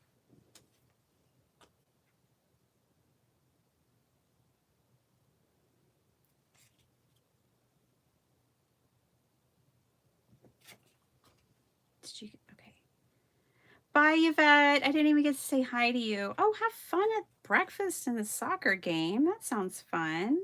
Did you, okay. Bye, Yvette. I didn't even get to say hi to you. Oh, have fun at breakfast and the soccer game. That sounds fun.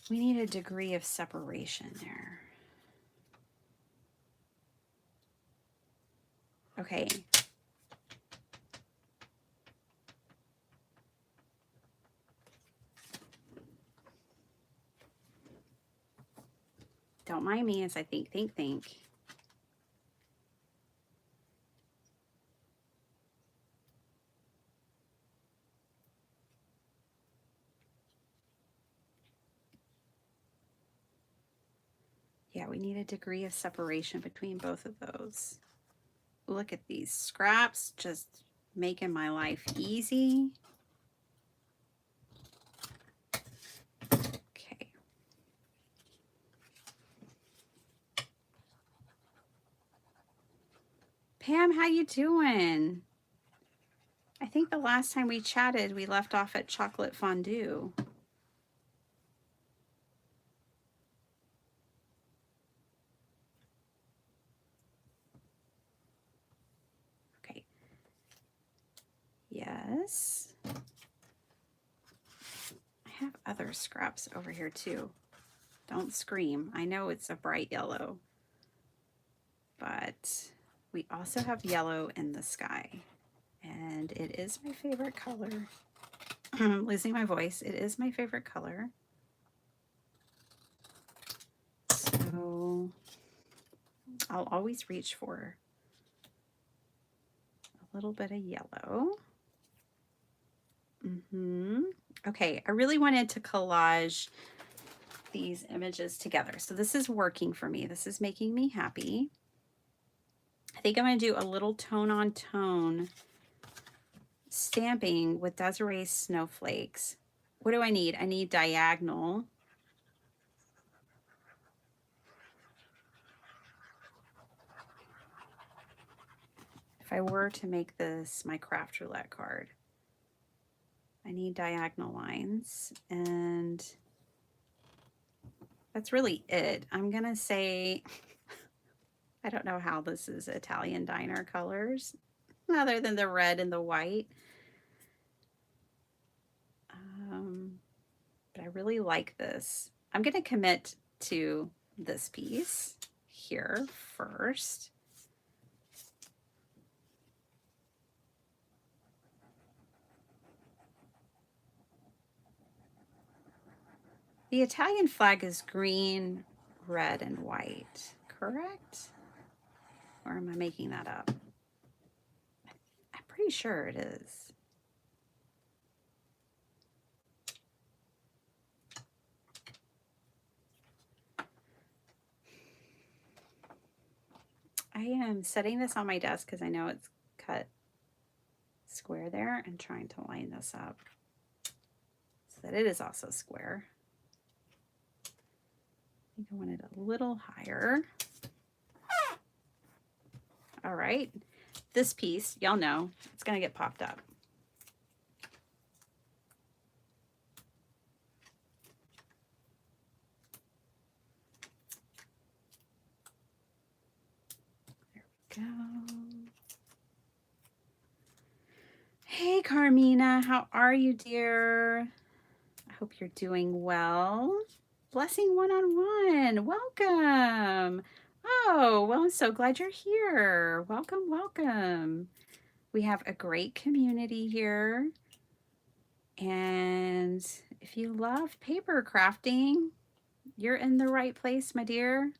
We need a degree of separation there. Okay. Don't mind me as I think. Yeah, we need a degree of separation between both of those. Look at these scraps, just making my life easy. Okay. Pam, how you doing? I think the last time we chatted, we left off at chocolate fondue. Okay. Yes. I have other scraps over here too. Don't scream. I know it's a bright yellow, but we also have yellow in the sky, and it is my favorite color. I'm losing my voice. It is my favorite color. So I'll always reach for a little bit of yellow. Okay, I really wanted to collage these images together. So this is working for me. This is making me happy. I think I'm going to do a little tone on tone stamping with Desiree's snowflakes. What do I need? I need diagonal. If I were to make this my craft roulette card, I need diagonal lines, and that's really it. I'm going to say, I don't know how this is Italian diner colors, other than the red and the white. But I really like this. I'm going to commit to this piece here first. The Italian flag is green, red, and white, correct? Or am I making that up? I'm pretty sure it is. I am setting this on my desk because I know it's cut square there and trying to line this up so that it is also square. I think I want it a little higher. All right, this piece, y'all know, it's gonna get popped up. There we go. Hey, Carmina, how are you, dear? I hope you're doing well. Blessing one-on-one, welcome. Oh, well, I'm so glad you're here. Welcome, welcome. We have a great community here. And if you love paper crafting, you're in the right place, my dear.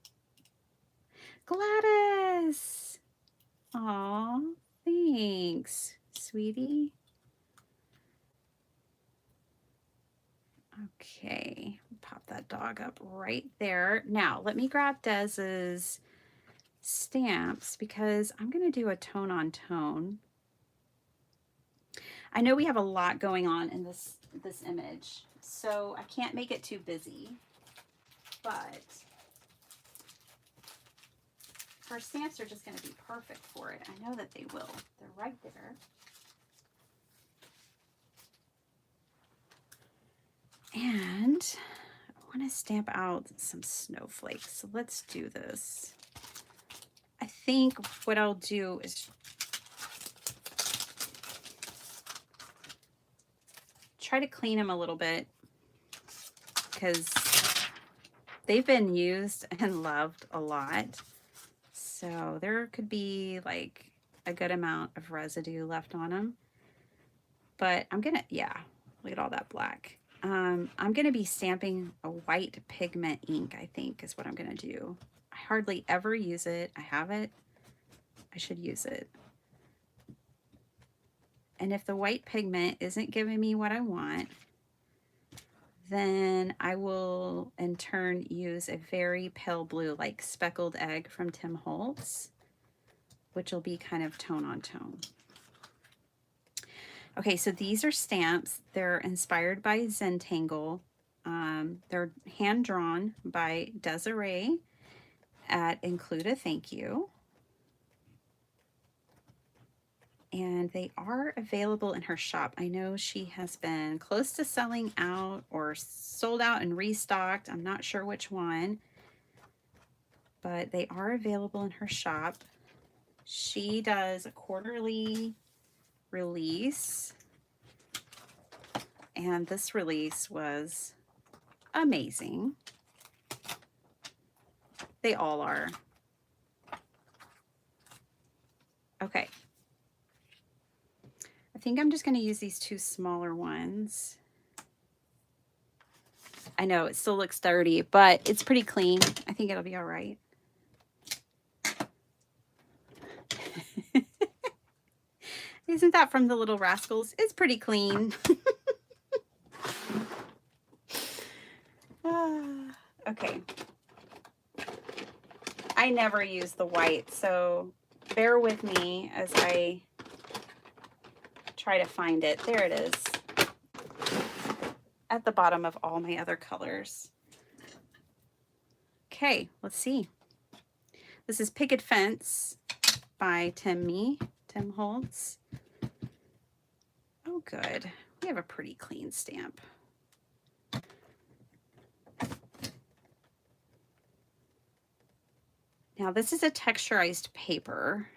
Gladys. Aw, thanks, sweetie. Okay, pop that dog up right there. Now, let me grab Dez's stamps because I'm going to do a tone on tone. I know we have a lot going on in this image, so I can't make it too busy, but our stamps are just going to be perfect for it. I know that they will. They're right there. And I want to stamp out some snowflakes. So let's do this. I think what I'll do is try to clean them a little bit because they've been used and loved a lot. So there could be like a good amount of residue left on them. But I'm gonna, yeah, look at all that black. I'm gonna be stamping a white pigment ink, I think is what I'm gonna do. I hardly ever use it. I have it. I should use it. And if the white pigment isn't giving me what I want, then I will in turn use a very pale blue, like speckled egg from Tim Holtz, which will be kind of tone on tone. Okay, so these are stamps. They're inspired by Zentangle. They're hand drawn by Desiree at Include a Thank You. And they are available in her shop. I know she has been close to selling out or sold out and restocked. I'm not sure which one, but they are available in her shop. She does a quarterly release, and this release was amazing. They all are. Okay. I think I'm just going to use these two smaller ones. I know it still looks dirty, but it's pretty clean. I think it'll be all right. Isn't that from the Little Rascals? It's pretty clean. Okay. I never use the white, so bear with me as I try to find it. There it is. At the bottom of all my other colors. Okay, let's see. This is Picket Fence by Tim Holtz. Oh, good. We have a pretty clean stamp. Now, this is a texturized paper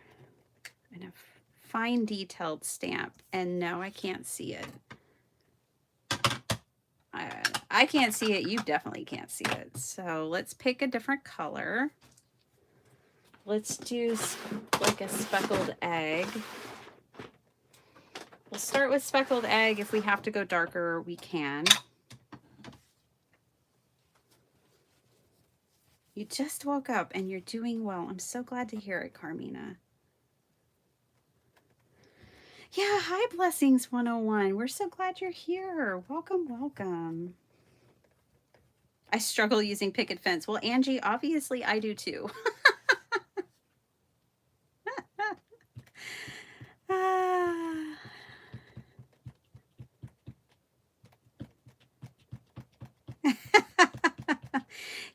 and a fine detailed stamp. And no, I can't see it. I can't see it. You definitely can't see it. So let's pick a different color. Let's do like a speckled egg. We'll start with speckled egg. If we have to go darker, we can. You just woke up and you're doing well. I'm so glad to hear it, Carmina. Yeah, hi Blessings 101. We're so glad you're here. Welcome, welcome. I struggle using picket fence. Well, Angie, obviously I do too.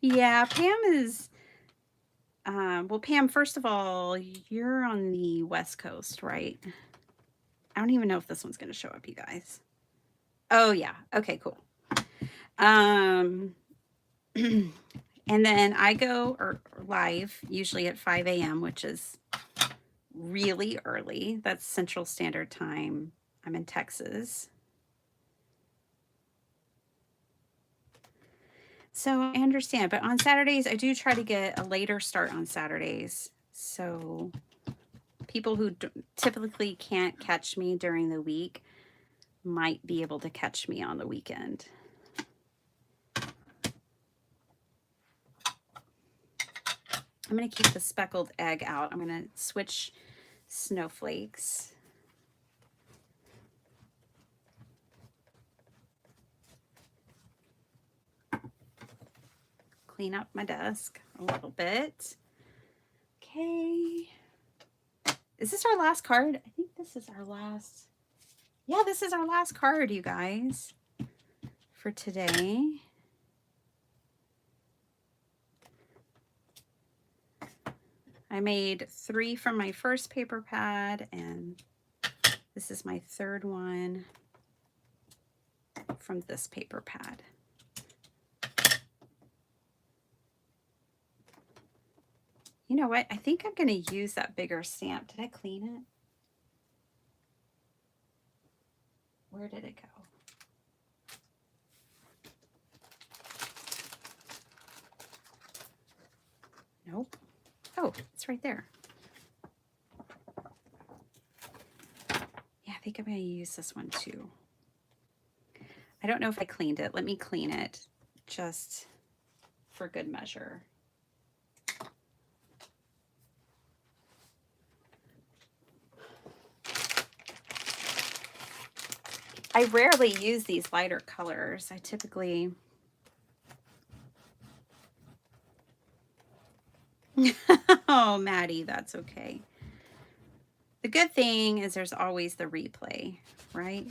Yeah, Pam is, well, Pam, first of all, you're on the West Coast, right? I don't even know if this one's going to show up, you guys. Oh, yeah. Okay, cool. And then I go live usually at 5 a.m., which is really early. That's Central Standard Time. I'm in Texas. So I understand, but on Saturdays, I do try to get a later start on Saturdays. So people who typically can't catch me during the week might be able to catch me on the weekend. I'm going to keep the speckled egg out. I'm going to switch snowflakes. Clean up my desk a little bit. Okay. Is this our last card? I think this is our last. Yeah, this is our last card, you guys, for today. I made 3 from my first paper pad, and this is my third one from this paper pad. You know what? I think I'm going to use that bigger stamp. Did I clean it? Where did it go? Nope. Oh, it's right there. Yeah, I think I'm going to use this one too. I don't know if I cleaned it. Let me clean it just for good measure. I rarely use these lighter colors. I typically... Oh, Maddie, that's okay. The good thing is there's always the replay, right?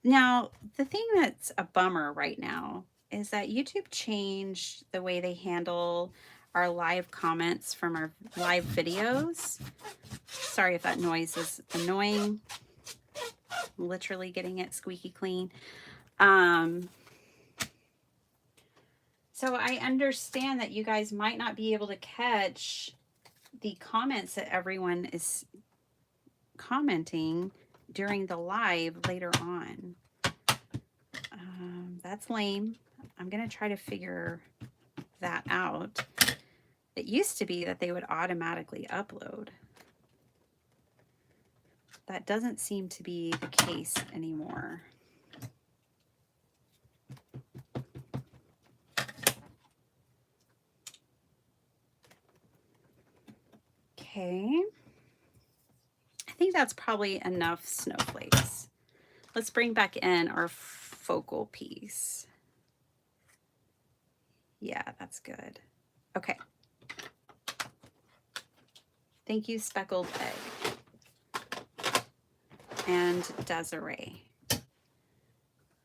Now, the thing that's a bummer right now is that YouTube changed the way they handle our live comments from our live videos. Sorry if that noise is annoying. I'm literally getting it squeaky clean. So I understand that you guys might not be able to catch the comments that everyone is commenting during the live later on. That's lame. I'm going to try to figure that out. It used to be that they would automatically upload. That doesn't seem to be the case anymore. Okay. I think that's probably enough snowflakes. Let's bring back in our focal piece. Yeah, that's good. Okay. Thank you, Speckled Egg and Desiree.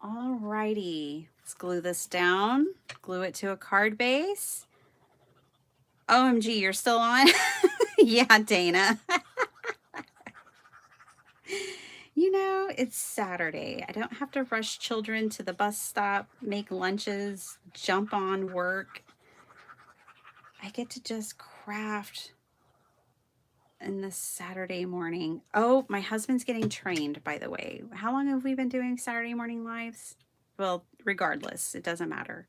All righty. Let's glue this down. Glue it to a card base. OMG, you're still on? Yeah, Dana. You know, it's Saturday. I don't have to rush children to the bus stop, make lunches, jump on work. I get to just craft in the Saturday morning. Oh, my husband's getting trained, by the way. How long have we been doing Saturday morning lives? Well, regardless, it doesn't matter.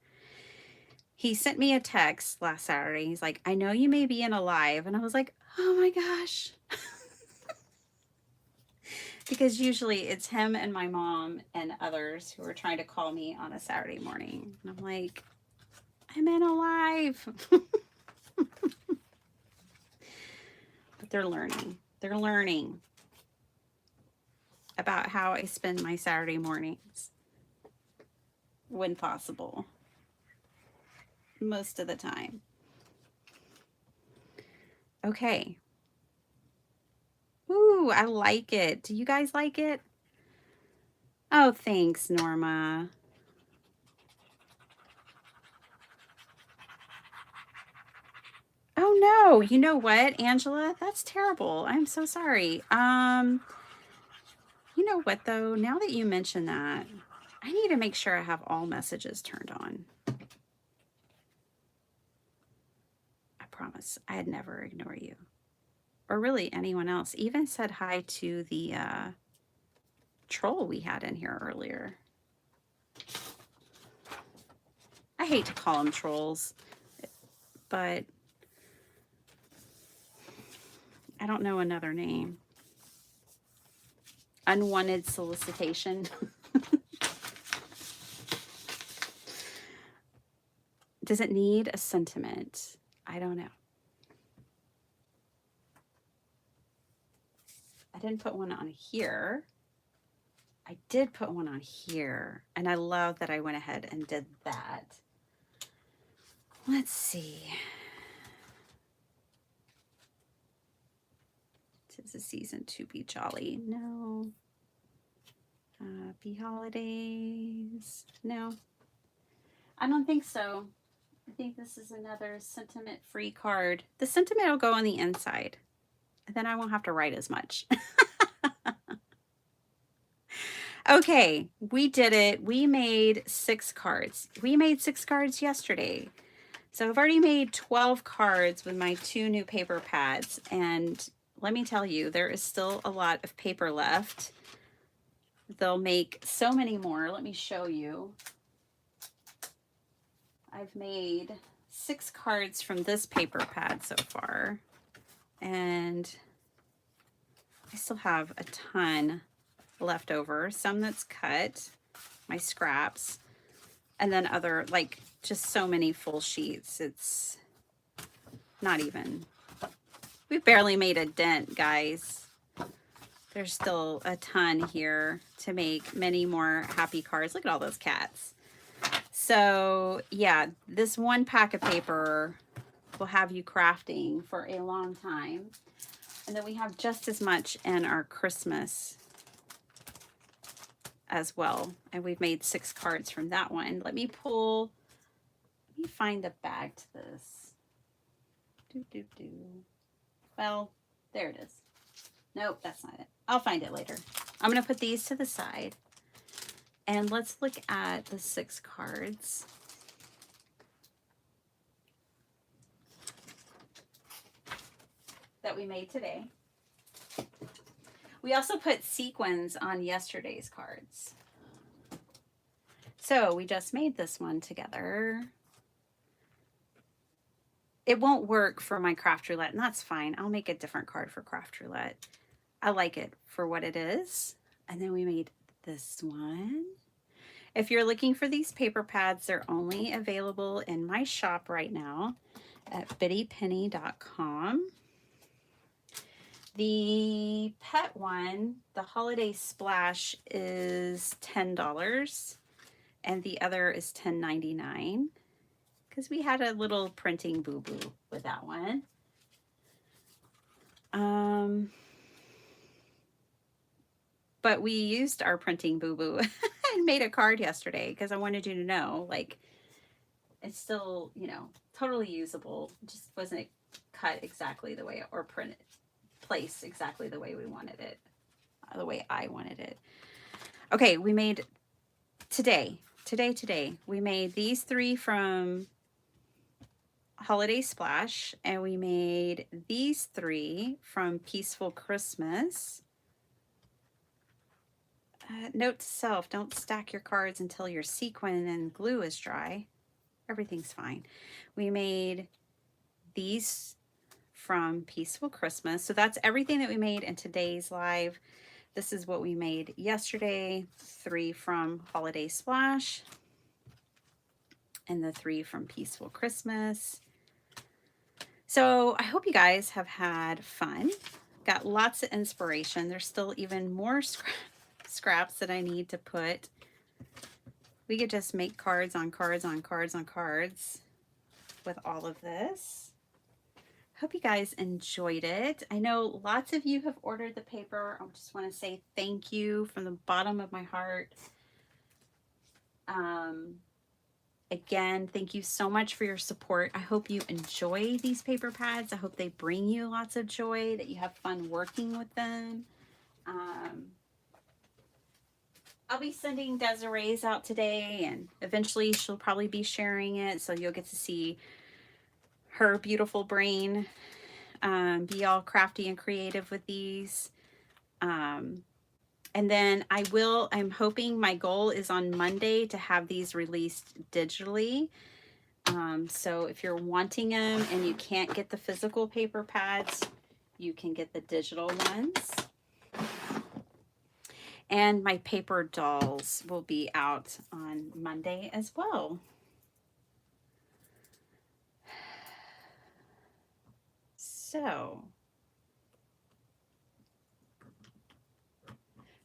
He sent me a text last Saturday. He's like, I know you may be in a live. And I was like, oh my gosh. Because usually it's him and my mom and others who are trying to call me on a Saturday morning. And I'm like, I'm in a live. But they're learning. They're learning about how I spend my Saturday mornings when possible. Most of the time. Okay. Ooh, I like it. Do you guys like it? Oh, thanks, Norma. Oh no, you know what, Angela? That's terrible. I'm so sorry. You know what though? Now that you mention that, I need to make sure I have all messages turned on. I promise I'd never ignore you. Or really anyone else. Even said hi to the troll we had in here earlier. I hate to call them trolls, but I don't know another name. Unwanted solicitation. Does it need a sentiment? I don't know. I didn't put one on here. I did put one on here, and I love that I went ahead and did that. Let's see. 'Tis a season to be jolly. No. Happy holidays. No. I don't think so. I think this is another sentiment-free card. The sentiment will go on the inside. And then I won't have to write as much. Okay, we did it. We made 6 cards. We made 6 cards yesterday. So I've already made 12 cards with my 2 new paper pads. And let me tell you, there is still a lot of paper left. They'll make so many more. Let me show you. I've made 6 cards from this paper pad so far. And I still have a ton left over. Some that's cut, my scraps, and then other, like, just so many full sheets. It's not even, we barely made a dent, guys. There's still a ton here to make many more happy cards. Look at all those cats. So yeah, this one pack of paper will have you crafting for a long time. And then we have just as much in our Christmas as well. And we've made 6 cards from that one. Let me find the bag to this. Well, there it is. Nope, that's not it. I'll find it later. I'm going to put these to the side. And let's look at the 6 cards. That we made today. We also put sequins on yesterday's cards. So we just made this one together. It won't work for my craft roulette, and that's fine. I'll make a different card for craft roulette. I like it for what it is. And then we made this one. If you're looking for these paper pads, they're only available in my shop right now at bittypenny.com. The pet one, the Holiday Splash, is $10, and the other is $10.99 because we had a little printing boo-boo with that one. But we used our printing boo-boo and made a card yesterday because I wanted you to know, like, it's still, you know, totally usable. It just wasn't cut exactly the way, or printed, placed exactly the way we wanted it, the way I wanted it. Okay, we made today, we made these 3 from Holiday Splash, and we made made these 3 from Peaceful Christmas. Note to self, don't stack your cards until your sequin and glue is dry. Everything's fine. We made these from Peaceful Christmas. So that's everything that we made in today's live. This is what we made yesterday. 3 from Holiday Splash and the 3 from Peaceful Christmas. So I hope you guys have had fun. Got lots of inspiration. There's still even more scraps that I need to put. We could just make cards on cards on cards on cards with all of this. Hope you guys enjoyed it. I know lots of you have ordered the paper. I just want to say thank you from the bottom of my heart. Again, thank you so much for your support. I hope you enjoy these paper pads. I hope they bring you lots of joy, that you have fun working with them. I'll be sending Desiree's out today, and eventually she'll probably be sharing it, so you'll get to see her beautiful brain be all crafty and creative with these. And then I'm hoping, my goal is on Monday to have these released digitally. So if you're wanting them and you can't get the physical paper pads, you can get the digital ones. And my paper dolls will be out on Monday as well. So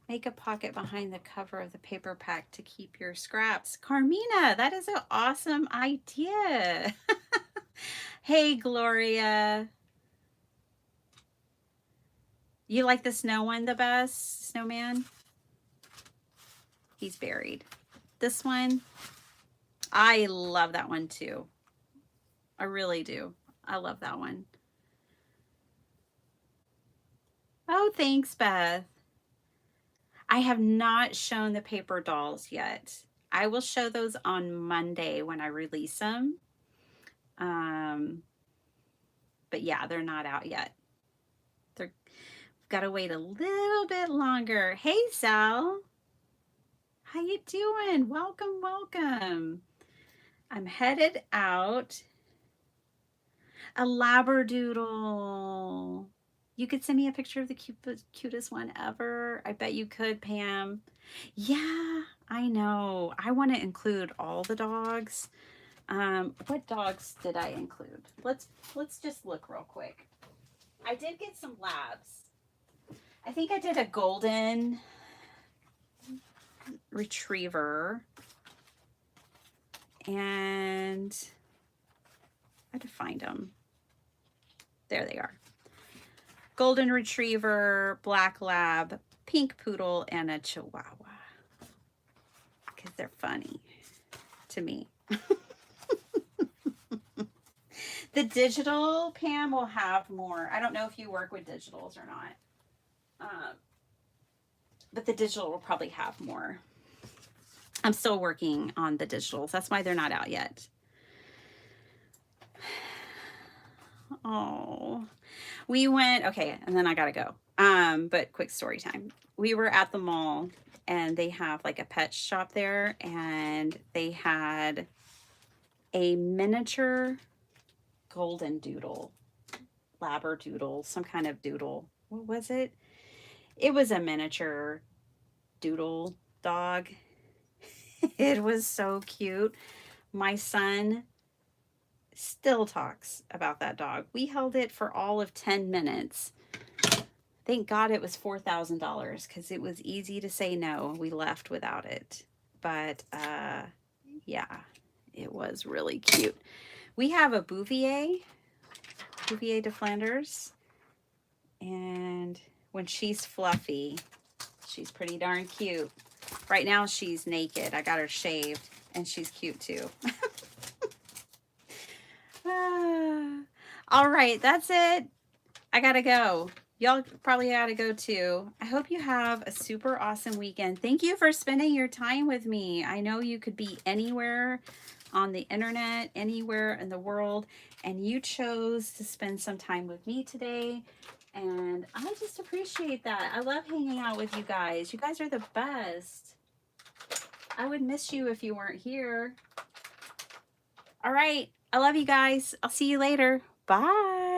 make a pocket behind the cover of the paper pack to keep your scraps. Carmina, that is an awesome idea. Hey, Gloria. You like the snow one the best, Snowman? He's buried. This one, I love that one too. I really do. I love that one. Oh, thanks, Beth. I have not shown the paper dolls yet. I will show those on Monday when I release them. But yeah, they're not out yet. We've got to wait a little bit longer. Hey, Sal. How you doing? Welcome, welcome. I'm headed out. A Labradoodle. You could send me a picture of the cutest one ever. I bet you could, Pam. Yeah, I know. I want to include all the dogs. What dogs did I include? Let's just look real quick. I did get some labs. I think I did a golden retriever. And I had to find them. There they are. Golden retriever, black lab, pink poodle, and a chihuahua. Because they're funny to me. The digital, Pam, will have more. I don't know if you work with digitals or not. But the digital will probably have more. I'm still working on the digitals. That's why they're not out yet. Oh, we went, okay, and then I gotta go. But quick story time. We were at the mall and they have like a pet shop there, and they had a miniature golden doodle, labradoodle, some kind of doodle. What was it? It was a miniature doodle dog. It was so cute. My son still talks about that dog. We held it for all of 10 minutes. Thank God it was $4,000 because it was easy to say no. We left without it. But yeah, it was really cute. We have a Bouvier de Flanders. And when she's fluffy, she's pretty darn cute. Right now she's naked. I got her shaved and she's cute too. All right, that's it. I gotta go. Y'all probably gotta go too. I hope you have a super awesome weekend. Thank you for spending your time with me. I know you could be anywhere on the internet, anywhere in the world, and you chose to spend some time with me today. And I just appreciate that. I love hanging out with you guys. You guys are the best. I would miss you if you weren't here. All right. I love you guys. I'll see you later. Bye.